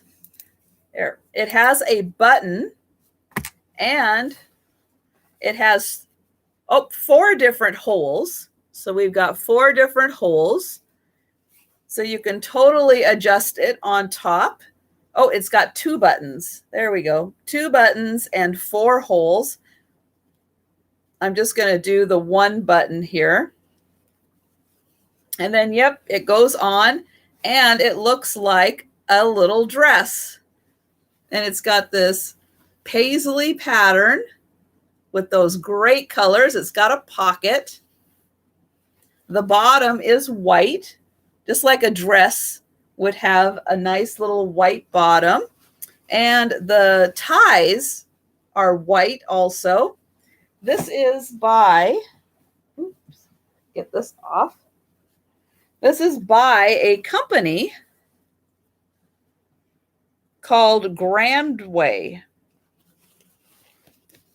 There. It has a button, and it has 4 different holes. So we've got 4 different holes. So you can totally adjust it on top. Oh, it's got 2 buttons. There we go. 2 buttons and 4 holes. I'm just going to do the 1 button here. And then, yep, it goes on, and it looks like a little dress. And it's got this paisley pattern with those great colors. It's got a pocket. The bottom is white, just like a dress would have a nice little white bottom. And the ties are white also. This is by, oops, get this off. This is by a company called Grandway.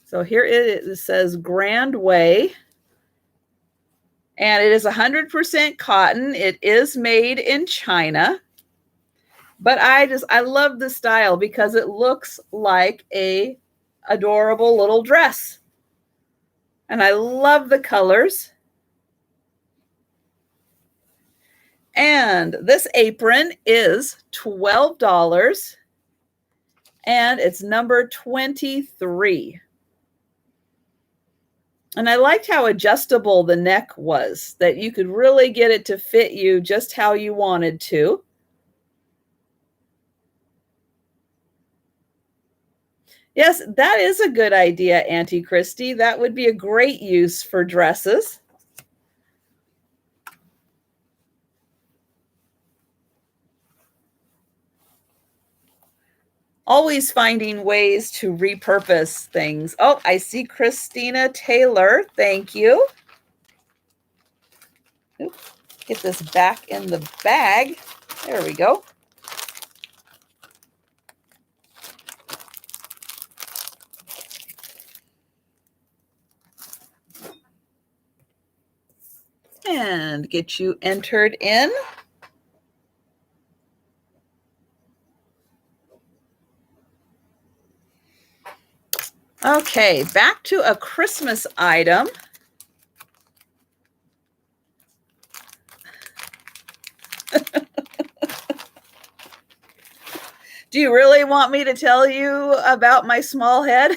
So here it is. It says Grandway. And it is 100% cotton. It is made in China. But I love the style because it looks like a adorable little dress. And I love the colors. And this apron is $12. And it's number 23. And I liked how adjustable the neck was, that you could really get it to fit you just how you wanted to. Yes, that is a good idea, Auntie Christy. That would be a great use for dresses. Always finding ways to repurpose things. Oh, I see Christina Taylor. Thank you. Oops, get this back in the bag. There we go. And get you entered in. Okay, back to a Christmas item. Do Do you really want me to tell you about my small head?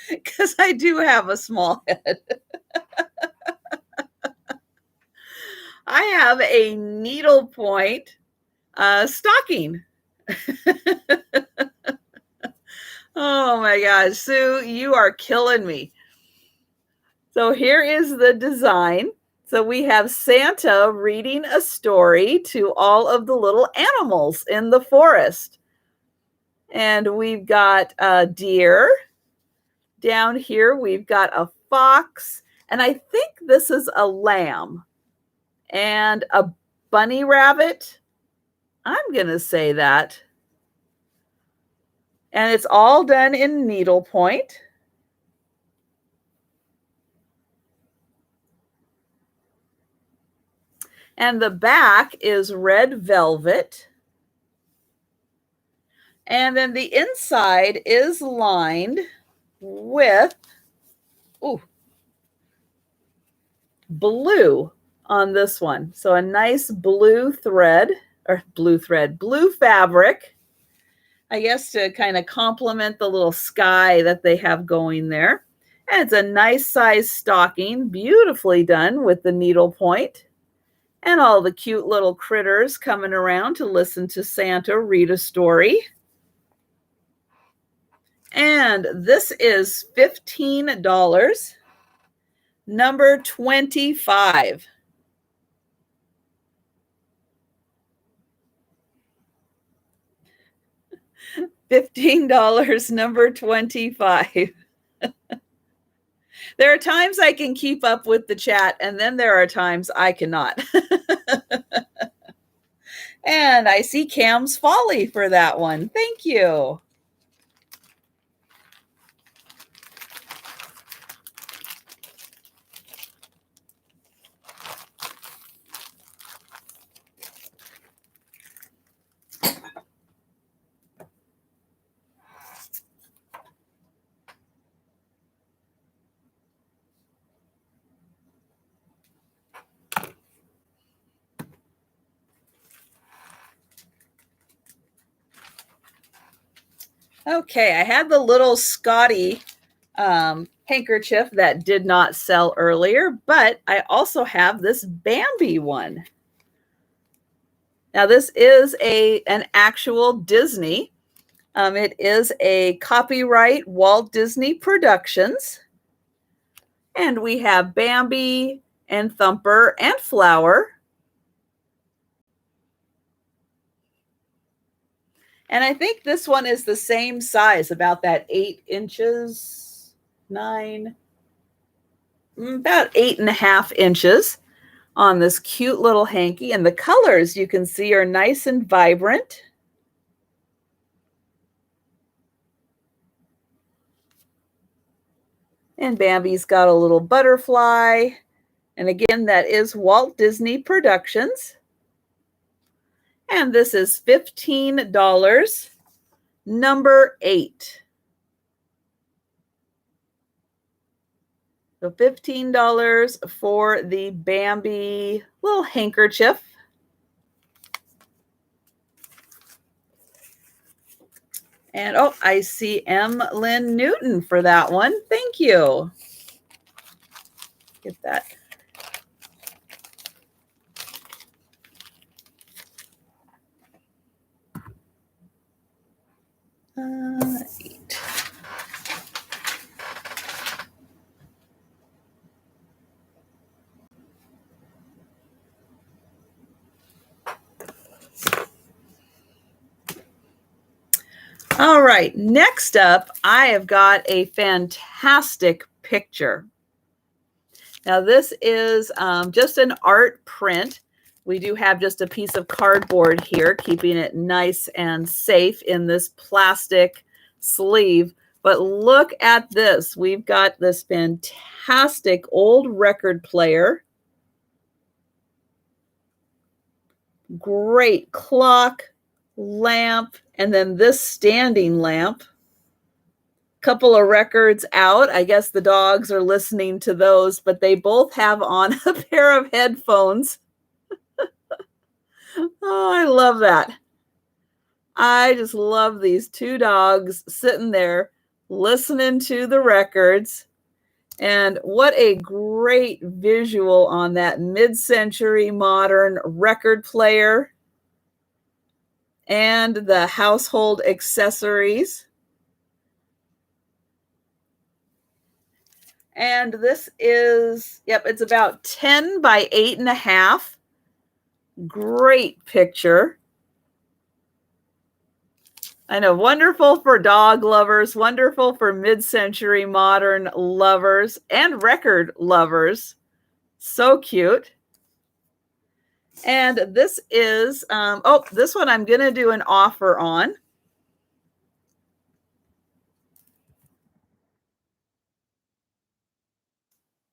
Because I do have a small head. I have a needlepoint stocking. Oh my gosh, Sue, you are killing me. So here is the design. So we have Santa reading a story to all of the little animals in the forest. And we've got a deer. Down here, we've got a fox. And I think this is a lamb. And a bunny rabbit. I'm going to say that. And it's all done in needlepoint. And the back is red velvet. And then the inside is lined with blue on this one. So a nice blue fabric, I guess, to kind of complement the little sky that they have going there. And it's a nice size stocking, beautifully done with the needlepoint. And all the cute little critters coming around to listen to Santa read a story. And this is $15, number 25. $15, number 25. There are times I can keep up with the chat, and then there are times I cannot. And I see Cam's Folly for that one. Thank you. Okay, I had the little Scotty handkerchief that did not sell earlier, but I also have this Bambi one. Now this is an actual Disney. It is a copyright Walt Disney Productions. And we have Bambi and Thumper and Flower. And I think this one is the same size, about that 8 inches, 9, about 8.5 inches on this cute little hanky. And the colors you can see are nice and vibrant. And Bambi's got a little butterfly. And again, that is Walt Disney Productions. And this is $15, number 8. So $15 for the Bambi little handkerchief. And oh, I see M. Lynn Newton for that one. Thank you. Get that. Eight. All right, next up, I have got a fantastic picture. Now this is just an art print. We do have just a piece of cardboard here, keeping it nice and safe in this plastic sleeve. But look at this. We've got this fantastic old record player. Great clock, lamp, and then this standing lamp. Couple of records out. I guess the dogs are listening to those, but they both have on a pair of headphones. Oh, I love that. I just love these two dogs sitting there listening to the records. And what a great visual on that mid-century modern record player and the household accessories. And this is, yep, it's about 10 by 8.5. Great picture. I know, wonderful for dog lovers, wonderful for mid-century modern lovers and record lovers. So cute. And this is, this one I'm going to do an offer on.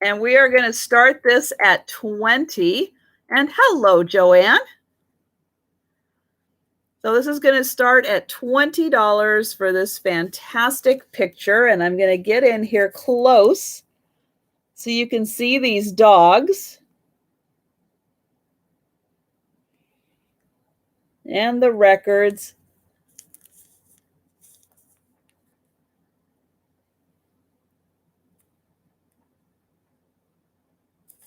And we are going to start this at 20. And hello, Joanne. So this is going to start at $20 for this fantastic picture. And I'm going to get in here close so you can see these dogs and the records.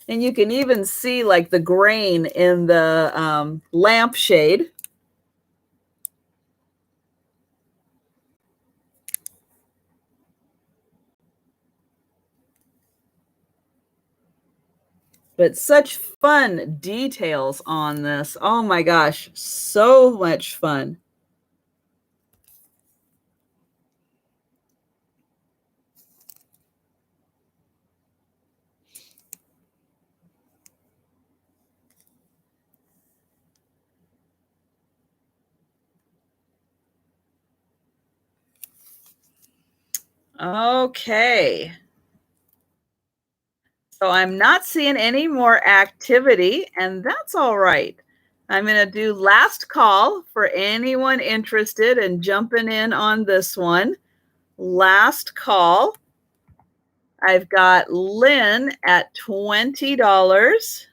And you can even see like the grain in the lampshade. But such fun details on this. Oh my gosh, so much fun. Okay. So I'm not seeing any more activity, and that's all right. I'm going to do last call for anyone interested in jumping in on this one. Last call. I've got Lynn at $20.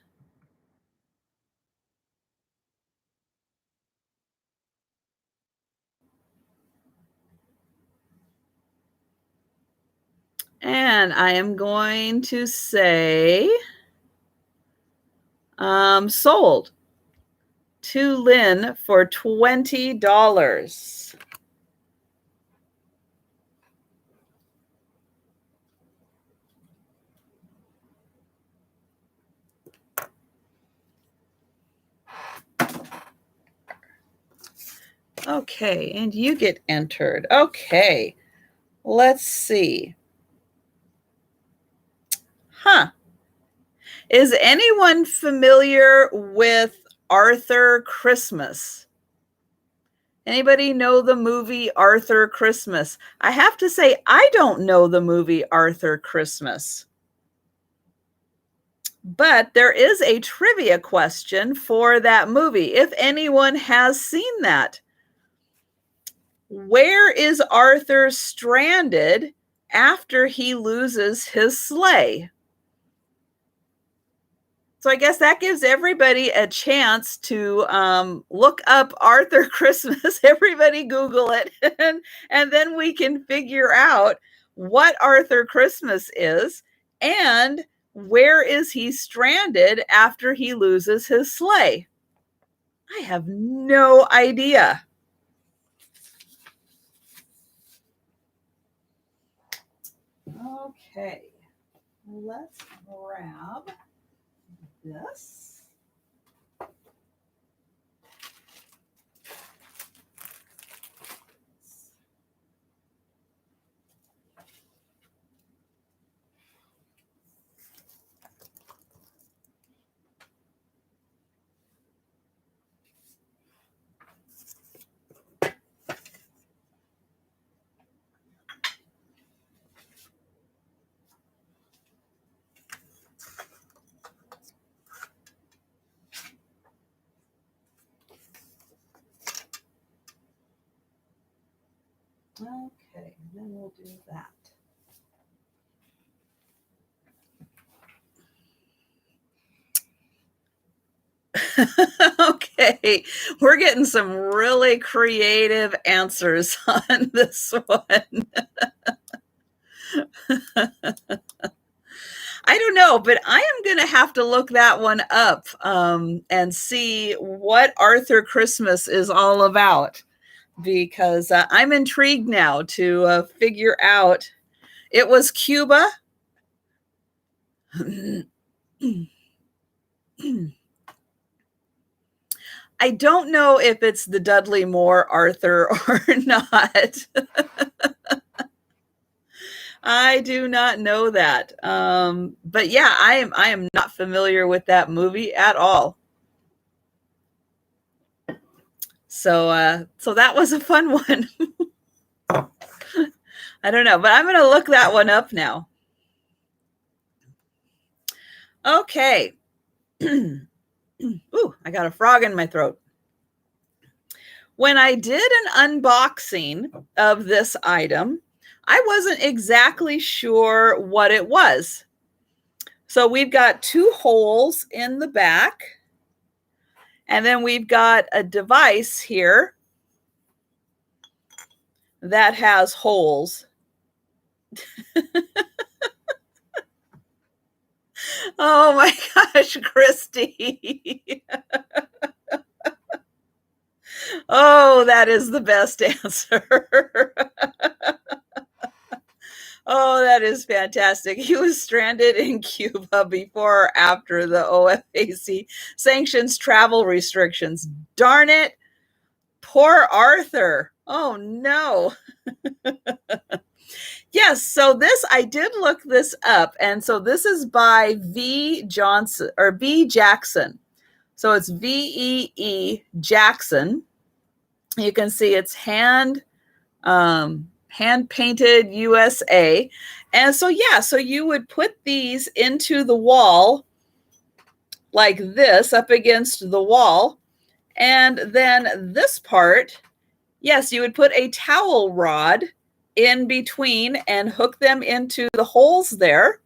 And I am going to say sold to Lynn for $20. Okay, and you get entered. Okay, let's see. Huh. Is anyone familiar with Arthur Christmas? Anybody know the movie Arthur Christmas? I have to say, I don't know the movie Arthur Christmas. But there is a trivia question for that movie, if anyone has seen that. Where is Arthur stranded after he loses his sleigh? So I guess that gives everybody a chance to look up Arthur Christmas. Everybody Google it, and then we can figure out what Arthur Christmas is and where is he stranded after he loses his sleigh. I have no idea. Okay, let's grab this. Okay, then we'll do that. Okay. Okay, we're getting some really creative answers on this one. I don't know, but I am going to have to look that one up and see what Arthur Christmas is all about, because I'm intrigued now to figure out. It was Cuba. I don't know if it's the Dudley Moore Arthur or not. I do not know that. But yeah, I am not familiar with that movie at all. So that was a fun one. I don't know, but I'm going to look that one up now. Okay. Ooh, I got a frog in my throat. When I did an unboxing of this item, I wasn't exactly sure what it was. So we've got 2 holes in the back, and then we've got a device here that has holes. Oh my gosh, Christy. Oh, that is the best answer. Oh, that is fantastic. He was stranded in Cuba before or after the OFAC sanctions travel restrictions. Darn it. Poor Arthur. Oh, no. Yes, so this, I did look this up. And so this is by V. Johnson or V. Jackson. So it's VEE Jackson. You can see it's hand painted USA. And so, yeah, so you would put these into the wall like this, up against the wall. And then this part, yes, you would put a towel rod in between and hook them into the holes there.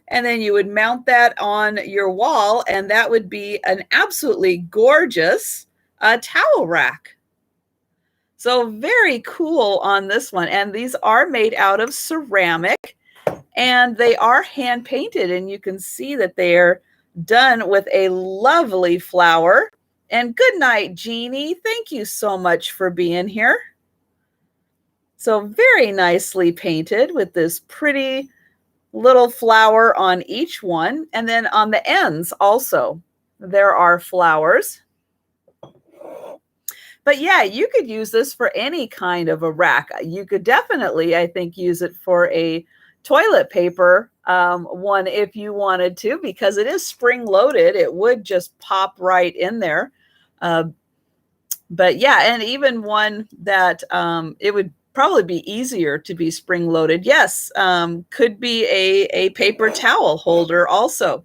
And then you would mount that on your wall, and that would be an absolutely gorgeous towel rack. So very cool on this one. And these are made out of ceramic, and they are hand painted, and you can see that they're done with a lovely flower. And good night, Jeannie. Thank you so much for being here. So very nicely painted with this pretty little flower on each one. And then on the ends also, there are flowers. But yeah, you could use this for any kind of a rack. You could definitely, I think, use it for a toilet paper one if you wanted to, because it is spring loaded. It would just pop right in there. But yeah, and even one that it would probably be easier to be spring loaded. Yes, could be a paper towel holder also.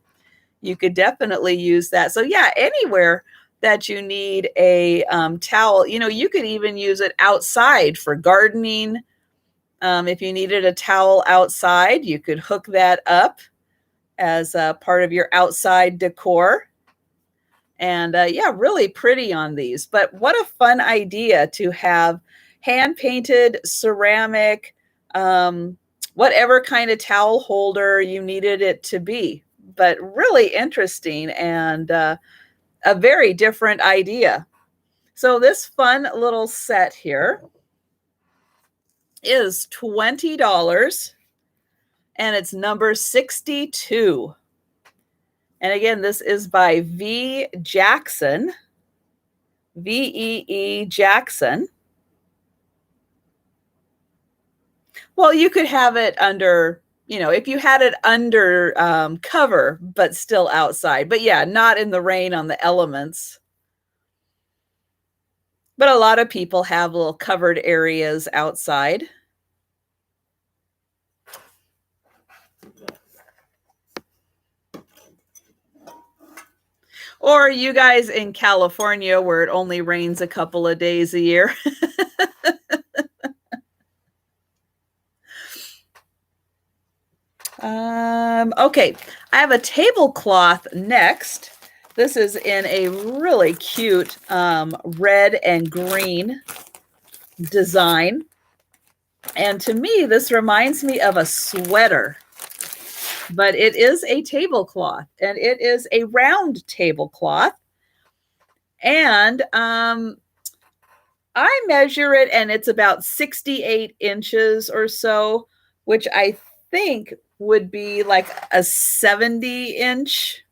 You could definitely use that. So yeah, anywhere that you need a towel, you could even use it outside for gardening. If you needed a towel outside, you could hook that up as a part of your outside decor. And yeah, really pretty on these. But what a fun idea to have hand-painted ceramic, whatever kind of towel holder you needed it to be. But really interesting and a very different idea. So this fun little set here is $20, and it's number 62. And again, this is by V. Jackson, VEE Jackson. Well, you could have it under, if you had it under cover, but still outside. But yeah, not in the rain on the elements. But a lot of people have little covered areas outside. Or you guys in California where it only rains a couple of days a year. Okay, I have a tablecloth next. This is in a really cute red and green design. And to me, this reminds me of a sweater, but it is a tablecloth, and it is a round tablecloth. And I measure it, and it's about 68 inches or so, which I think would be like a 70-inch.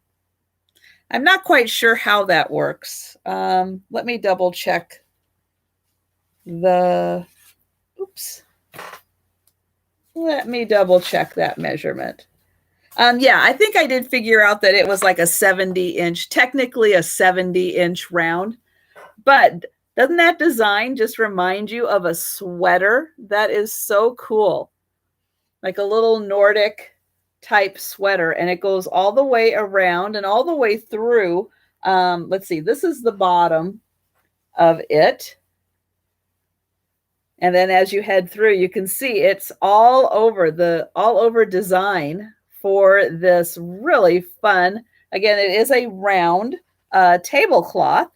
I'm not quite sure how that works. Let me double check the, oops. Let me double check that measurement. Yeah, I think I did figure out that it was like a 70-inch, technically a 70-inch round. But doesn't that design just remind you of a sweater? That is so cool. Like a little Nordic type sweater, and it goes all the way around and all the way through. Let's see, this is the bottom of it. And then as you head through, you can see it's all over design for this really fun. Again, it is a round tablecloth.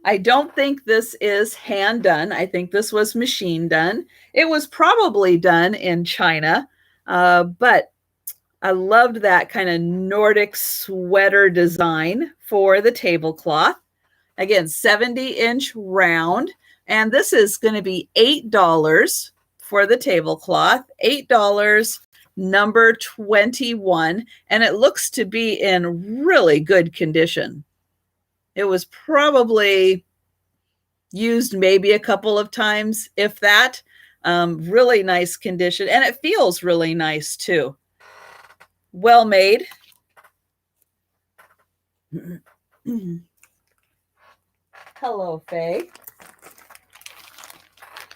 I don't think this is hand done. I think this was machine done. It was probably done in China, but I loved that kind of Nordic sweater design for the tablecloth. Again, 70-inch round. And this is going to be $8 for the tablecloth. $8, number 21. And it looks to be in really good condition. It was probably used maybe a couple of times, if that. Really nice condition. And it feels really nice too. Well made. Hello, Faye.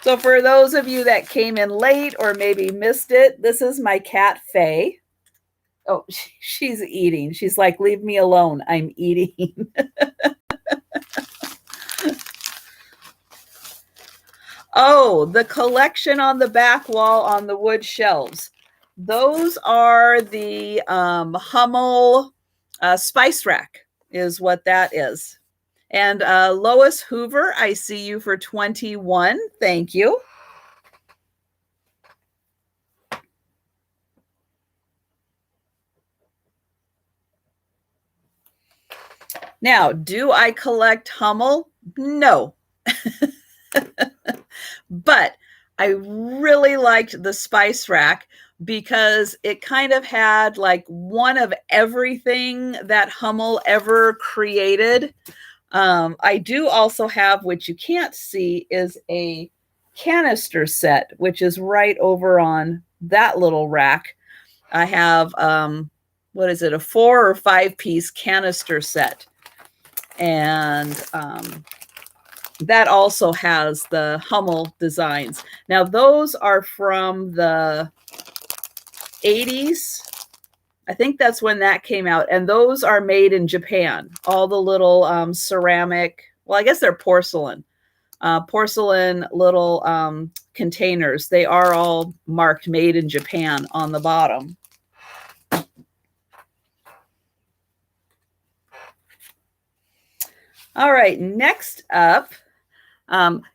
So for those of you that came in late or maybe missed it, this is my cat, Faye. Oh, she's eating. She's like, leave me alone. I'm eating. Oh, the collection on the back wall on the wood shelves. Those are the Hummel spice rack is what that is. And Lois Hoover, I see you for 21. Thank you. Now, do I collect Hummel? No. But I really liked the spice rack because it kind of had like one of everything that Hummel ever created. I do also have, which you can't see, is a canister set, which is right over on that little rack. I have, what is it, a 4 or 5 piece canister set. And that also has the Hummel designs. Now, those are from the 80s. I think that's when that came out. And those are made in Japan. All the little ceramic, well, I guess they're porcelain. Porcelain little containers. They are all marked made in Japan on the bottom. All right, next up,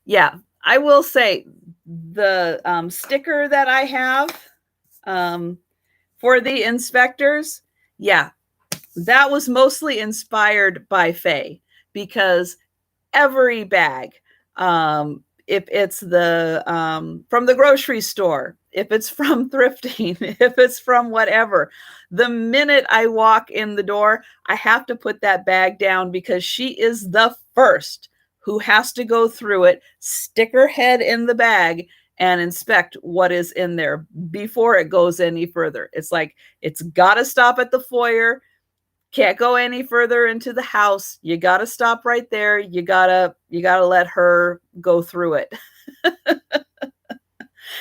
yeah, I will say the sticker that I have for the inspectors, yeah, that was mostly inspired by Faye, because every bag, if it's the from the grocery store, if it's from thrifting, if it's from whatever, the minute I walk in the door, I have to put that bag down because she is the first who has to go through it, stick her head in the bag, and inspect what is in there before it goes any further. It's like, it's got to stop at the foyer. Can't go any further into the house. You got to stop right there. You gotta let her go through it.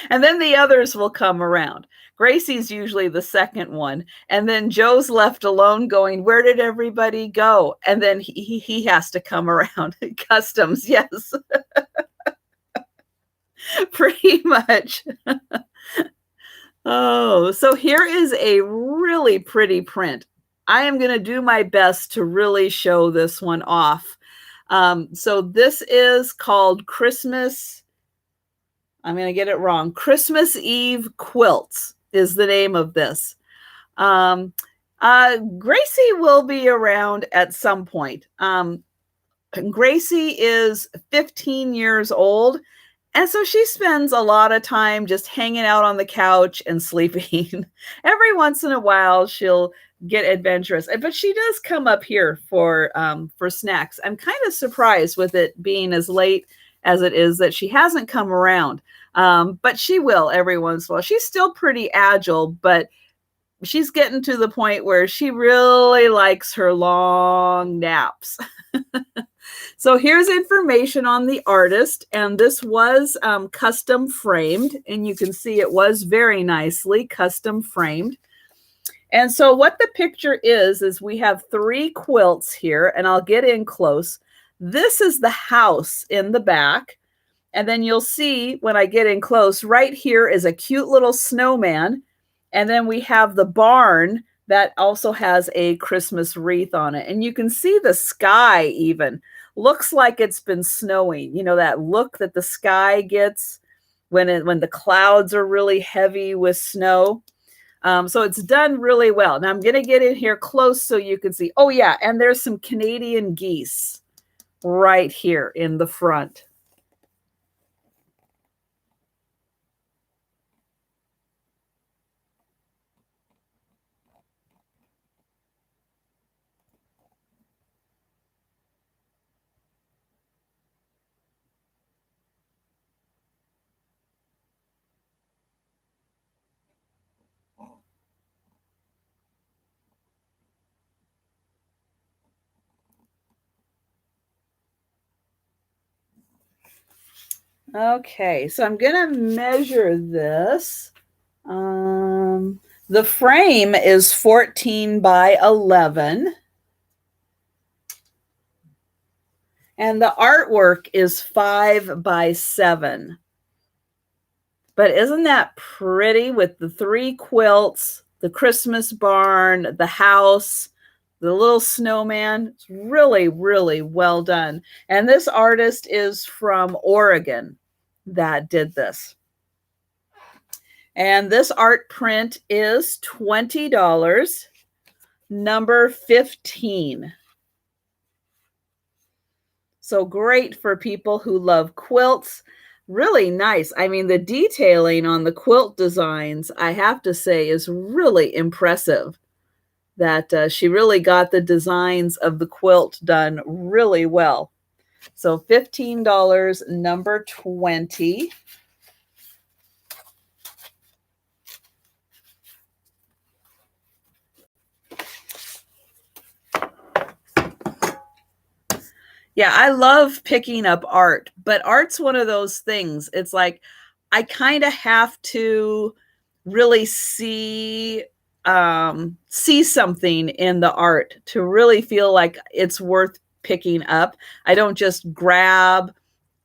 And then the others will come around. Gracie's usually the second one. And then Joe's left alone going, where did everybody go? And then he has to come around. Customs, yes. Pretty much. Oh, so here is a really pretty print. I am going to do my best to really show this one off. So this is called Christmas. I'm going to get it wrong. Christmas Eve Quilts is the name of this. Gracie will be around at some point. Gracie is 15 years old, and so she spends a lot of time just hanging out on the couch and sleeping. Every once in a while, she'll get adventurous, but she does come up here for snacks. I'm kind of surprised with it being as late as it is that she hasn't come around, but she will every once in a while. She's still pretty agile, but she's getting to the point where she really likes her long naps. So here's information on the artist, and this was custom framed, and you can see it was very nicely custom framed. And so what the picture is we have 3 quilts here, and I'll get in close. This is the house in the back, and then you'll see when I get in close, right here is a cute little snowman, and then we have the barn that also has a Christmas wreath on it, and you can see the sky even. Looks like it's been snowing. You know, that look that the sky gets when the clouds are really heavy with snow. So it's done really well. Now I'm going to get in here close so you can see. Oh yeah, and there's some Canadian geese right here in the front. Okay, so I'm going to measure this. The frame is 14 by 11. And the artwork is 5 by 7. But isn't that pretty with the 3 quilts, the Christmas barn, the house, the little snowman? It's really, really well done. And this artist is from Oregon that did this. And this art print is $20, number 15. So great for people who love quilts. Really nice. I mean, the detailing on the quilt designs, I have to say, is really impressive. That she really got the designs of the quilt done really well. So $15, number 20. Yeah, I love picking up art, but art's one of those things. It's like I kind of have to really see something in the art to really feel like it's worth picking up. I don't just grab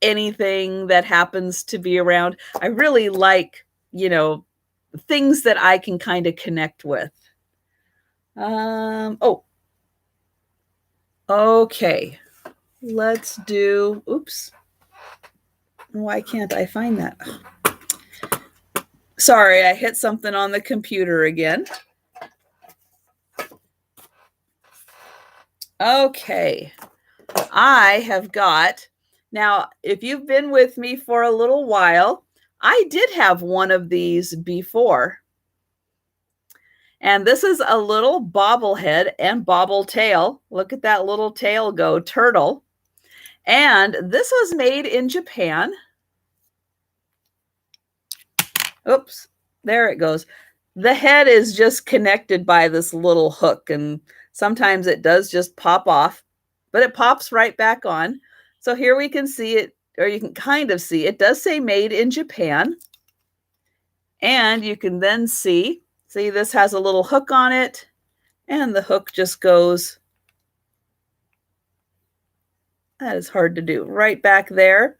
anything that happens to be around. I really like, things that I can kind of connect with. Oh, okay. Let's do, oops. Why can't I find that? Sorry, I hit something on the computer again. Okay. I have got, now, if you've been with me for a little while, I did have one of these before. And this is a little bobblehead and bobble tail. Look at that little tail go, turtle. And this was made in Japan. Oops, there it goes. The head is just connected by this little hook, and sometimes it does just pop off, but it pops right back on. So here we can see it, or you can kind of see, it does say made in Japan. And you can then see this has a little hook on it, and the hook just goes, that is hard to do, right back there.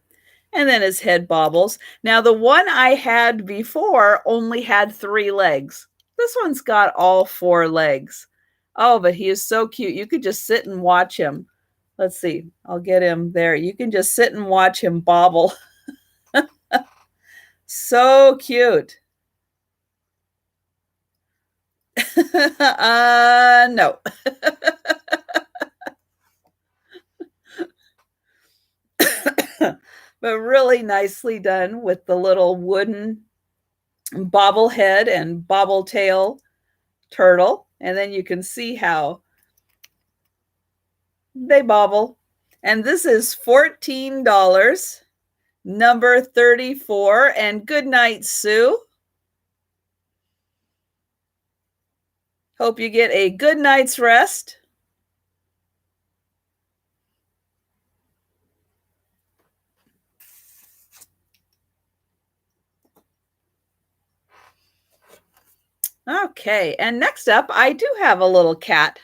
And then his head bobbles. Now, the one I had before only had 3 legs. This one's got all 4 legs. Oh, but he is so cute. You could just sit and watch him. Let's see. I'll get him there. You can just sit and watch him bobble. So cute. No. But really nicely done with the little wooden bobblehead and bobble tail turtle. And then you can see how they bobble. And this is $14, number 34. And good night, Sue. Hope you get a good night's rest. Okay, and next up, I do have a little cat.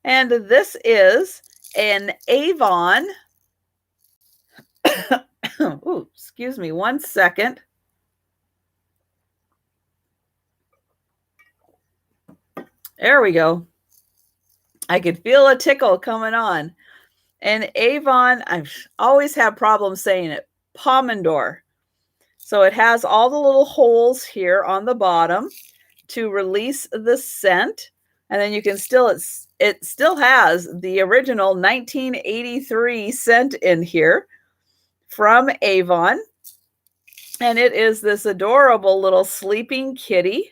And this is an Avon. Ooh, excuse me, one second. There we go. I could feel a tickle coming on. And Avon, I've always had problems saying it, Pomodoro. So it has all the little holes here on the bottom to release the scent. And then you can still, it still has the original 1983 scent in here from Avon. And it is this adorable little sleeping kitty.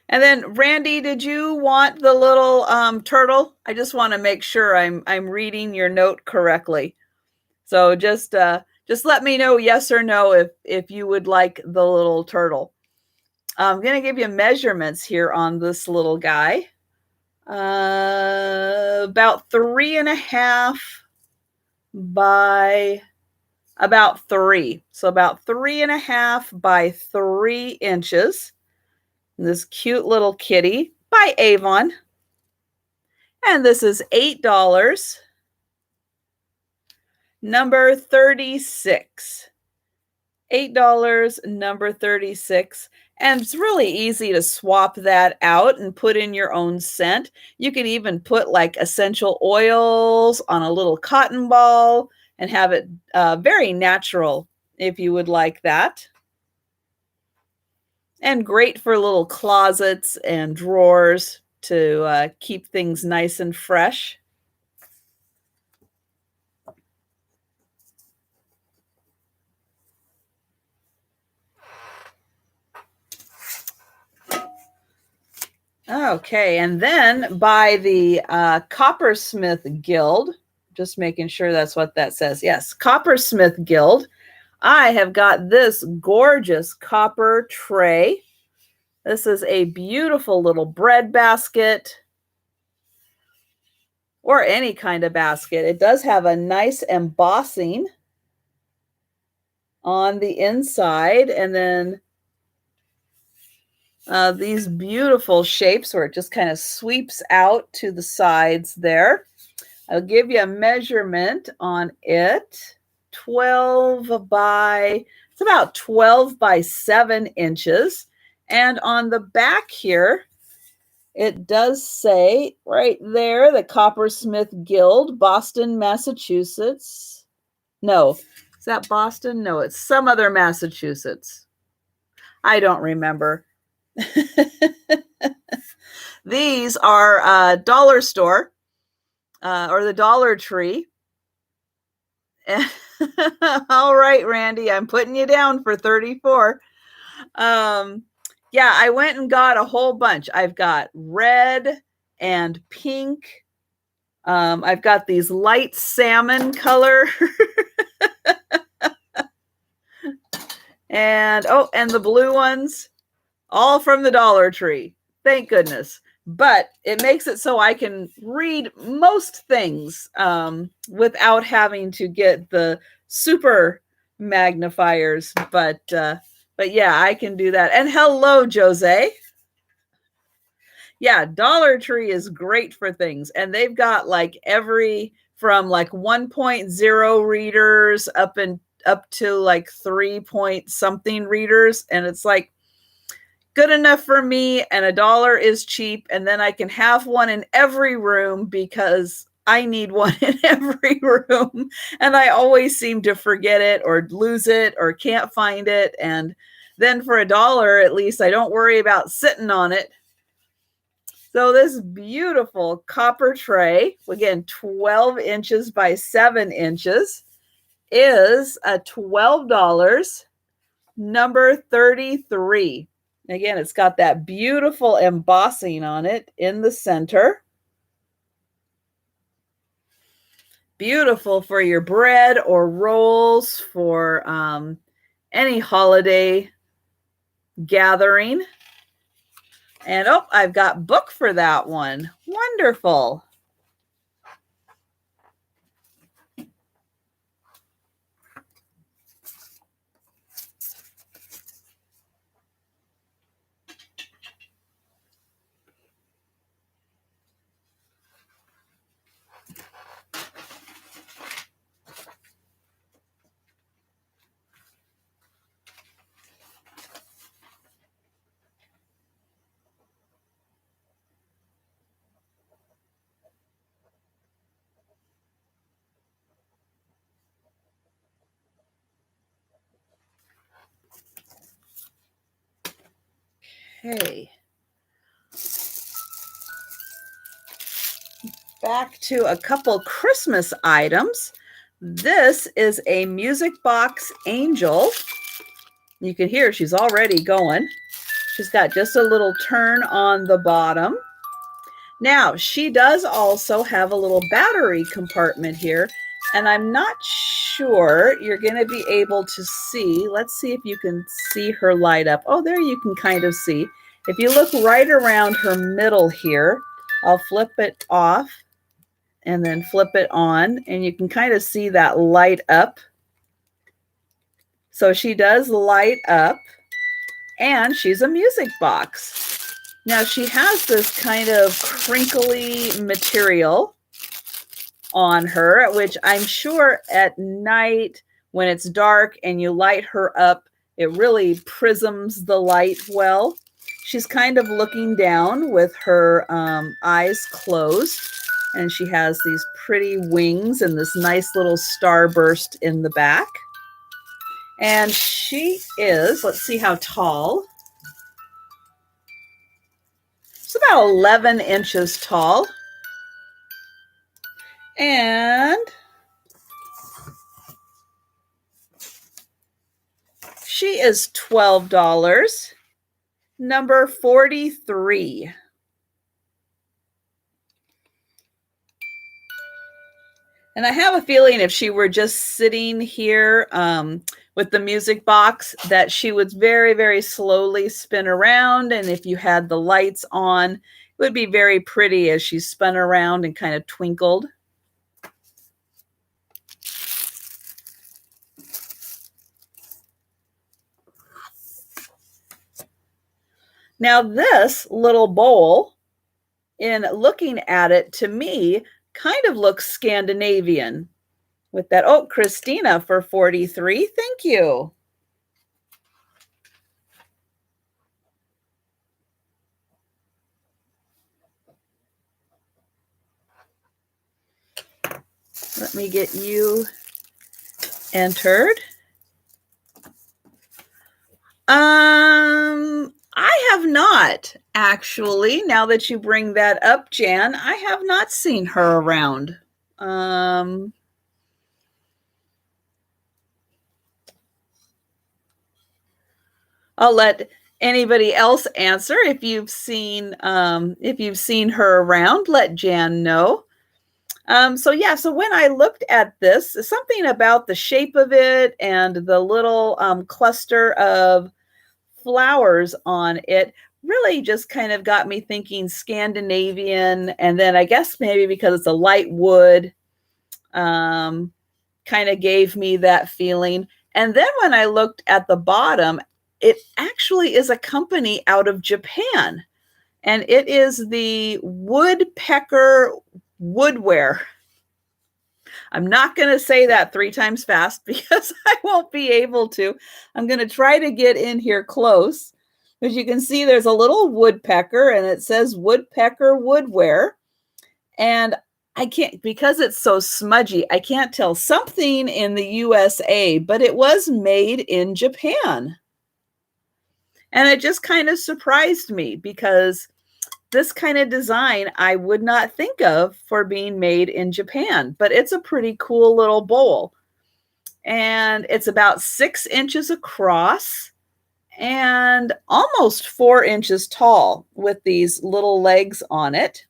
And then, Randy, did you want the little turtle? I just want to make sure I'm reading your note correctly. So just let me know yes or no if you would like the little turtle. I'm going to give you measurements here on this little guy. About 3.5 by about 3. So about 3.5 by 3 inches. This cute little kitty by Avon. And this is $8. Number 36. $8, number 36. And it's really easy to swap that out and put in your own scent. You can even put like essential oils on a little cotton ball and have it very natural if you would like that. And great for little closets and drawers to keep things nice and fresh. Okay, and then by the Coppersmith Guild, just making sure that's what that says. Yes, Coppersmith Guild. I have got this gorgeous copper tray. This is a beautiful little bread basket or any kind of basket. It does have a nice embossing on the inside, and then these beautiful shapes where it just kind of sweeps out to the sides there. I'll give you a measurement on it. 12 by, it's about 12 by 7 inches. And on the back here, it does say right there, the Coppersmith Guild, Boston, Massachusetts. No, is that Boston? No, it's some other Massachusetts. I don't remember. These are dollar store or the Dollar Tree. All right, Randy, I'm putting you down for 34. Yeah, I went and got a whole bunch. I've got red and pink. I've got these light salmon color. and the blue ones, all from the Dollar Tree. Thank goodness. But it makes it so I can read most things without having to get the super magnifiers. But But yeah, I can do that. And hello, Jose. Yeah, Dollar Tree is great for things. And they've got like every from like 1.0 readers up to like 3 point something readers. And it's like good enough for me. And $1 is cheap. And then I can have one in every room because I need one in every room. And I always seem to forget it or lose it or can't find it. And then for $1, at least I don't worry about sitting on it. So this beautiful copper tray, again, 12 inches by 7 inches, is a $12, number 33. Again, it's got that beautiful embossing on it in the center. Beautiful for your bread or rolls for any holiday gathering. And oh, I've got book for that one. Wonderful. Okay. Back to a couple Christmas items. This is a music box angel. You can hear she's already going. She's got just a little turn on the bottom. Now, she does also have a little battery compartment here, and I'm not sure you're going to be able to see. Let's see if you can see her light up. Oh, there you can kind of see. If you look right around her middle here, I'll flip it off and then flip it on, and you can kind of see that light up. So she does light up, and she's a music box. Now she has this kind of crinkly material on her, which I'm sure at night when it's dark and you light her up, it really prisms the light well. She's kind of looking down with her eyes closed, and she has these pretty wings and this nice little starburst in the back. And she is, let's see how tall. It's about 11 inches tall. And she is $12, number 43. And I have a feeling if she were just sitting here with the music box, that she would very, very slowly spin around. And if you had the lights on, it would be very pretty as she spun around and kind of twinkled. Now this little bowl, in looking at it, to me, kind of looks Scandinavian with that. Oh, Christina for 43. Thank you. Let me get you entered. I have not, actually. Now that you bring that up, Jan, I have not seen her around. I'll let anybody else answer. If you've seen her around, let Jan know. So when I looked at this, something about the shape of it and the little cluster of flowers on it really just kind of got me thinking Scandinavian. And then I guess maybe because it's a light wood, kind of gave me that feeling. And then when I looked at the bottom, it actually is a company out of Japan, and it is the Woodpecker Woodware. I'm not going to say that 3 times fast because I won't be able to. I'm going to try to get in here close. As you can see, there's a little woodpecker, and it says Woodpecker Woodware. And I can't, because it's so smudgy, I can't tell, something in the USA, but it was made in Japan. And it just kind of surprised me because this kind of design I would not think of for being made in Japan, but it's a pretty cool little bowl. And it's about 6 inches across and almost 4 inches tall with these little legs on it.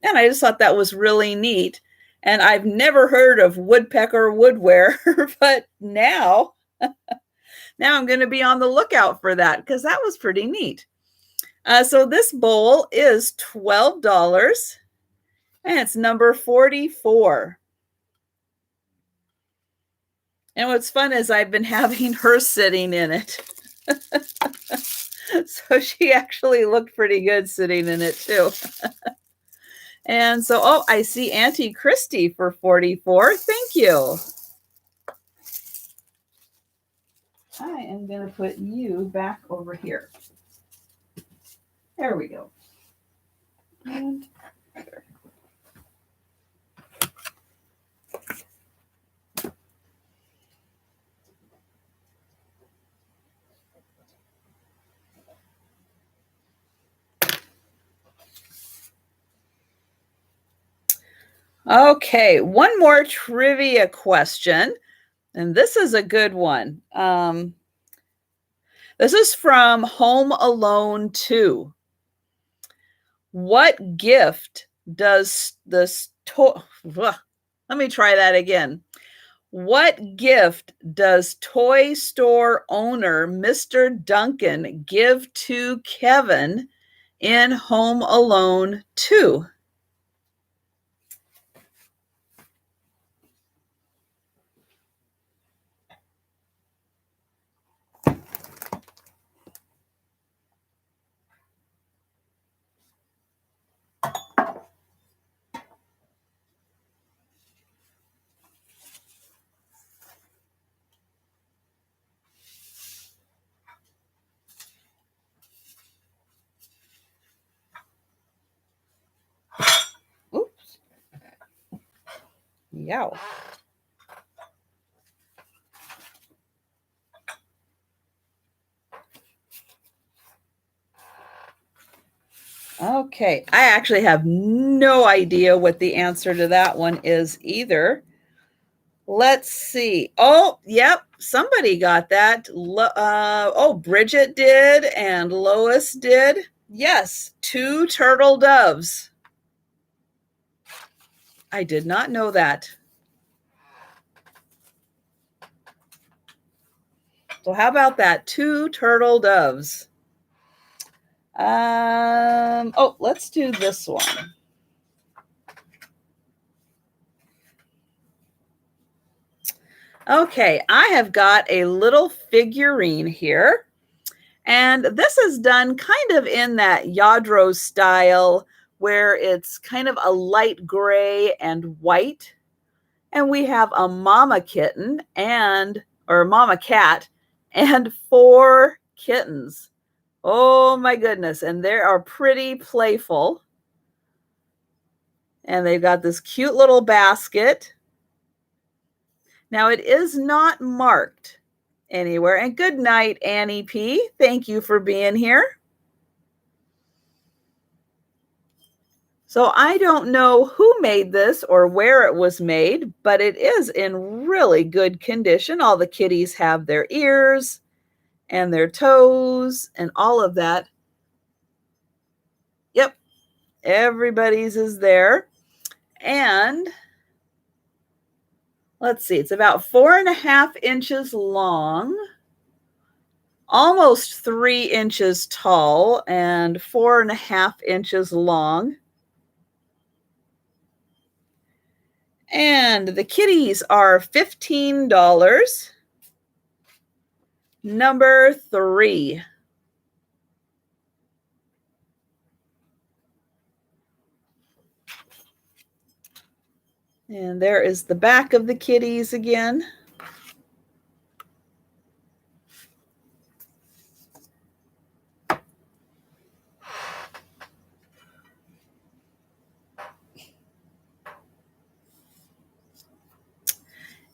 And I just thought that was really neat. And I've never heard of Woodpecker Woodware, but now I'm going to be on the lookout for that because that was pretty neat. So this bowl is $12 and it's number 44. And what's fun is I've been having her sitting in it. So she actually looked pretty good sitting in it too. And so, oh, I see Auntie Christy for 44. Thank you. I am going to put you back over here. There we go. And there. Okay, one more trivia question, and this is a good one. This is from Home Alone 2. What gift does this let me try that again. What gift does toy store owner Mr. Duncan give to Kevin in Home Alone 2? Oops. Yow. Okay, I actually have no idea what the answer to that one is either. Let's see. Oh, yep, somebody got that. Bridget did and Lois did. Yes, 2 turtle doves. I did not know that. So how about that? 2 turtle doves. Let's do this one. Okay, I have got a little figurine here, and this is done kind of in that Yadro style where it's kind of a light gray and white. And we have a mama kitten or mama cat and 4 kittens. Oh my goodness. And they are pretty playful. And they've got this cute little basket. Now it is not marked anywhere. And good night, Annie P. Thank you for being here. So I don't know who made this or where it was made, but it is in really good condition. All the kitties have their ears and their toes and all of that. Yep, everybody's is there. And let's see, it's about 4.5 inches long, almost 3 inches tall, and 4.5 inches long. And the kitties are $15. number 3. And there is the back of the kitties again.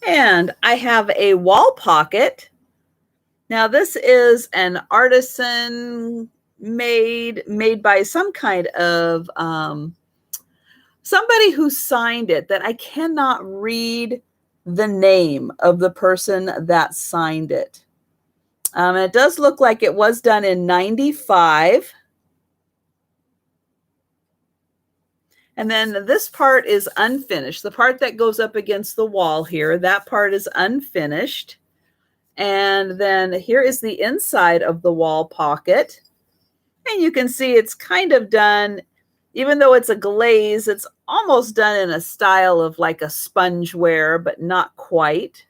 And I have a wall pocket. Now this is an artisan made by some kind of somebody who signed it that I cannot read the name of the person that signed it. It does look like it was done in 95. And then this part is unfinished. The part that goes up against the wall here, that part is unfinished. And then here is the inside of the wall pocket. And you can see it's kind of done, even though it's a glaze, it's almost done in a style of like a spongeware, but not quite.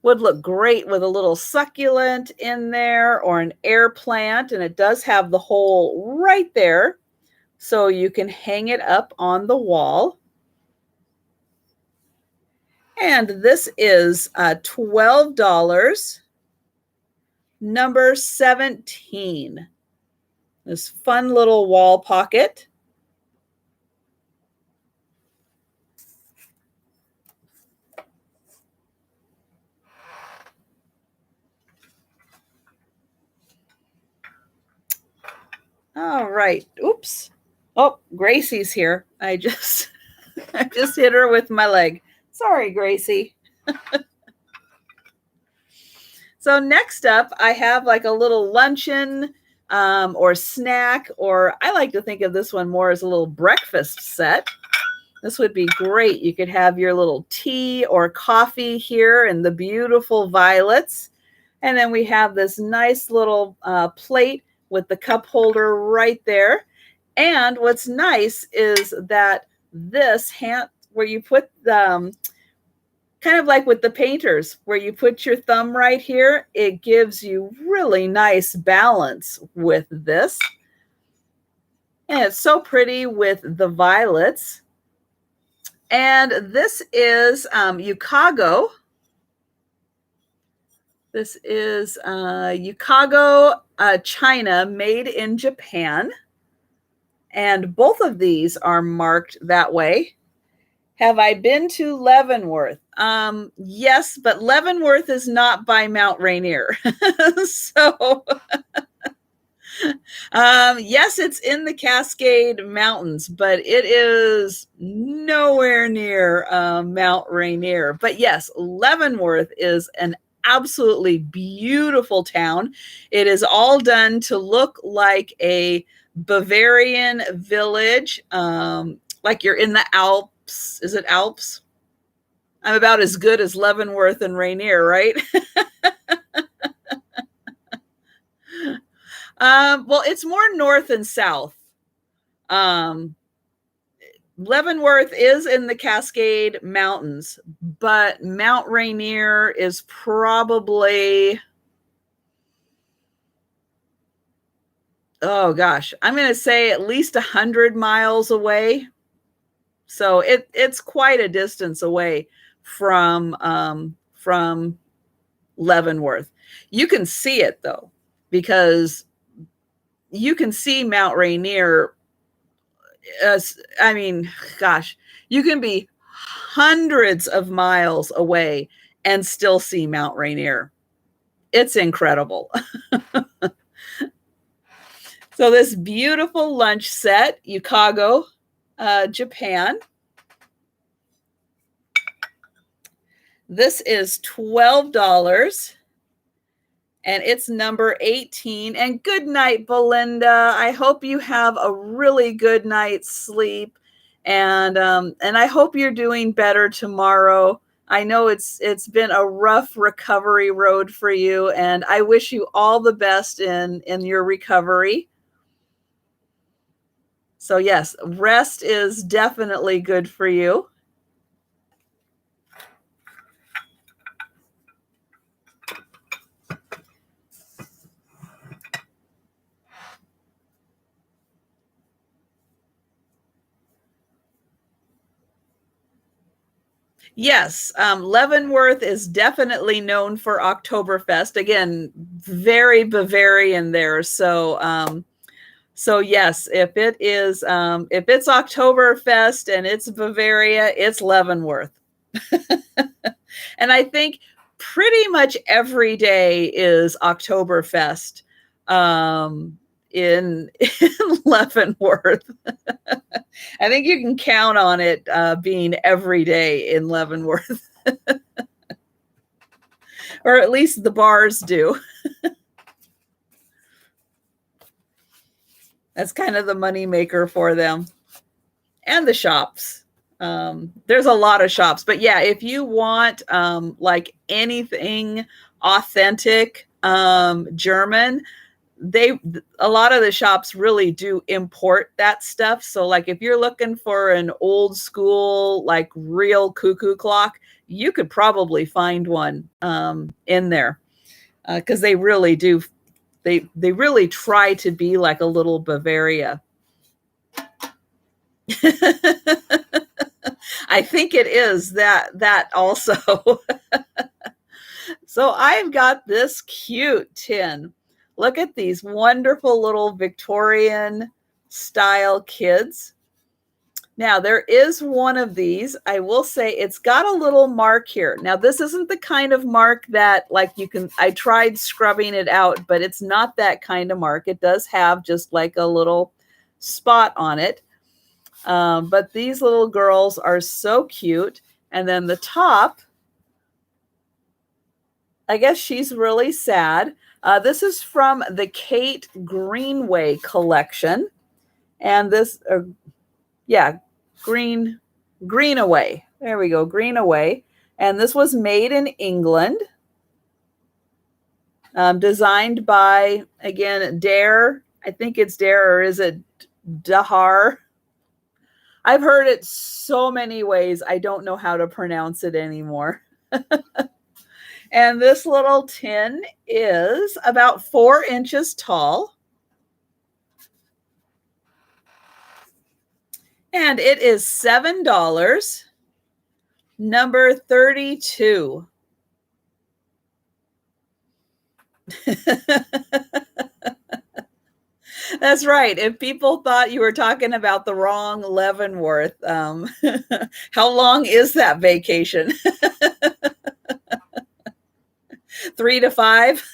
Would look great with a little succulent in there or an air plant. And it does have the hole right there, so you can hang it up on the wall. And this is $12, number 17. This fun little wall pocket. All right. Oops. Oh, Gracie's here. I just hit her with my leg. Sorry, Gracie. So next up, I have like a little luncheon or snack, or I like to think of this one more as a little breakfast set. This would be great. You could have your little tea or coffee here and the beautiful violets. And then we have this nice little plate with the cup holder right there. And what's nice is that this hand, where you put the, kind of like with the painters, where you put your thumb right here, it gives you really nice balance with this. And it's so pretty with the violets. And this is Yukago. This is Yukago China, made in Japan. And both of these are marked that way. Have I been to Leavenworth? Yes, but Leavenworth is not by Mount Rainier. So, yes, it's in the Cascade Mountains, but it is nowhere near Mount Rainier. But yes, Leavenworth is an absolutely beautiful town. It is all done to look like a Bavarian village, like you're in the Alps. Is it Alps? I'm about as good as Leavenworth and Rainier, right? Well, it's more north and south. Leavenworth is in the Cascade Mountains, but Mount Rainier is probably, oh gosh, I'm going to say at least 100 miles away. So it's quite a distance away from Leavenworth. You can see it though, because you can see Mount Rainier. I mean, gosh, you can be hundreds of miles away and still see Mount Rainier. It's incredible. So this beautiful lunch set, Yukago, Japan. This is $12. And it's number 18. And good night, Belinda. I hope you have a really good night's sleep. And I hope you're doing better tomorrow. I know it's been a rough recovery road for you, and I wish you all the best in your recovery. So yes, rest is definitely good for you. Yes, Leavenworth is definitely known for Oktoberfest. Again, very Bavarian there. So yes, if it's Oktoberfest and it's Bavaria, it's Leavenworth. And I think pretty much every day is Oktoberfest in Leavenworth. I think you can count on it being every day in Leavenworth, or at least the bars do. That's kind of the money maker for them, and the shops. There's a lot of shops, but yeah, if you want like anything authentic German, a lot of the shops really do import that stuff. So like if you're looking for an old school like real cuckoo clock, you could probably find one in there, because they really do. They really try to be like a little Bavaria. I think it is that also. So I've got this cute tin. Look at these wonderful little Victorian style kids. Now there is one of these. I will say it's got a little mark here. Now this isn't the kind of mark that like I tried scrubbing it out, but it's not that kind of mark. It does have just like a little spot on it. But these little girls are so cute. And then the top, I guess she's really sad. This is from the Kate Greenway collection. And this, Greenaway. There we go, Greenaway. And this was made in England. Designed by, again, Dare. I think it's Dare, or is it Dahar? I've heard it so many ways, I don't know how to pronounce it anymore. And this little tin is about 4 inches tall. And it is $7, number 32. That's right. If people thought you were talking about the wrong Leavenworth, how long is that vacation? 3 to 5?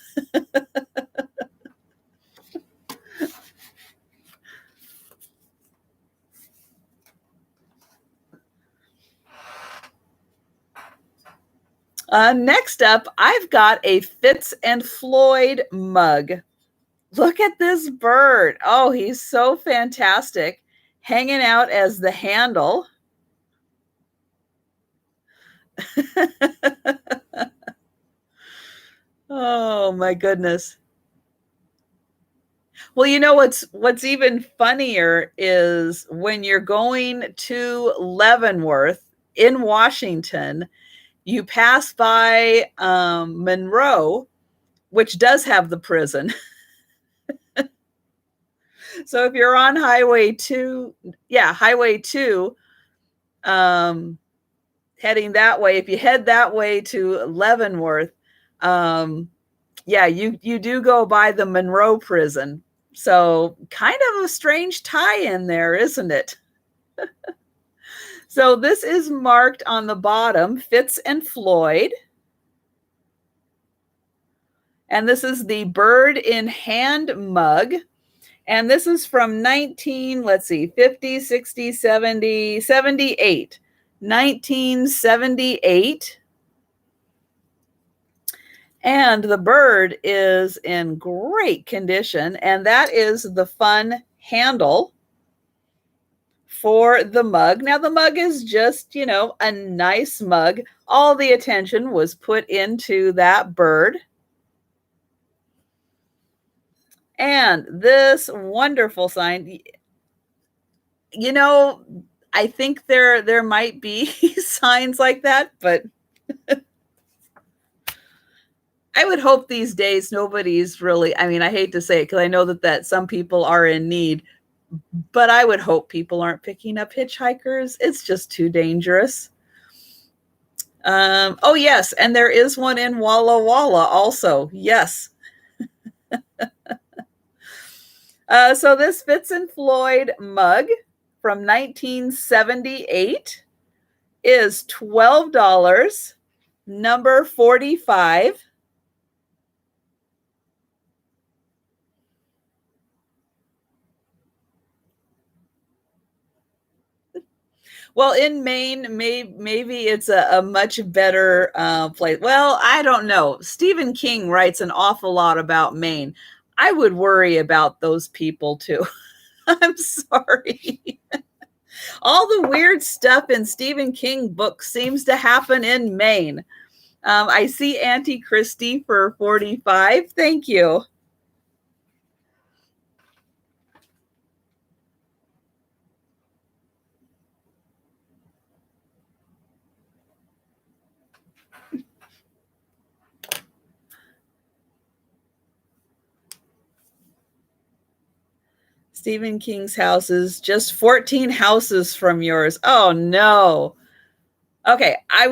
Next up, I've got a Fitz and Floyd mug. Look at this bird. Oh, he's so fantastic. Hanging out as the handle. Oh my goodness. Well, you know what's even funnier is when you're going to Leavenworth in Washington, you pass by Monroe, which does have the prison. So if you're on Highway 2, heading that way, if you head that way to Leavenworth, you do go by the Monroe prison. So kind of a strange tie-in there, isn't it? So this is marked on the bottom, Fitz and Floyd. And this is the bird in hand mug. And this is from 50, 60, 70, 78. 1978. And the bird is in great condition. And that is the fun handle for the mug. Now, the mug is just, a nice mug. All the attention was put into that bird. And this wonderful sign, I think there might be signs like that, but I would hope these days nobody's really, I hate to say it because I know that some people are in need, but I would hope people aren't picking up hitchhikers. It's just too dangerous. Oh, yes. And there is one in Walla Walla also. Yes. So this Fitz and Floyd mug from 1978 is $12, number 45. Well, in Maine, maybe it's a much better place. Well, I don't know. Stephen King writes an awful lot about Maine. I would worry about those people too. I'm sorry. All the weird stuff in Stephen King books seems to happen in Maine. I see Auntie Christie for 45. Thank you. Stephen King's house is just 14 houses from yours. Oh no. Okay, I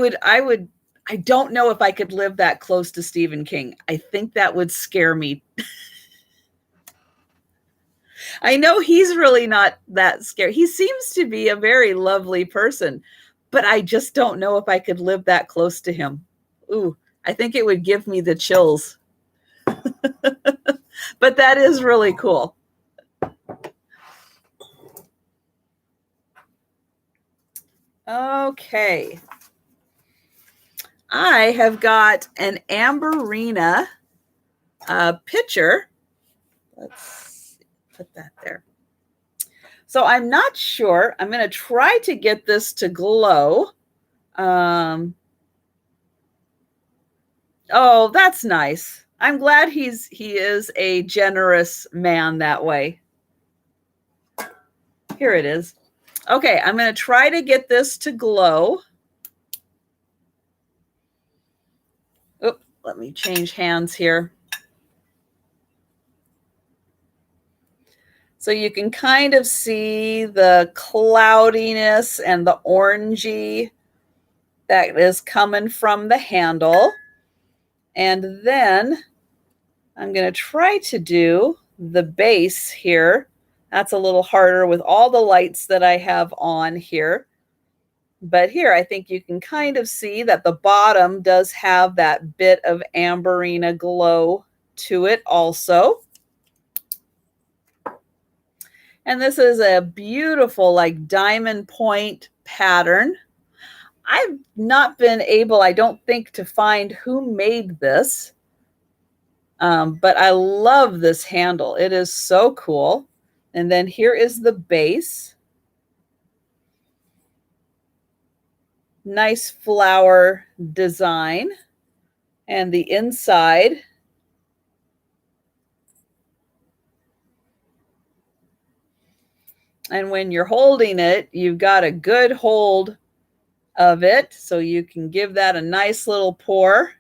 don't know if I could live that close to Stephen King. I think that would scare me. I know he's really not that scary. He seems to be a very lovely person, but I just don't know if I could live that close to him. Ooh, I think it would give me the chills. But that is really cool. Okay. I have got an Amberina pitcher. Let's put that there. So I'm not sure. I'm going to try to get this to glow. Oh, that's nice. I'm glad he is a generous man that way. Here it is. Okay, I'm going to try to get this to glow. Oop, let me change hands here. So you can kind of see the cloudiness and the orangey that is coming from the handle. And then I'm going to try to do the base here. That's a little harder with all the lights that I have on here. But here, I think you can kind of see that the bottom does have that bit of Amberina glow to it also. And this is a beautiful, like, diamond point pattern. I've not been able, I don't think, to find who made this. But I love this handle. It is so cool. And then here is the base. Nice flower design. And the inside. And when you're holding it, you've got a good hold of it. So you can give that a nice little pour.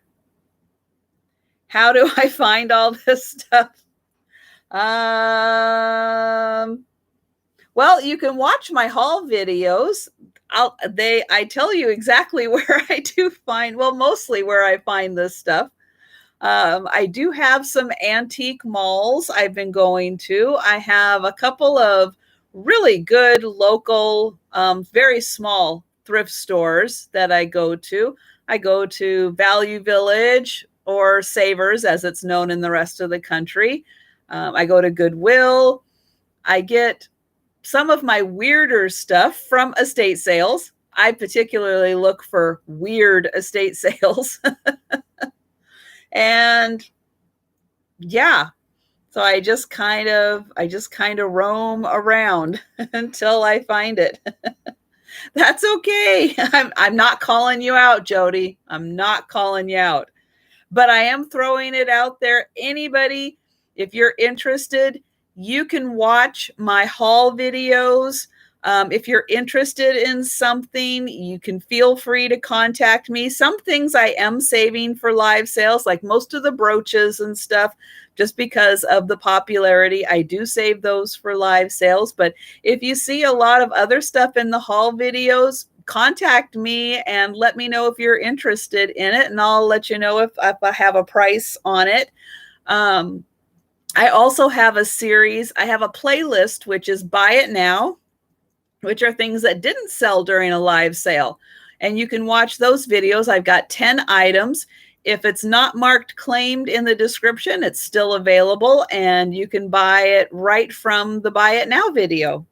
How do I find all this stuff? Well, you can watch my haul videos. I tell you exactly where I do find, well, mostly where I find this stuff. I do have some antique malls I've been going to. I have a couple of really good local, very small thrift stores that I go to. I go to Value Village, or Savers, as it's known in the rest of the country. I go to Goodwill. I get some of my weirder stuff from estate sales. I particularly look for weird estate sales. And yeah, so I just kind of roam around until I find it. That's okay. I'm not calling you out, Jody. I'm not calling you out. But I am throwing it out there. Anybody, if you're interested, you can watch my haul videos. If you're interested in something, you can feel free to contact me. Some things I am saving for live sales, like most of the brooches and stuff, just because of the popularity. I do save those for live sales. But if you see a lot of other stuff in the haul videos, contact me and let me know if you're interested in it, and I'll let you know if I have a price on it. I also have a series. I have a playlist, which is Buy It Now, which are things that didn't sell during a live sale. And you can watch those videos. I've got 10 items. If it's not marked claimed in the description, it's still available, and you can buy it right from the Buy It Now video.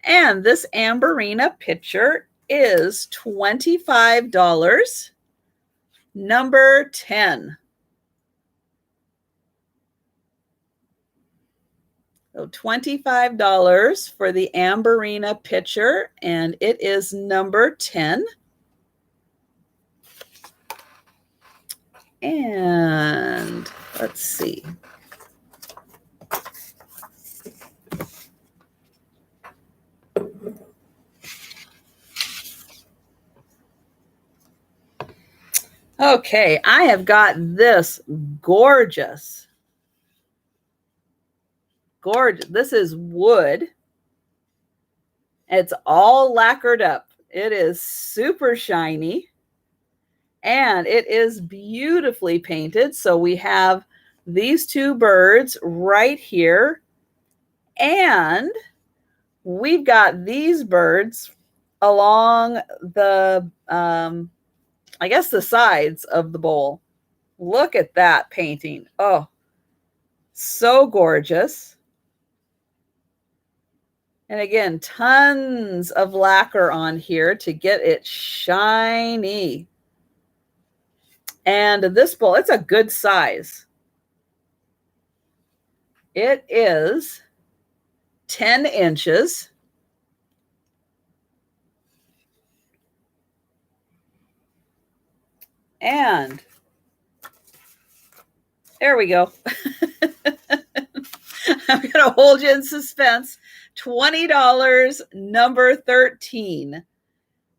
And this Amberina pitcher is $25, number 10. So $25 for the Amberina pitcher, and it is number 10. And let's see. Okay, I have got this gorgeous. This is wood. It's all lacquered up. It is super shiny. And it is beautifully painted. So we have these two birds right here. And we've got these birds along the, I guess, the sides of the bowl. Look at that painting. Oh, so gorgeous. And again, tons of lacquer on here to get it shiny. And this bowl, it's a good size. It is 10 inches. And there we go. I'm going to hold you in suspense. $20, number 13.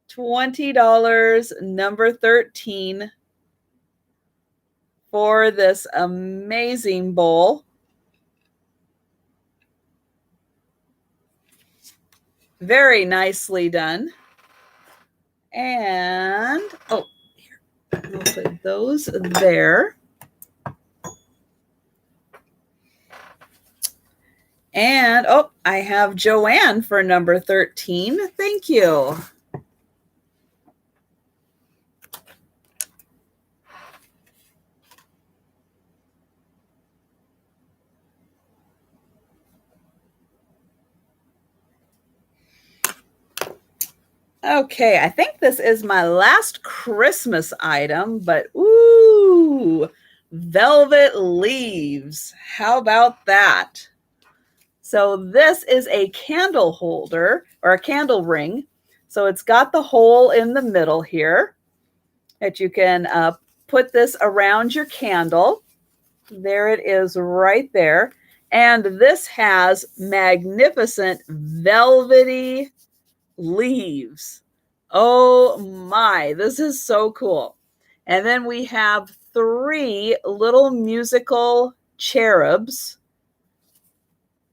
$20, number 13. For this amazing bowl. Very nicely done. And, oh, here, we'll put those there. And, oh, I have Joanne for number 13. Thank you. Okay, I think this is my last Christmas item, but ooh, velvet leaves. How about that? So this is a candle holder or a candle ring. So it's got the hole in the middle here that you can put this around your candle. There it is right there. And this has magnificent velvety leaves. Oh my, this is so cool. And then we have 3 little musical cherubs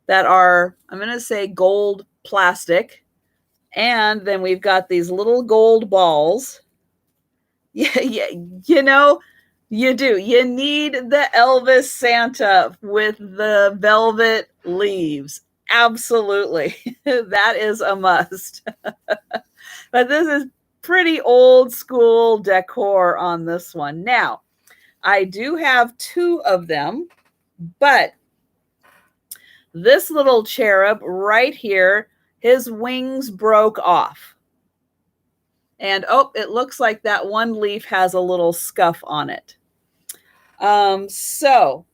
that are, I'm going to say, gold plastic. And then we've got these little gold balls. Yeah, you know, you do. You need the Elvis Santa with the velvet leaves. Absolutely. That is a must. But this is pretty old school decor on this one. Now, I do have 2 of them, but this little cherub right here, his wings broke off. And oh, it looks like that one leaf has a little scuff on it. So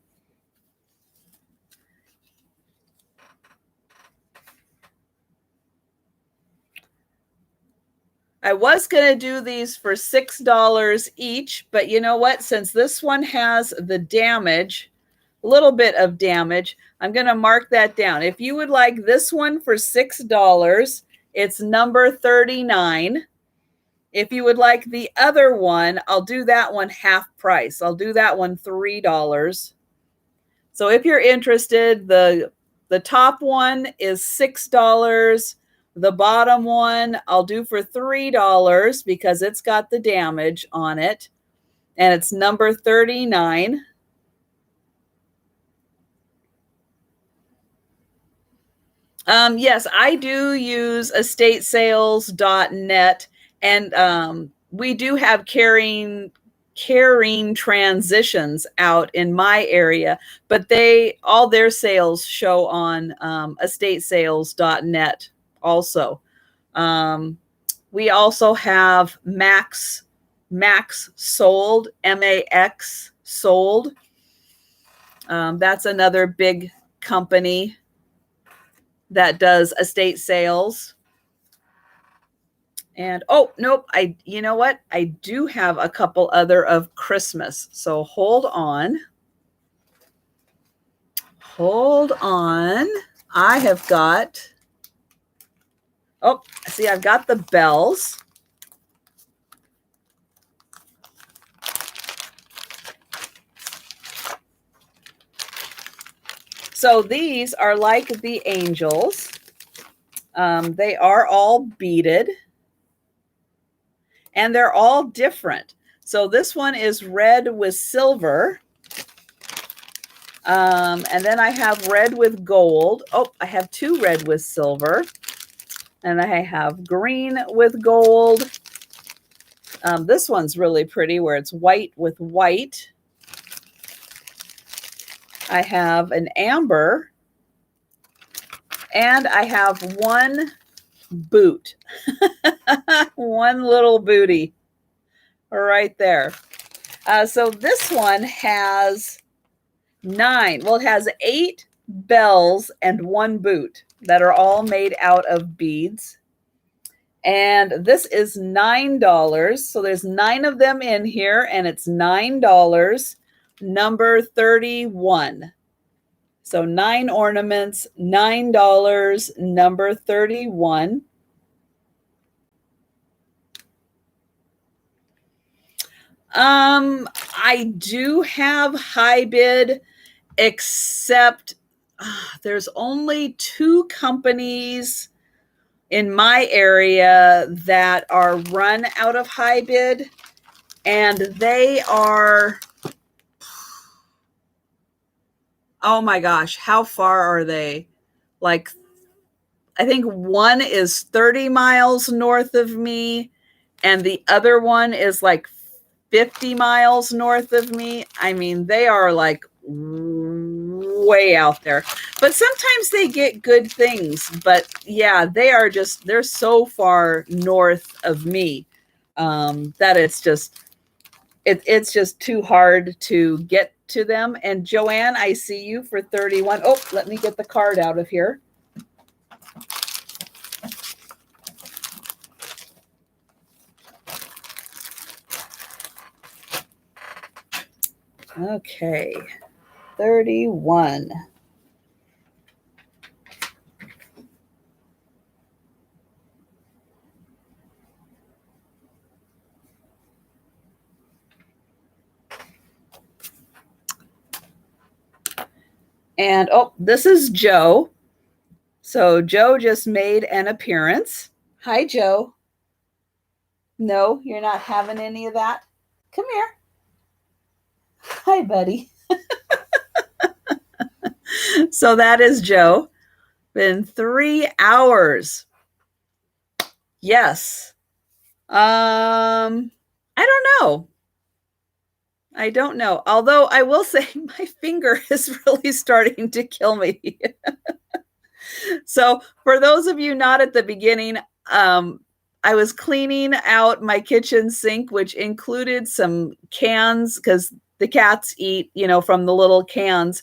I was going to do these for $6 each, but you know what? Since this one has the damage, a little bit of damage, I'm going to mark that down. If you would like this one for $6, it's number 39. If you would like the other one, I'll do that one half price. I'll do that one $3. So if you're interested, the top one is $6. The bottom one I'll do for $3 because it's got the damage on it. And it's number 39. Yes, I do use estatesales.net, and we do have carrying transitions out in my area, but all their sales show on estatesales.net also. We also have Max Sold, MAX Sold. That's another big company that does estate sales. And oh, nope, you know what? I do have a couple other of Christmas. So hold on. Hold on. I have got, oh, see, I've got the bells. So these are like the angels. They are all beaded. And they're all different. So this one is red with silver. And then I have red with gold. Oh, I have two red with silver. And I have green with gold. This one's really pretty where it's white with white. I have an amber. And I have one boot. One little booty right there. So this one has 9. Well, it has 8 bells and 1 boot that are all made out of beads. And this is $9. So there's 9 of them in here, and it's $9, number 31. So 9 ornaments, $9, number 31. I do have high bid, except there's only 2 companies in my area that are run out of high bid, and they are, oh my gosh, how far are they? Like, I think one is 30 miles north of me, and the other one is like 50 miles north of me. I mean, they are like way out there, but sometimes they get good things. But yeah, they're so far north of me that it's just too hard to get to them. And Joanne, I see you for 31. Oh, let me get the card out of here. Okay, 31. And oh, this is Joe. So Joe just made an appearance. Hi, Joe. No, you're not having any of that? Come here. Hi, buddy. So that is Joe. Been 3 hours. Yes. I don't know. I don't know. Although I will say my finger is really starting to kill me. So for those of you not at the beginning, I was cleaning out my kitchen sink, which included some cans because the cats eat, from the little cans.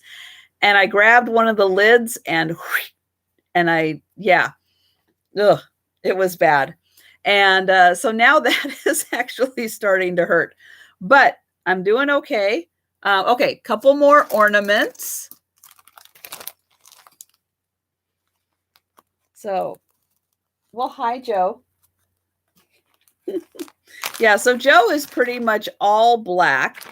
And I grabbed one of the lids and it was bad. And so now that is actually starting to hurt, but I'm doing okay. Okay, couple more ornaments. So, well, hi, Joe. Yeah, so Joe is pretty much all black.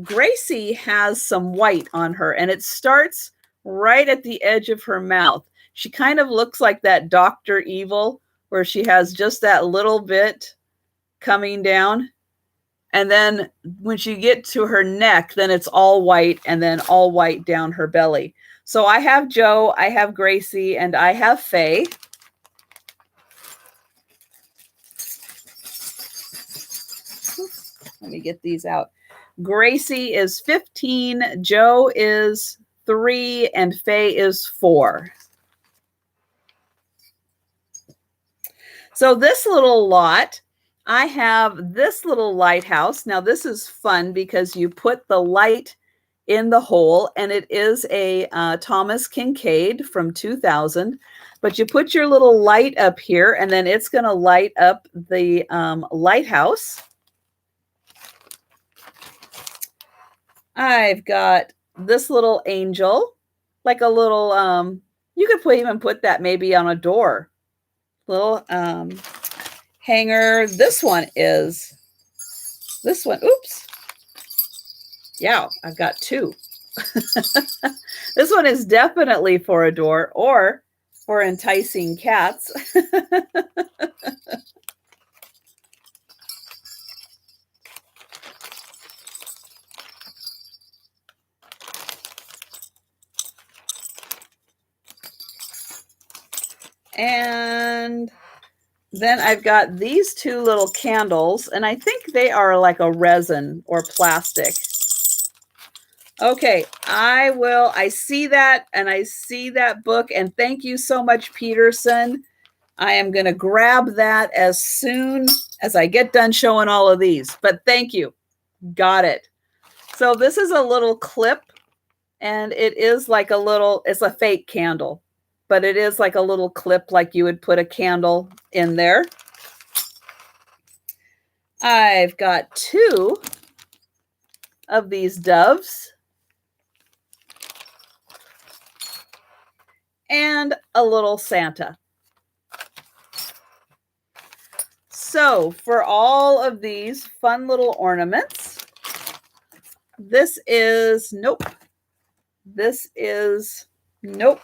Gracie has some white on her, and it starts right at the edge of her mouth. She kind of looks like that Dr. Evil, where she has just that little bit coming down. And then when she get to her neck, then it's all white and then all white down her belly. So I have Joe, I have Gracie, and I have Faye. Let me get these out. Gracie is 15, Joe is 3, and Faye is 4. So this little lot, I have this little lighthouse. Now this is fun because you put the light in the hole, and it is a Thomas Kincaid from 2000. But you put your little light up here, and then it's going to light up the lighthouse. I've got this little angel, like a little, you could even put that maybe on a door. Little hanger. This one, oops. Yeah, I've got 2. This one is definitely for a door or for enticing cats. And then I've got these 2 little candles, and I think they are like a resin or plastic. Okay, I see that, and I see that book, and thank you so much, Peterson. I am going to grab that as soon as I get done showing all of these, but thank you. Got it. So this is a little clip, and it is like it's a fake candle, but it is like a little clip, like you would put a candle in there. I've got 2 of these doves. And a little Santa. So for all of these fun little ornaments, this is, nope. This is, nope.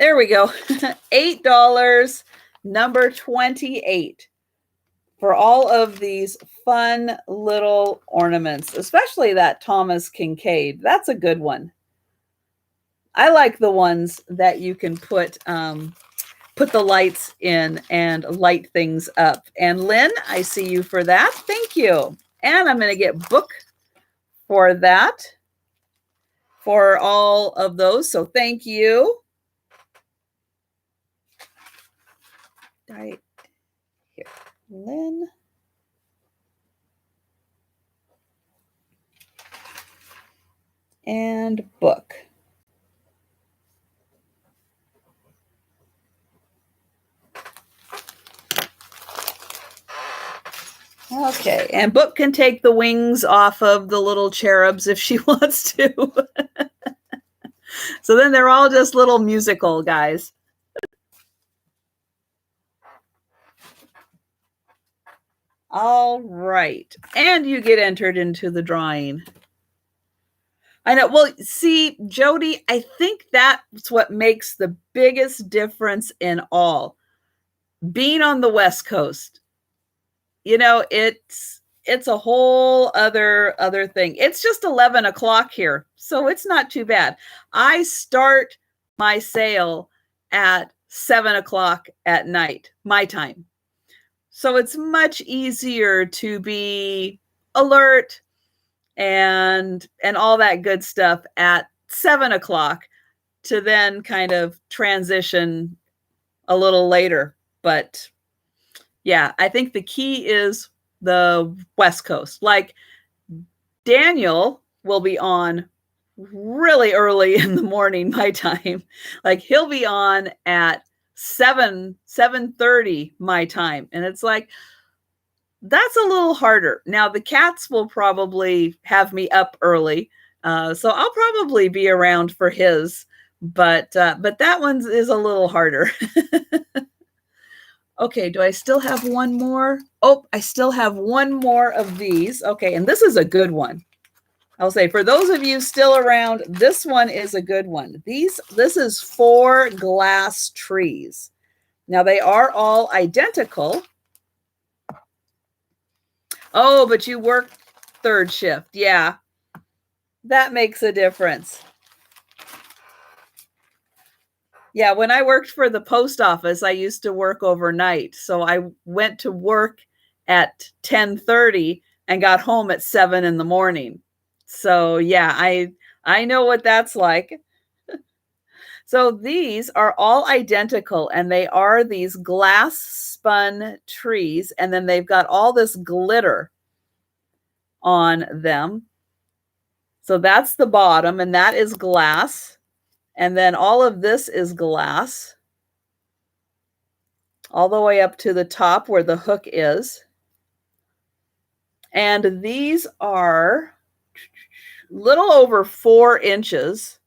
There we go. $8, number 28. For all of these fun little ornaments, especially that Thomas Kincaid. That's a good one. I like the ones that you can put the lights in and light things up. And Lynn, I see you for that. Thank you. And I'm going to get book for that, for all of those. So thank you. Right here, Lynn. And book. Okay, and Book can take the wings off of the little cherubs if she wants to. So then they're all just little musical guys. All right, and you get entered into the drawing. I know. Well, see, Jody, I think that's what makes the biggest difference in all. Being on the West Coast, you know, it's a whole other thing. It's just 11 o'clock here, so it's not too bad. I start my sale at 7 o'clock at night, my time. So it's much easier to be alert and all that good stuff at 7 o'clock to then kind of transition a little later. But yeah, I think the key is the West Coast. Like Daniel will be on really early in the morning, my time. Like he'll be on at 7:30 my time. And it's like, that's a little harder. Now the cats will probably have me up early. So I'll probably be around for his, but that one is a little harder. Okay, do I still have one more? Oh, I still have one more of these. Okay, and this is a good one. I'll say, for those of you still around, this one is a good one. This is 4 glass trees. Now they are all identical. Oh, but you work third shift. Yeah, that makes a difference. Yeah, when I worked for the post office, I used to work overnight. So I went to work at 10:30 and got home at 7 in the morning. So yeah, I know what that's like. So these are all identical, and they are these glass spun trees, and then they've got all this glitter on them. So that's the bottom, and that is glass. And then all of this is glass, all the way up to the top where the hook is. And these are little over 4 inches.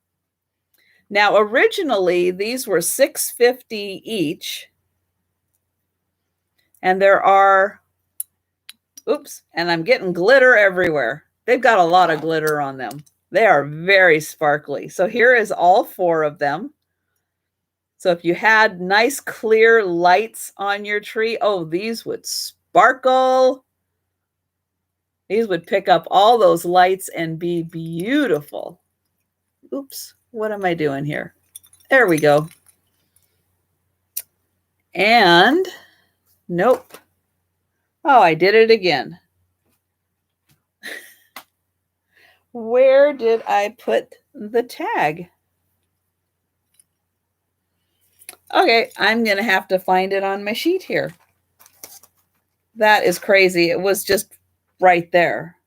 Now, originally, these were $6.50 each. And there are, oops, and I'm getting glitter everywhere. They've got a lot of glitter on them. They are very sparkly. So here is all 4 of them. So if you had nice clear lights on your tree, oh, these would sparkle. These would pick up all those lights and be beautiful. Oops, what am I doing here? There we go. And nope. Oh, I did it again. Where did I put the tag? Okay, I'm going to have to find it on my sheet here. That is crazy. It was just right there.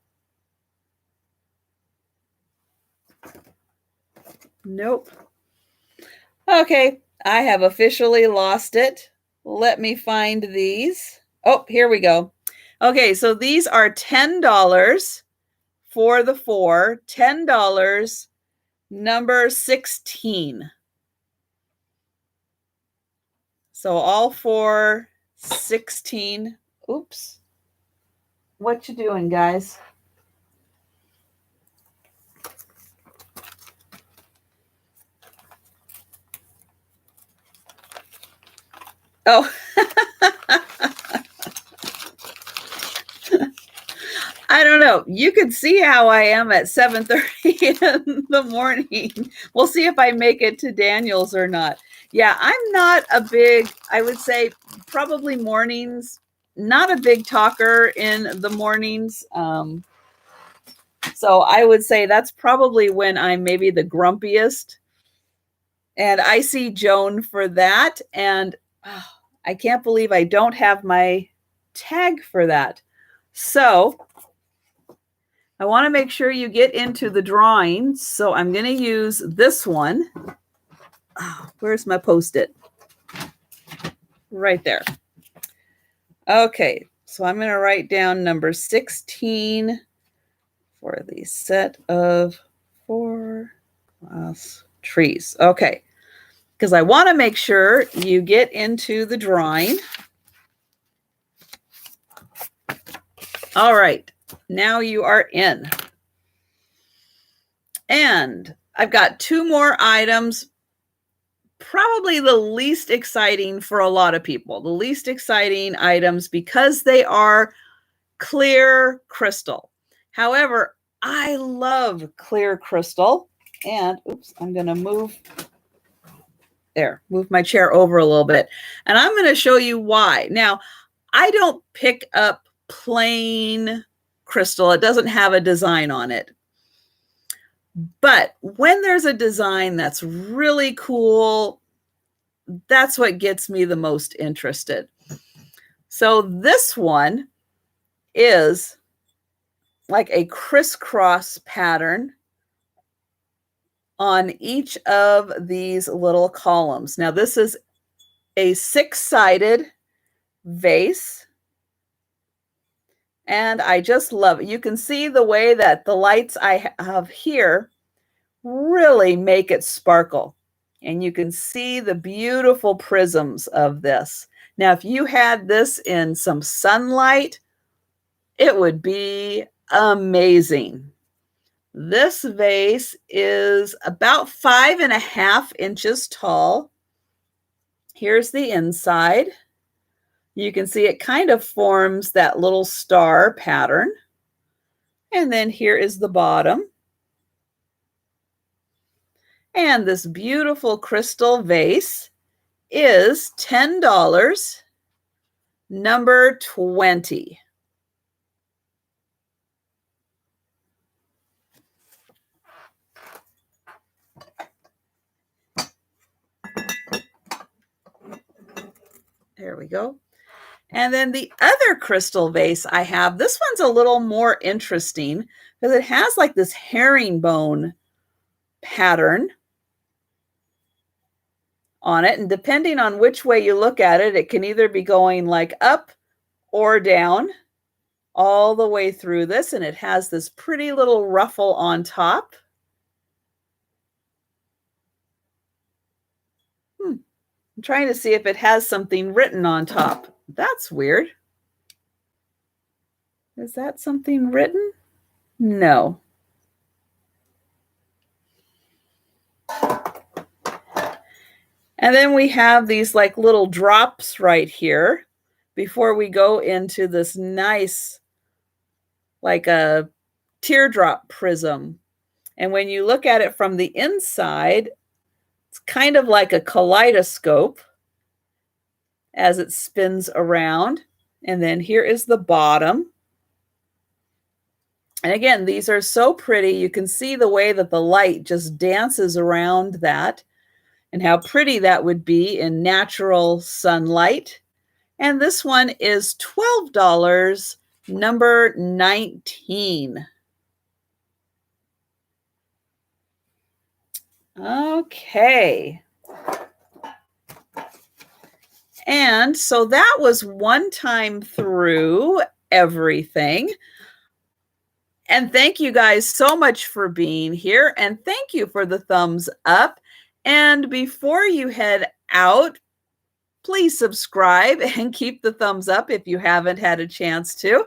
Nope. Okay, I have officially lost it. Let me find these. Oh, here we go. Okay, so these are $10 for the 4, $10, number 16. So all 4, 16. Oops. What you doing, guys? Oh. I don't know. You can see how I am at 7:30 in the morning. We'll see if I make it to Daniel's or not. Yeah, I'm not a big, I would say probably mornings, not a big talker in the mornings. So I would say that's probably when I'm maybe the grumpiest. And I see Joan for that. And I can't believe I don't have my tag for that. So I want to make sure you get into the drawing. So I'm going to use this one. Oh, where's my Post-it? Right there. Okay, so I'm going to write down number 16 for the set of 4 glass trees. Okay, because I want to make sure you get into the drawing. All right, now you are in. And I've got 2 more items, probably the least exciting for a lot of people. The least exciting items because they are clear crystal. However, I love clear crystal. And oops, I'm going to move my chair over a little bit. And I'm going to show you why. Now, I don't pick up plain crystal. It doesn't have a design on it. But when there's a design that's really cool, that's what gets me the most interested. So this one is like a crisscross pattern on each of these little columns. Now this is a 6-sided vase. And I just love it. You can see the way that the lights I have here really make it sparkle. And you can see the beautiful prisms of this. Now, if you had this in some sunlight, it would be amazing. This vase is about 5.5 inches tall. Here's the inside. You can see it kind of forms that little star pattern. And then here is the bottom. And this beautiful crystal vase is $10, number 20. There we go. And then the other crystal vase I have, this one's a little more interesting because it has like this herringbone pattern on it. And depending on which way you look at it, it can either be going like up or down all the way through this. And it has this pretty little ruffle on top. I'm trying to see if it has something written on top. That's weird. Is that something written? No. And then we have these like little drops right here before we go into this nice, like a teardrop prism. And when you look at it from the inside, it's kind of like a kaleidoscope as it spins around. And then here is the bottom. And again, these are so pretty. You can see the way that the light just dances around that and how pretty that would be in natural sunlight. And this one is $12, number 19. Okay. And so that was one time through everything. And thank you guys so much for being here. And thank you for the thumbs up. And before you head out, please subscribe and keep the thumbs up if you haven't had a chance to.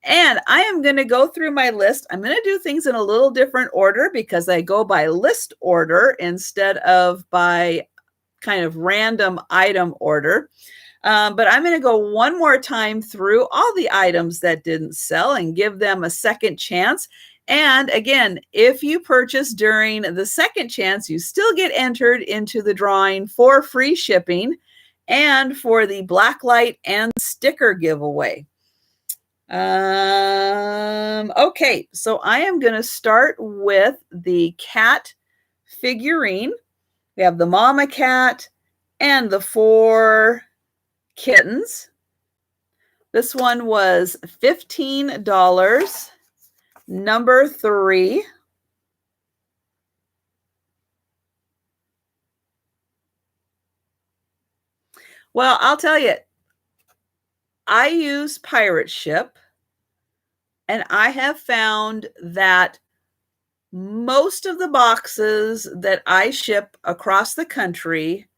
And I am going to go through my list. I'm going to do things in a little different order because I go by list order instead of by kind of random item order. But I'm going to go one more time through all the items that didn't sell and give them a second chance. And again, if you purchase during the second chance, you still get entered into the drawing for free shipping and for the blacklight and sticker giveaway. Okay, so I am going to start with the cat figurine. We have the mama cat and the 4 kittens. This one was $15, number 3. Well, I'll tell you, I use Pirate Ship, and I have found that most of the boxes that I ship across the country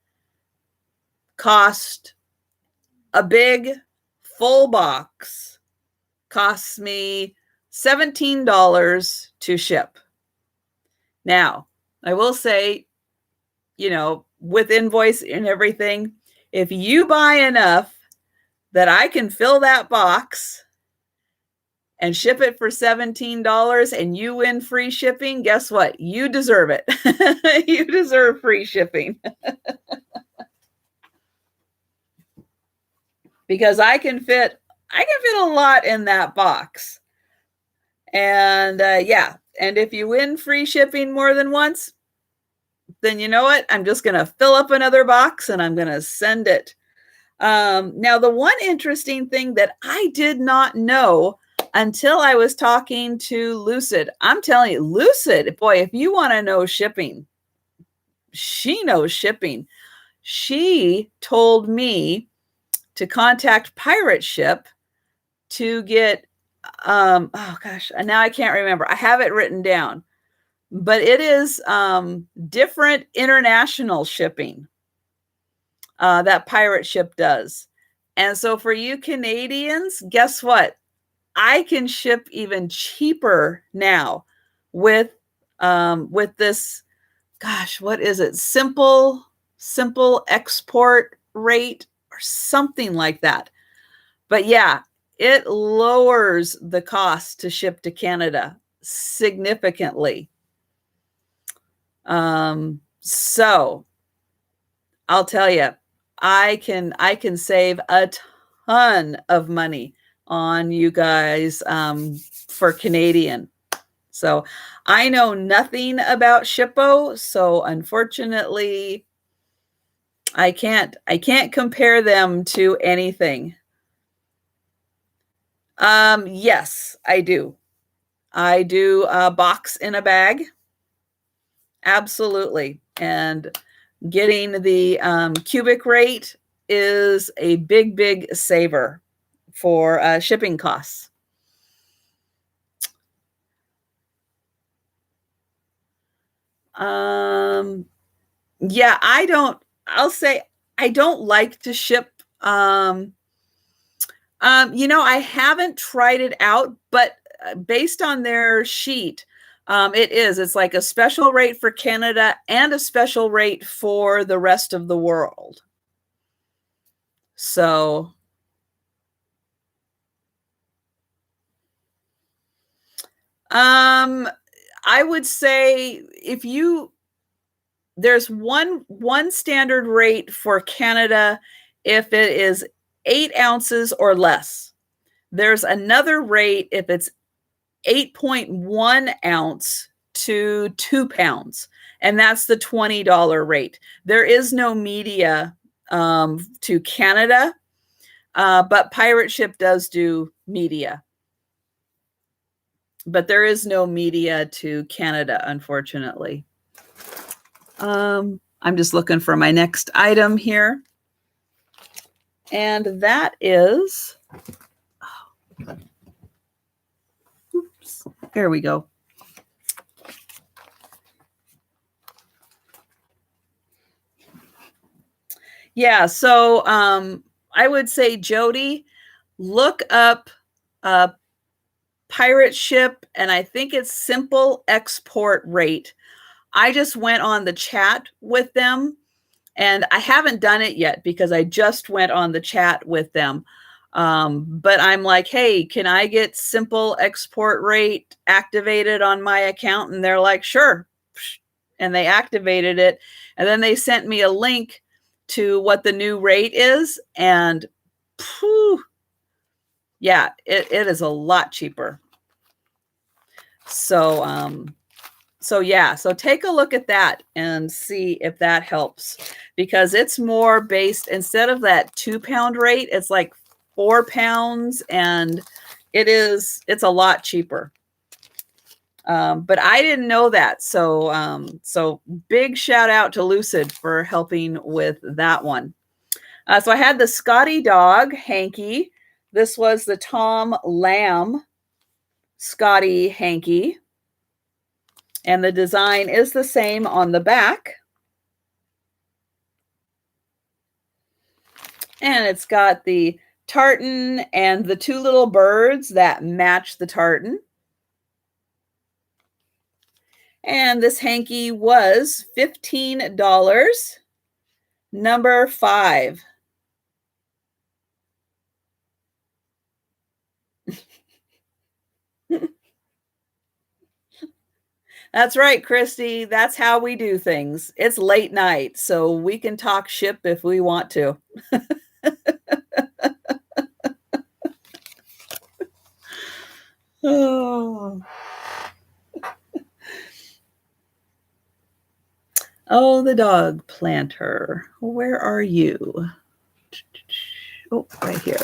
cost a big full box costs me $17 to ship. Now, I will say, you know, with invoice and everything, if you buy enough that I can fill that box and ship it for $17 and you win free shipping, guess what? You deserve it. You deserve free shipping. Because I can fit a lot in that box. And yeah, and if you win free shipping more than once, then you know what? I'm just going to fill up another box and I'm going to send it. Now, the one interesting thing that I did not know until I was talking to Lucid, I'm telling you, Lucid, boy, if you want to know shipping, she knows shipping. She told me to contact Pirate Ship to get, oh gosh, now I can't remember. I have it written down, but it is different international shipping that Pirate Ship does. And so for you Canadians, guess what? I can ship even cheaper now with this, gosh, what is it? Simple export rate or something like that. But yeah, it lowers the cost to ship to Canada significantly. So I'll tell you, I can save a ton of money on you guys for Canadian. So I know nothing about Shippo, so unfortunately I can't compare them to anything. Yes, I do. I do a box in a bag. Absolutely. And getting the cubic rate is a big saver for shipping costs. Yeah, I'll say I don't like to ship. I haven't tried it out, but based on their sheet, it's like a special rate for Canada and a special rate for the rest of the world. So, I would say there's one standard rate for Canada if it is 8 ounces or less. There's another rate if it's 8.1 ounce to 2 pounds, and that's the $20 rate. There is no media to Canada, but Pirate Ship does do media. But there is no media to Canada, unfortunately. I'm just looking for my next item here. And that is, oops, there we go. Yeah, so I would say, Jody, look up Pirate Ship, and I think it's simple export rate. I just went on the chat with them, and I haven't done it yet because I just went on the chat with them. But I'm like, hey, can I get simple export rate activated on my account? And they're like, sure. And they activated it. And then they sent me a link to what the new rate is. And yeah, it is a lot cheaper. So, so take a look at that and see if that helps, because it's more based, instead of that 2 pound rate, it's like 4 pounds, and it's a lot cheaper. But I didn't know that. So big shout out to Lucid for helping with that one. So I had the Scotty dog hanky. This was the Tom Lamb Scotty hanky. And the design is the same on the back. And it's got the tartan and the 2 little birds that match the tartan. And this hanky was $15, number 5. That's right, Christy. That's how we do things. It's late night, so we can talk ship if we want to. Oh. Oh, the dog planter. Where are you? Oh, right here.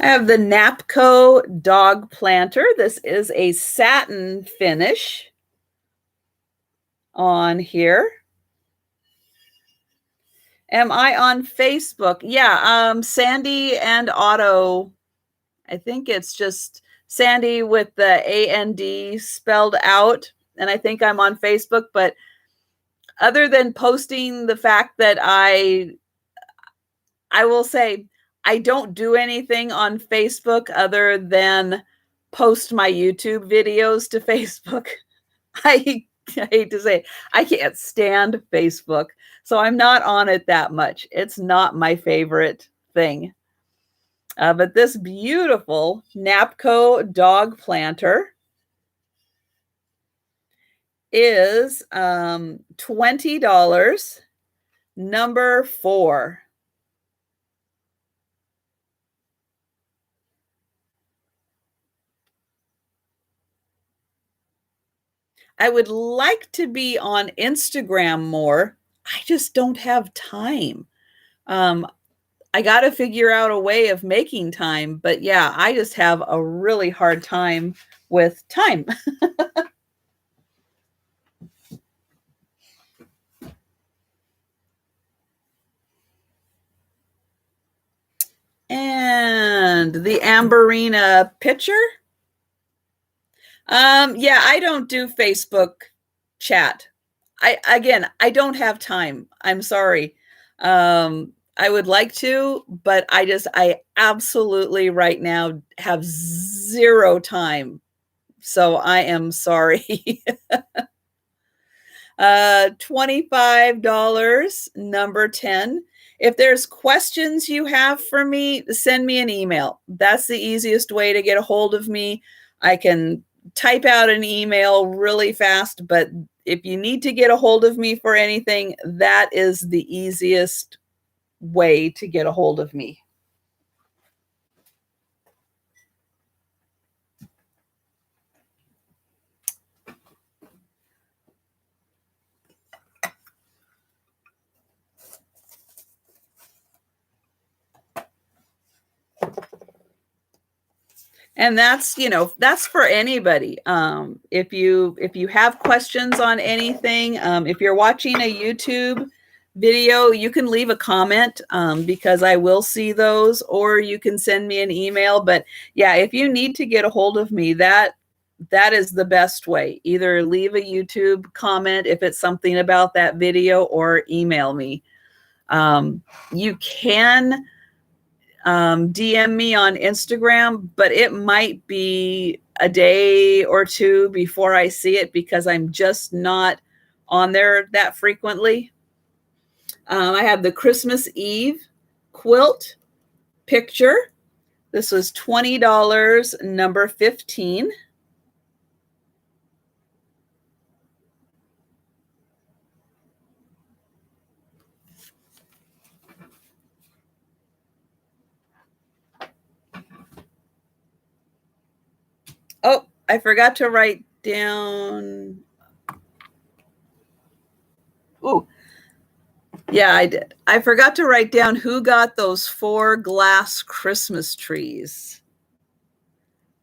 I have the Napco dog planter. This is a satin finish on here. Am I on Facebook? Yeah, Sandy and Otto. I think it's just Sandy with the A-N-D spelled out. And I think I'm on Facebook. But other than posting the fact that I I will say I don't do anything on Facebook other than post my YouTube videos to Facebook. I, I hate to say it, I can't stand Facebook, so I'm not on it that much. It's not my favorite thing. But this beautiful Napco dog planter is $20, number 4. I would like to be on Instagram more. I just don't have time. Um, I got to figure out a way of making time, but yeah, I just have a really hard time with time. And the Amberina picture. Yeah, I don't do Facebook chat. I don't have time. I'm sorry. I would like to, but I absolutely right now have zero time. So I am sorry. $25, number 10. If there's questions you have for me, send me an email. That's the easiest way to get a hold of me. I can type out an email really fast, but if you need to get a hold of me for anything, that is the easiest way to get a hold of me. And that's, that's for anybody. If you have questions on anything, if you're watching a YouTube video, you can leave a comment, because I will see those, or you can send me an email. But yeah, if you need to get a hold of me, that is the best way. Either leave a YouTube comment if it's something about that video, or email me. You can DM me on Instagram, but it might be a day or two before I see it because I'm just not on there that frequently. I have the Christmas Eve quilt picture. This was $20, number 15. Oh, I forgot to write down. Oh, yeah, I did. I forgot to write down who got those 4 glass Christmas trees.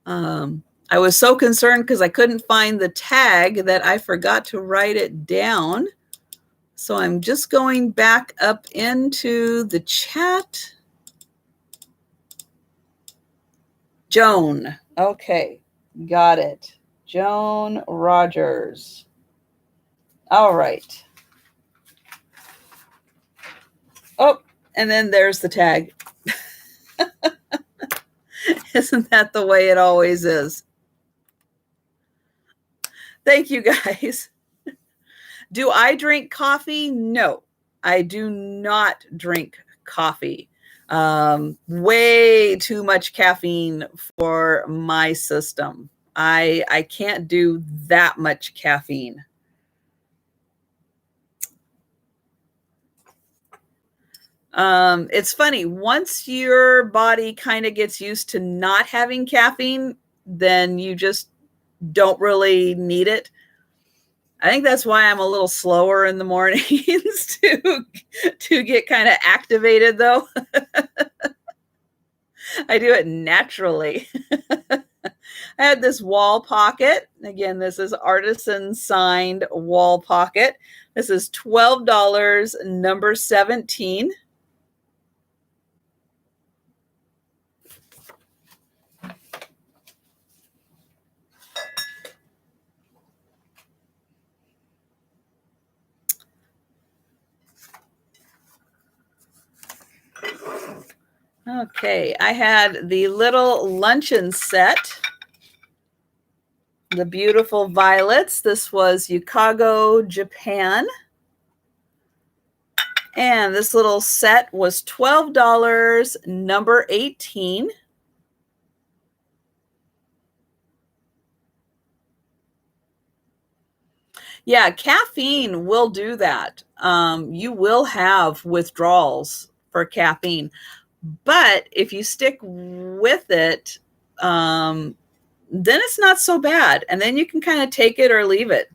I was so concerned because I couldn't find the tag that I forgot to write it down. So I'm just going back up into the chat. Joan. Okay, got it. Joan Rogers. All right. Oh, and then there's the tag. Isn't that the way it always is? Thank you, guys. Do I drink coffee? No, I do not drink coffee. Way too much caffeine for my system. I can't do that much caffeine. It's funny, once your body kind of gets used to not having caffeine, then you just don't really need it. I think that's why I'm a little slower in the mornings to get kind of activated, though. I do it naturally. I had this wall pocket. Again, this is artisan signed wall pocket. This is $12, number 17. Okay, I had the little luncheon set. The beautiful violets. This was Yukago, Japan. And this little set was $12, number 18. Yeah, caffeine will do that. You will have withdrawals for caffeine. But if you stick with it, then it's not so bad. And then you can kind of take it or leave it.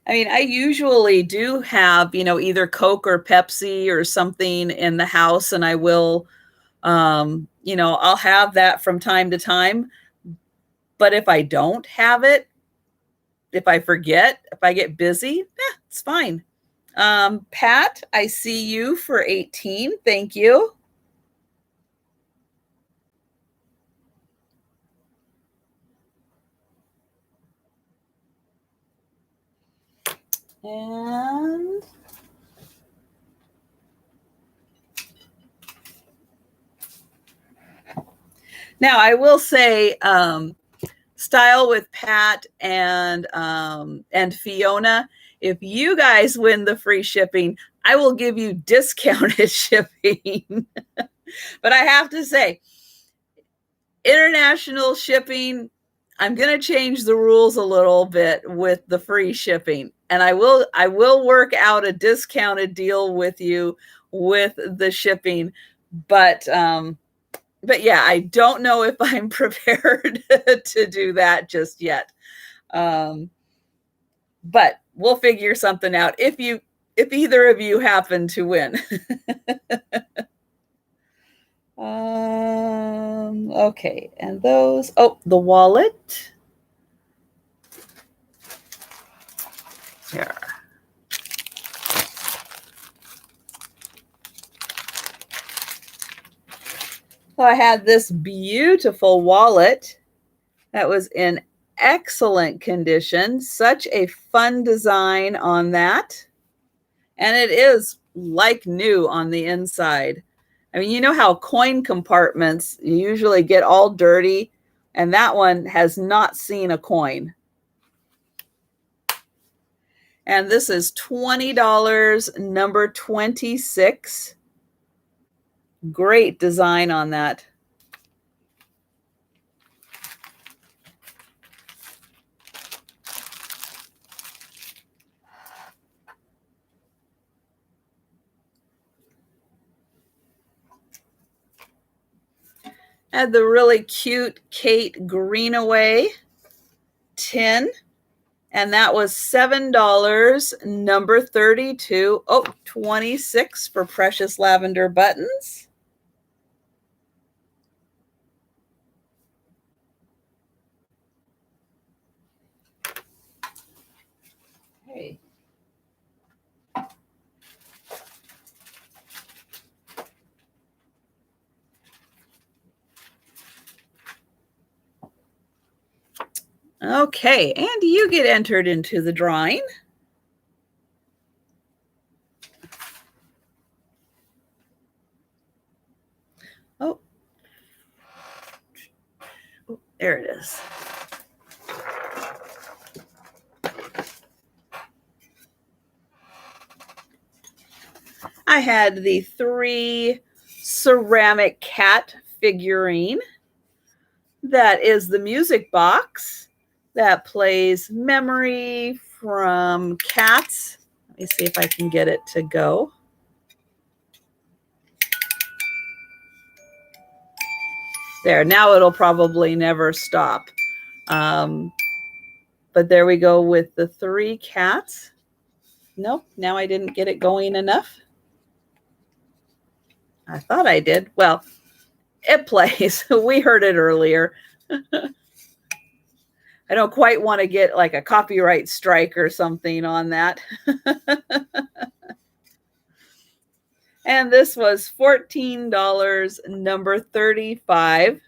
I mean, I usually do have, either Coke or Pepsi or something in the house, and I will, I'll have that from time to time. But if I don't have it, if I forget, if I get busy, it's fine. Pat, I see you for 18. Thank you. And now I will say, Style with Pat and Fiona, if you guys win the free shipping, I will give you discounted shipping. But I have to say, international shipping, I'm going to change the rules a little bit with the free shipping, and I will work out a discounted deal with you with the shipping, but yeah, I don't know if I'm prepared to do that just yet. But we'll figure something out if either of you happen to win. Okay, and those, the wallet. Here. So I had this beautiful wallet that was in excellent condition. Such a fun design on that. And it is like new on the inside. I mean, you know how coin compartments usually get all dirty, and that one has not seen a coin. And this is $20, number 26. Great design on that. Had the really cute Kate Greenaway tin, and that was $7, number 32. 26 for precious lavender buttons. Hey. Okay, and you get entered into the drawing. Oh, there it is. I had the 3 ceramic cat figurine. That is the music box that plays Memory from Cats. Let me see if I can get it to go. There, now it'll probably never stop. But there we go with the 3 cats. Nope, now I didn't get it going enough. I thought I did. Well, it plays. We heard it earlier. I don't quite want to get like a copyright strike or something on that. And this was $14, number 35.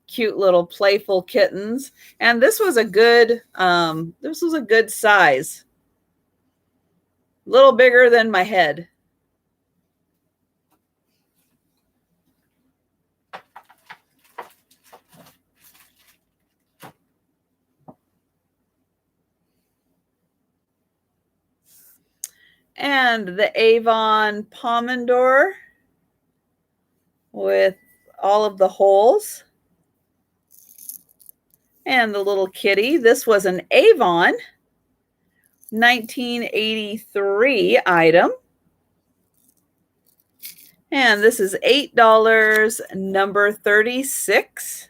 Cute little playful kittens. And this was a good size. A little bigger than my head. And the Avon Pomodoro with all of the holes. And the little kitty. This was an Avon 1983 item. And this is $8, number 36.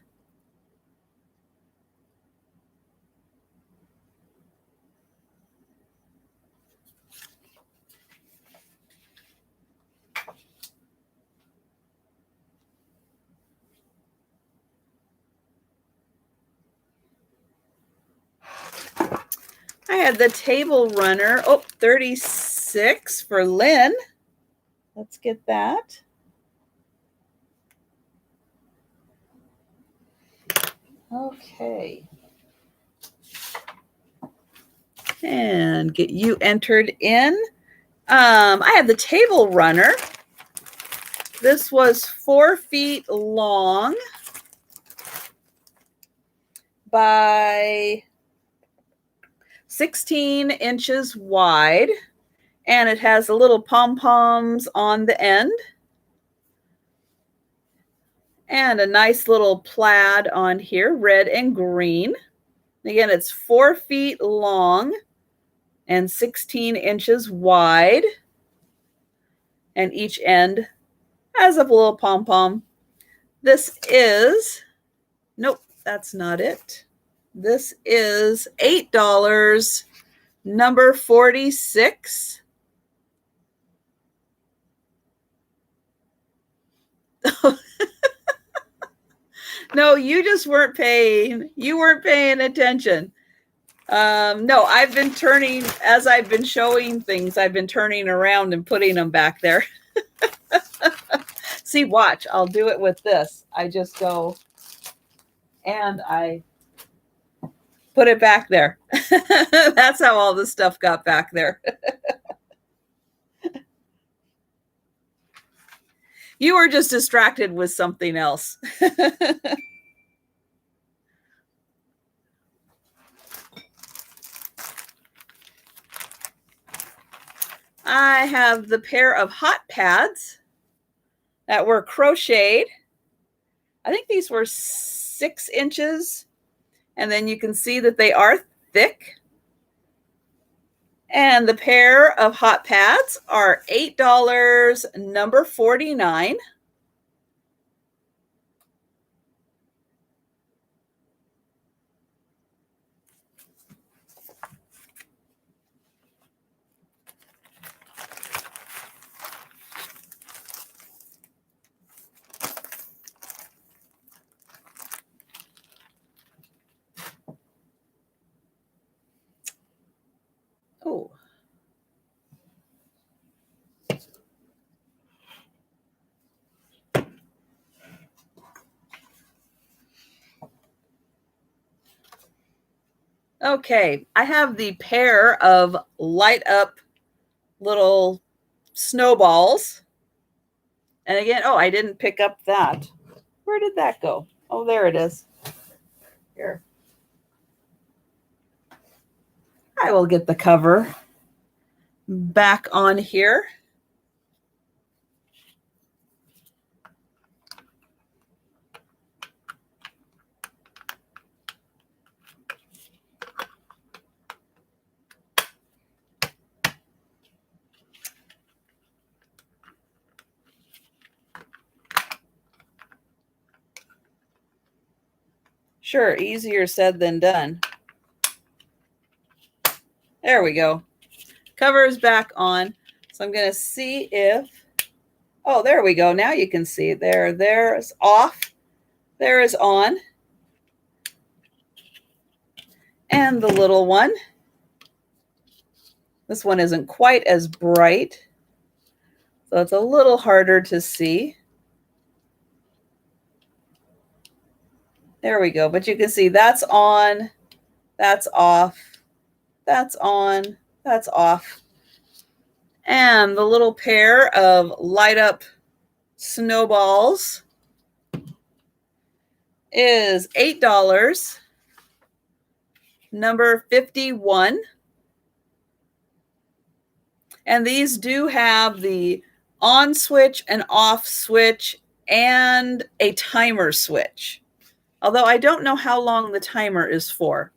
I had the table runner. Oh, 36 for Lynn. Let's get that. Okay. And get you entered in. I had the table runner. This was 4 feet long by 16 inches wide. And it has the little pom-poms on the end. And a nice little plaid on here, red and green. Again, it's 4 feet long and 16 inches wide. And each end has a little pom-pom. This is, nope, that's not it. This is $8, number 46. No, you just weren't paying. You weren't paying attention. No, I've been turning, as I've been showing things, I've been turning around and putting them back there. See, watch, I'll do it with this. I just go and I put it back there. That's how all the stuff got back there. You were just distracted with something else. I have the pair of hot pads that were crocheted. I think these were 6 inches. And then you can see that they are thick. And the pair of hot pads are $8, number 49. Oh. Okay, I have the pair of light up little snowballs. And again, oh, I didn't pick up that. Where did that go? Oh, there it is. Here. I will get the cover back on here. Sure, easier said than done. There we go. Cover is back on. So I'm going to see if, oh, there we go. Now you can see there is off. There is on. And the little one. This one isn't quite as bright. So it's a little harder to see. There we go. But you can see that's on, that's off, that's on, that's off. And the little pair of light up snowballs is $8, number 51. And these do have the on switch and off switch and a timer switch. Although I don't know how long the timer is for.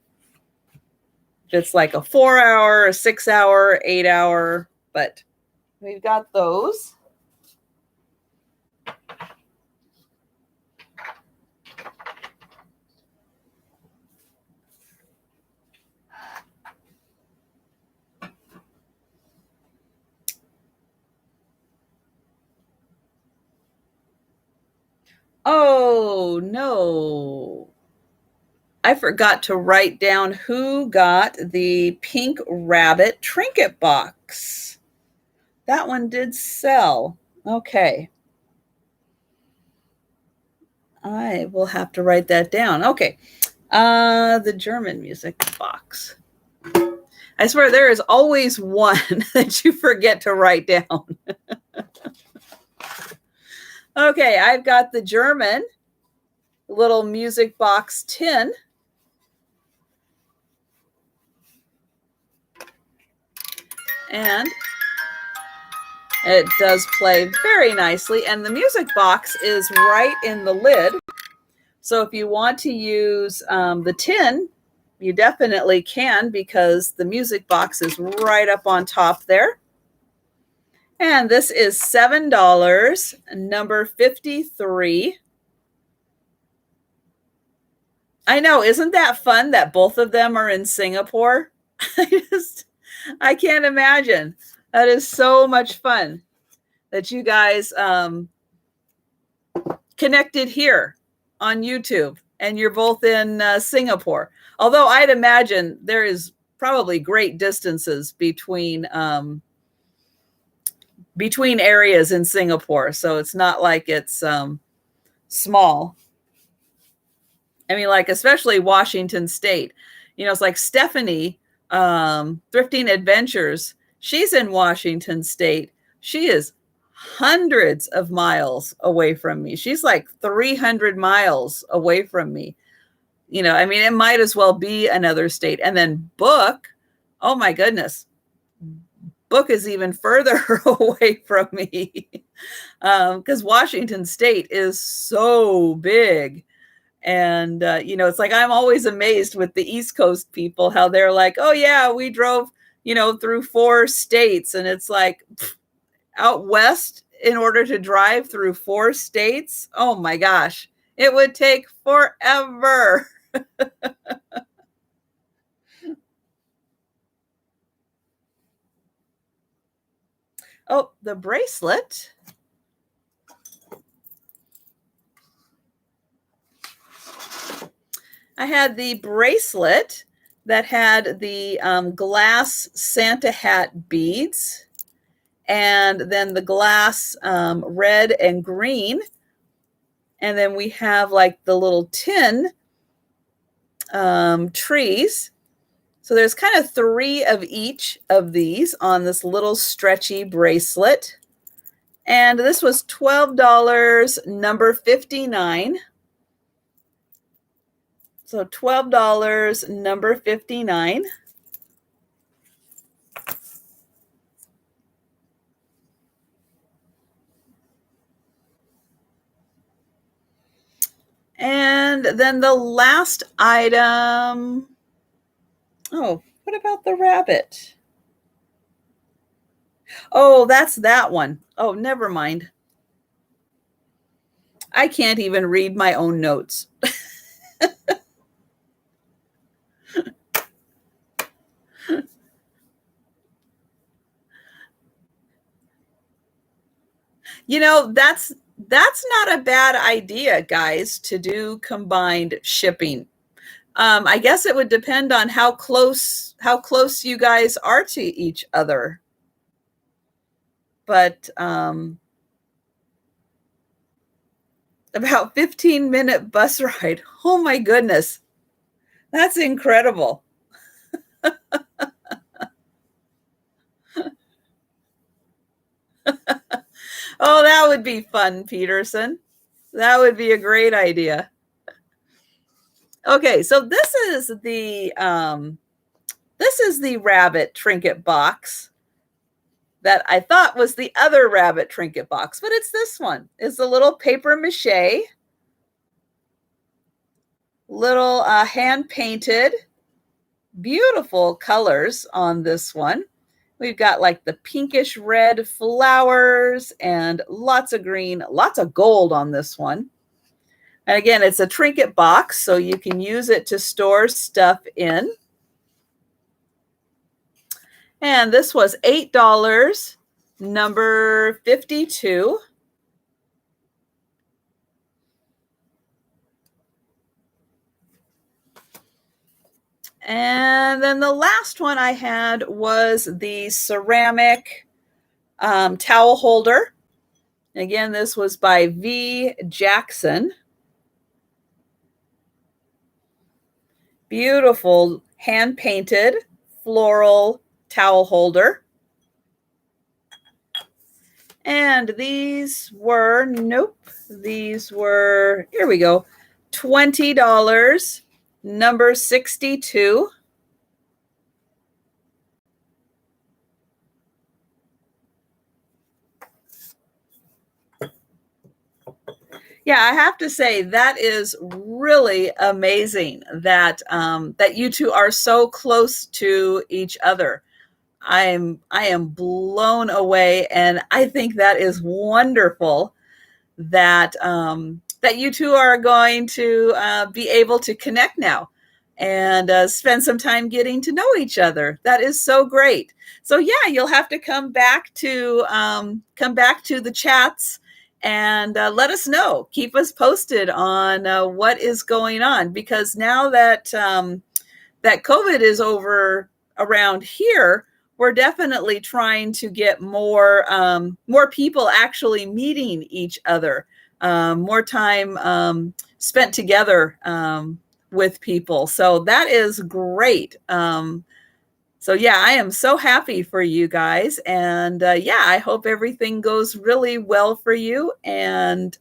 If it's like a 4-hour, a 6-hour, 8-hour, but we've got those. Oh, no. I forgot to write down who got the pink rabbit trinket box. That one did sell. Okay. I will have to write that down. Okay. The German music box. I swear there is always one that you forget to write down. Okay, I've got the German little music box tin. And it does play very nicely. And the music box is right in the lid. So if you want to use the tin, you definitely can, because the music box is right up on top there. And this is $7, number 53. I know, isn't that fun that both of them are in Singapore? I can't imagine. That is so much fun that you guys connected here on YouTube and you're both in Singapore. Although I'd imagine there is probably great distances between areas in Singapore. So it's not like it's small. I mean, like, especially Washington State. You know, it's like Stephanie, Thrifting Adventures. She's in Washington State. She is hundreds of miles away from me. She's like 300 miles away from me. You know, I mean, it might as well be another state. And then Book, oh my goodness. Book is even further away from me because Washington State is so big. And, you know, it's like I'm always amazed with the East Coast people, how they're like, oh, yeah, we drove, you know, through 4 states. And it's like out west in order to drive through 4 states. Oh, my gosh, it would take forever. Oh, the bracelet. I had the bracelet that had the glass Santa hat beads, and then the glass red and green. And then we have like the little tin trees. So there's kind of 3 of each of these on this little stretchy bracelet. And this was $12, number 59. So $12, number 59. And then the last item. Oh, what about the rabbit? Oh, that's that one. Oh, never mind. I can't even read my own notes. You know, that's not a bad idea, guys, to do combined shipping. I guess it would depend on how close you guys are to each other. But about 15-minute bus ride. Oh my goodness. That's incredible. Oh, that would be fun, Peterson. That would be a great idea. Okay, so this is the rabbit trinket box that I thought was the other rabbit trinket box, but it's this one. It's a little paper mache, little hand painted, beautiful colors on this one. We've got like the pinkish red flowers and lots of green, lots of gold on this one. And again, it's a trinket box, so you can use it to store stuff in. And this was $8, number 52. And then the last one I had was the ceramic towel holder. Again, this was by V. Jackson. Beautiful hand-painted floral towel holder. And these were, here we go, $20, number 62. Yeah, I have to say that is really amazing that that you two are so close to each other. I am blown away, and I think that is wonderful that that you two are going to be able to connect now and spend some time getting to know each other. That is so great. So yeah, you'll have to come back to the chats and let us know. Keep us posted on what is going on, because now that that COVID is over around here, we're definitely trying to get more people actually meeting each other, more time spent together with people. So that is great. So yeah, I am so happy for you guys, and yeah, I hope everything goes really well for you. And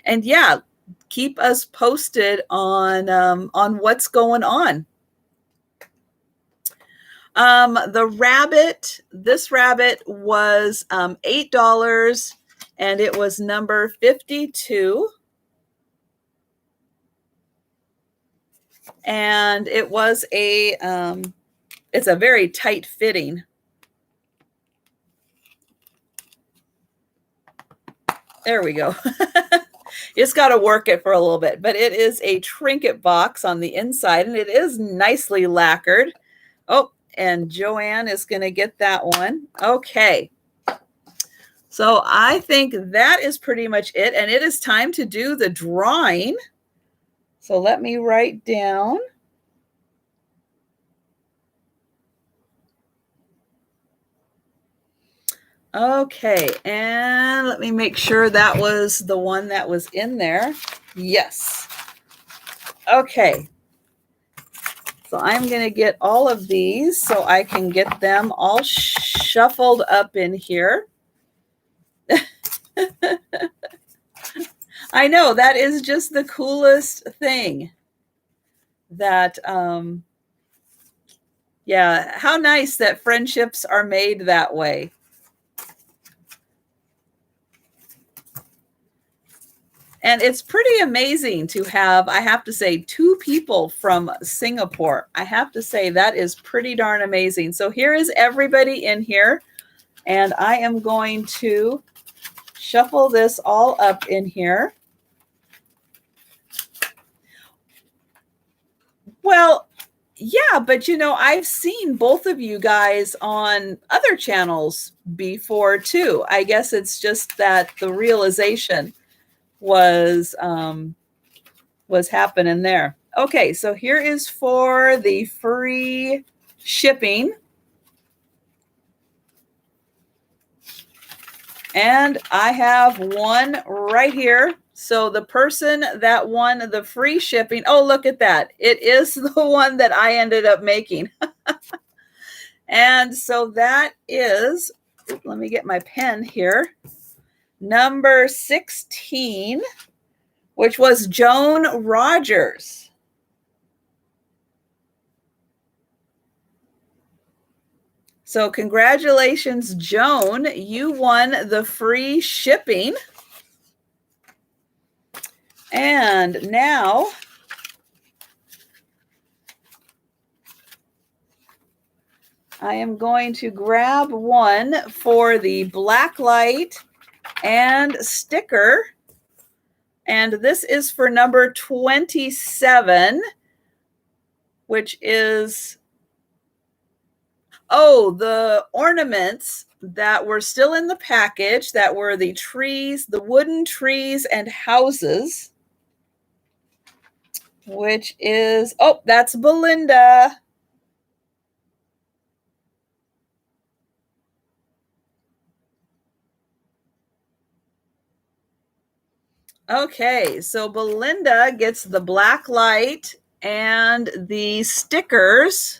yeah, keep us posted on what's going on. This rabbit was $8, and it was number 52. And it was it's a very tight fitting. There we go. Just got to work it for a little bit, but it is a trinket box on the inside, and it is nicely lacquered. Oh, and Joanne is going to get that one. Okay. So I think that is pretty much it, and it is time to do the drawing. So let me write down. Okay, and let me make sure that was the one that was in there. Yes. Okay. So I'm going to get all of these so I can get them all shuffled up in here. I know, that is just the coolest thing. That, yeah, how nice that friendships are made that way. And it's pretty amazing to have, I have to say, 2 people from Singapore. I have to say that is pretty darn amazing. So here is everybody in here, and I am going to shuffle this all up in here. Well, yeah, but you know, I've seen both of you guys on other channels before too. I guess it's just that the realization was happening there. Okay, so here is for the free shipping. And I have one right here. So the person that won the free shipping, oh, look at that. It is the one that I ended up making. And so that is, let me get my pen here. number 16, which was Joan Rogers. So congratulations, Joan. You won the free shipping. And now I am going to grab one for the black light and sticker. And this is for number 27, which is, the ornaments that were still in the package, that were the trees, the wooden trees and houses, which is, that's Belinda. Okay, so Belinda gets the black light and the stickers.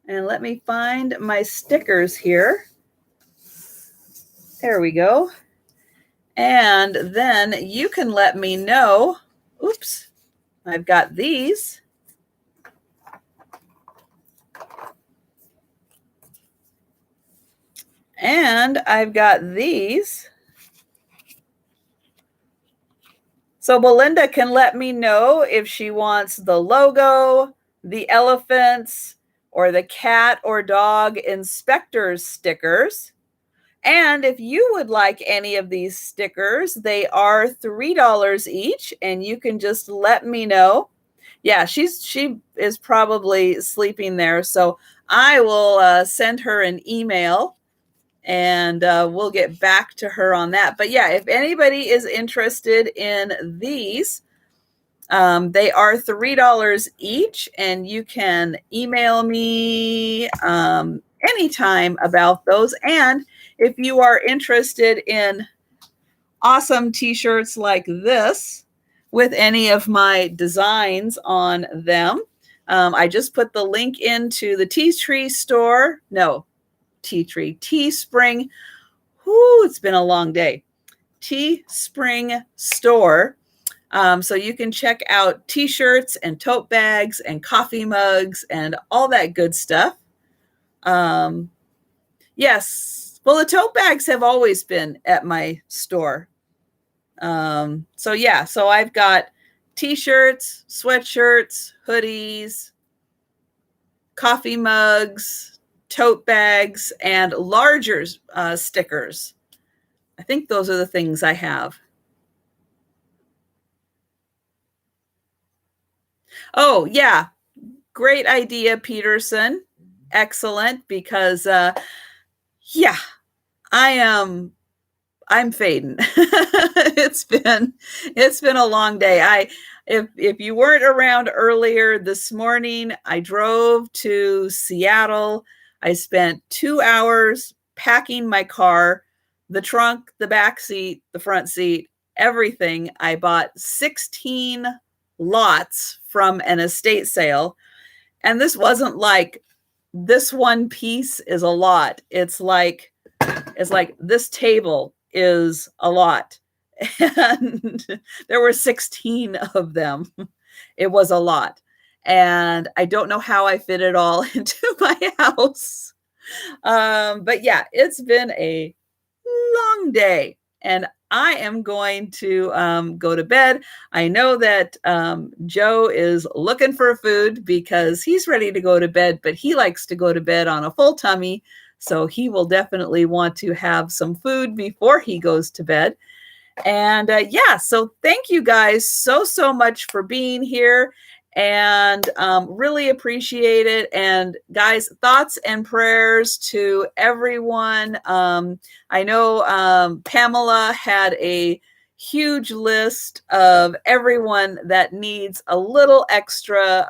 And let me find my stickers here. There we go. And then you can let me know. Oops, I've got these. And I've got these. So Belinda can let me know if she wants the logo, the elephants, or the cat or dog inspectors stickers. And if you would like any of these stickers, they are $3 each, and you can just let me know. Yeah, she is probably sleeping there, so I will send her an email, and we'll get back to her on that. But yeah, if anybody is interested in these, they are $3 each, and you can email me anytime about those. And if you are interested in awesome t-shirts like this with any of my designs on them, I just put the link into the Teespring. It's been a long day. Teespring store. So you can check out t-shirts and tote bags and coffee mugs and all that good stuff. Yes, well, the tote bags have always been at my store. So I've got t-shirts, sweatshirts, hoodies, coffee mugs, tote bags, and larger stickers. I think those are the things I have. Oh, yeah. Great idea, Peterson. Excellent, because I'm fading. It's been a long day. If you weren't around earlier this morning, I drove to Seattle. I spent 2 hours packing my car, the trunk, the back seat, the front seat, everything. I bought 16 lots from an estate sale. And this wasn't like, this one piece is a lot. It's like this table is a lot. And there were 16 of them. It was a lot. And I don't know how I fit it all into my house. But yeah, it's been a long day, and I am going to go to bed. I know that Joe is looking for food because he's ready to go to bed, but he likes to go to bed on a full tummy. So he will definitely want to have some food before he goes to bed. And so thank you guys so much for being here, and really appreciate it. And guys, thoughts and prayers to everyone. I know Pamela had a huge list of everyone that needs a little extra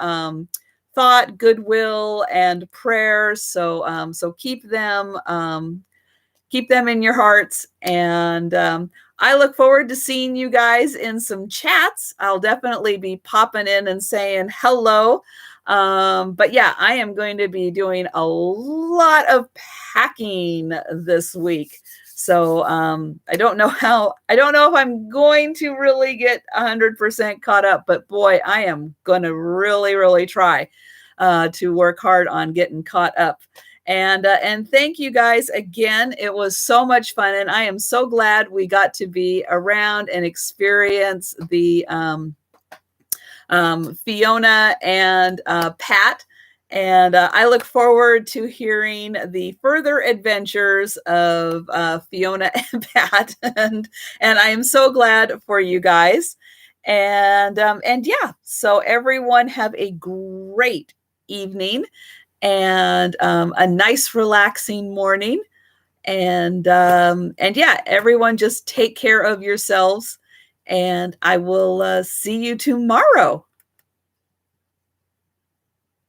thought, goodwill, and prayers. So keep them in your hearts. And I look forward to seeing you guys in some chats. I'll definitely be popping in and saying hello. But yeah, I am going to be doing a lot of packing this week. So I don't know if I'm going to really get 100% caught up, but boy, I am going to really, really try to work hard on getting caught up. And thank you guys again. It was so much fun, and I am so glad we got to be around and experience the Fiona and Pat. And I look forward to hearing the further adventures of Fiona and Pat. And I am so glad for you guys. And yeah, so everyone have a great evening and a nice relaxing morning. And yeah, everyone just take care of yourselves. And I will see you tomorrow.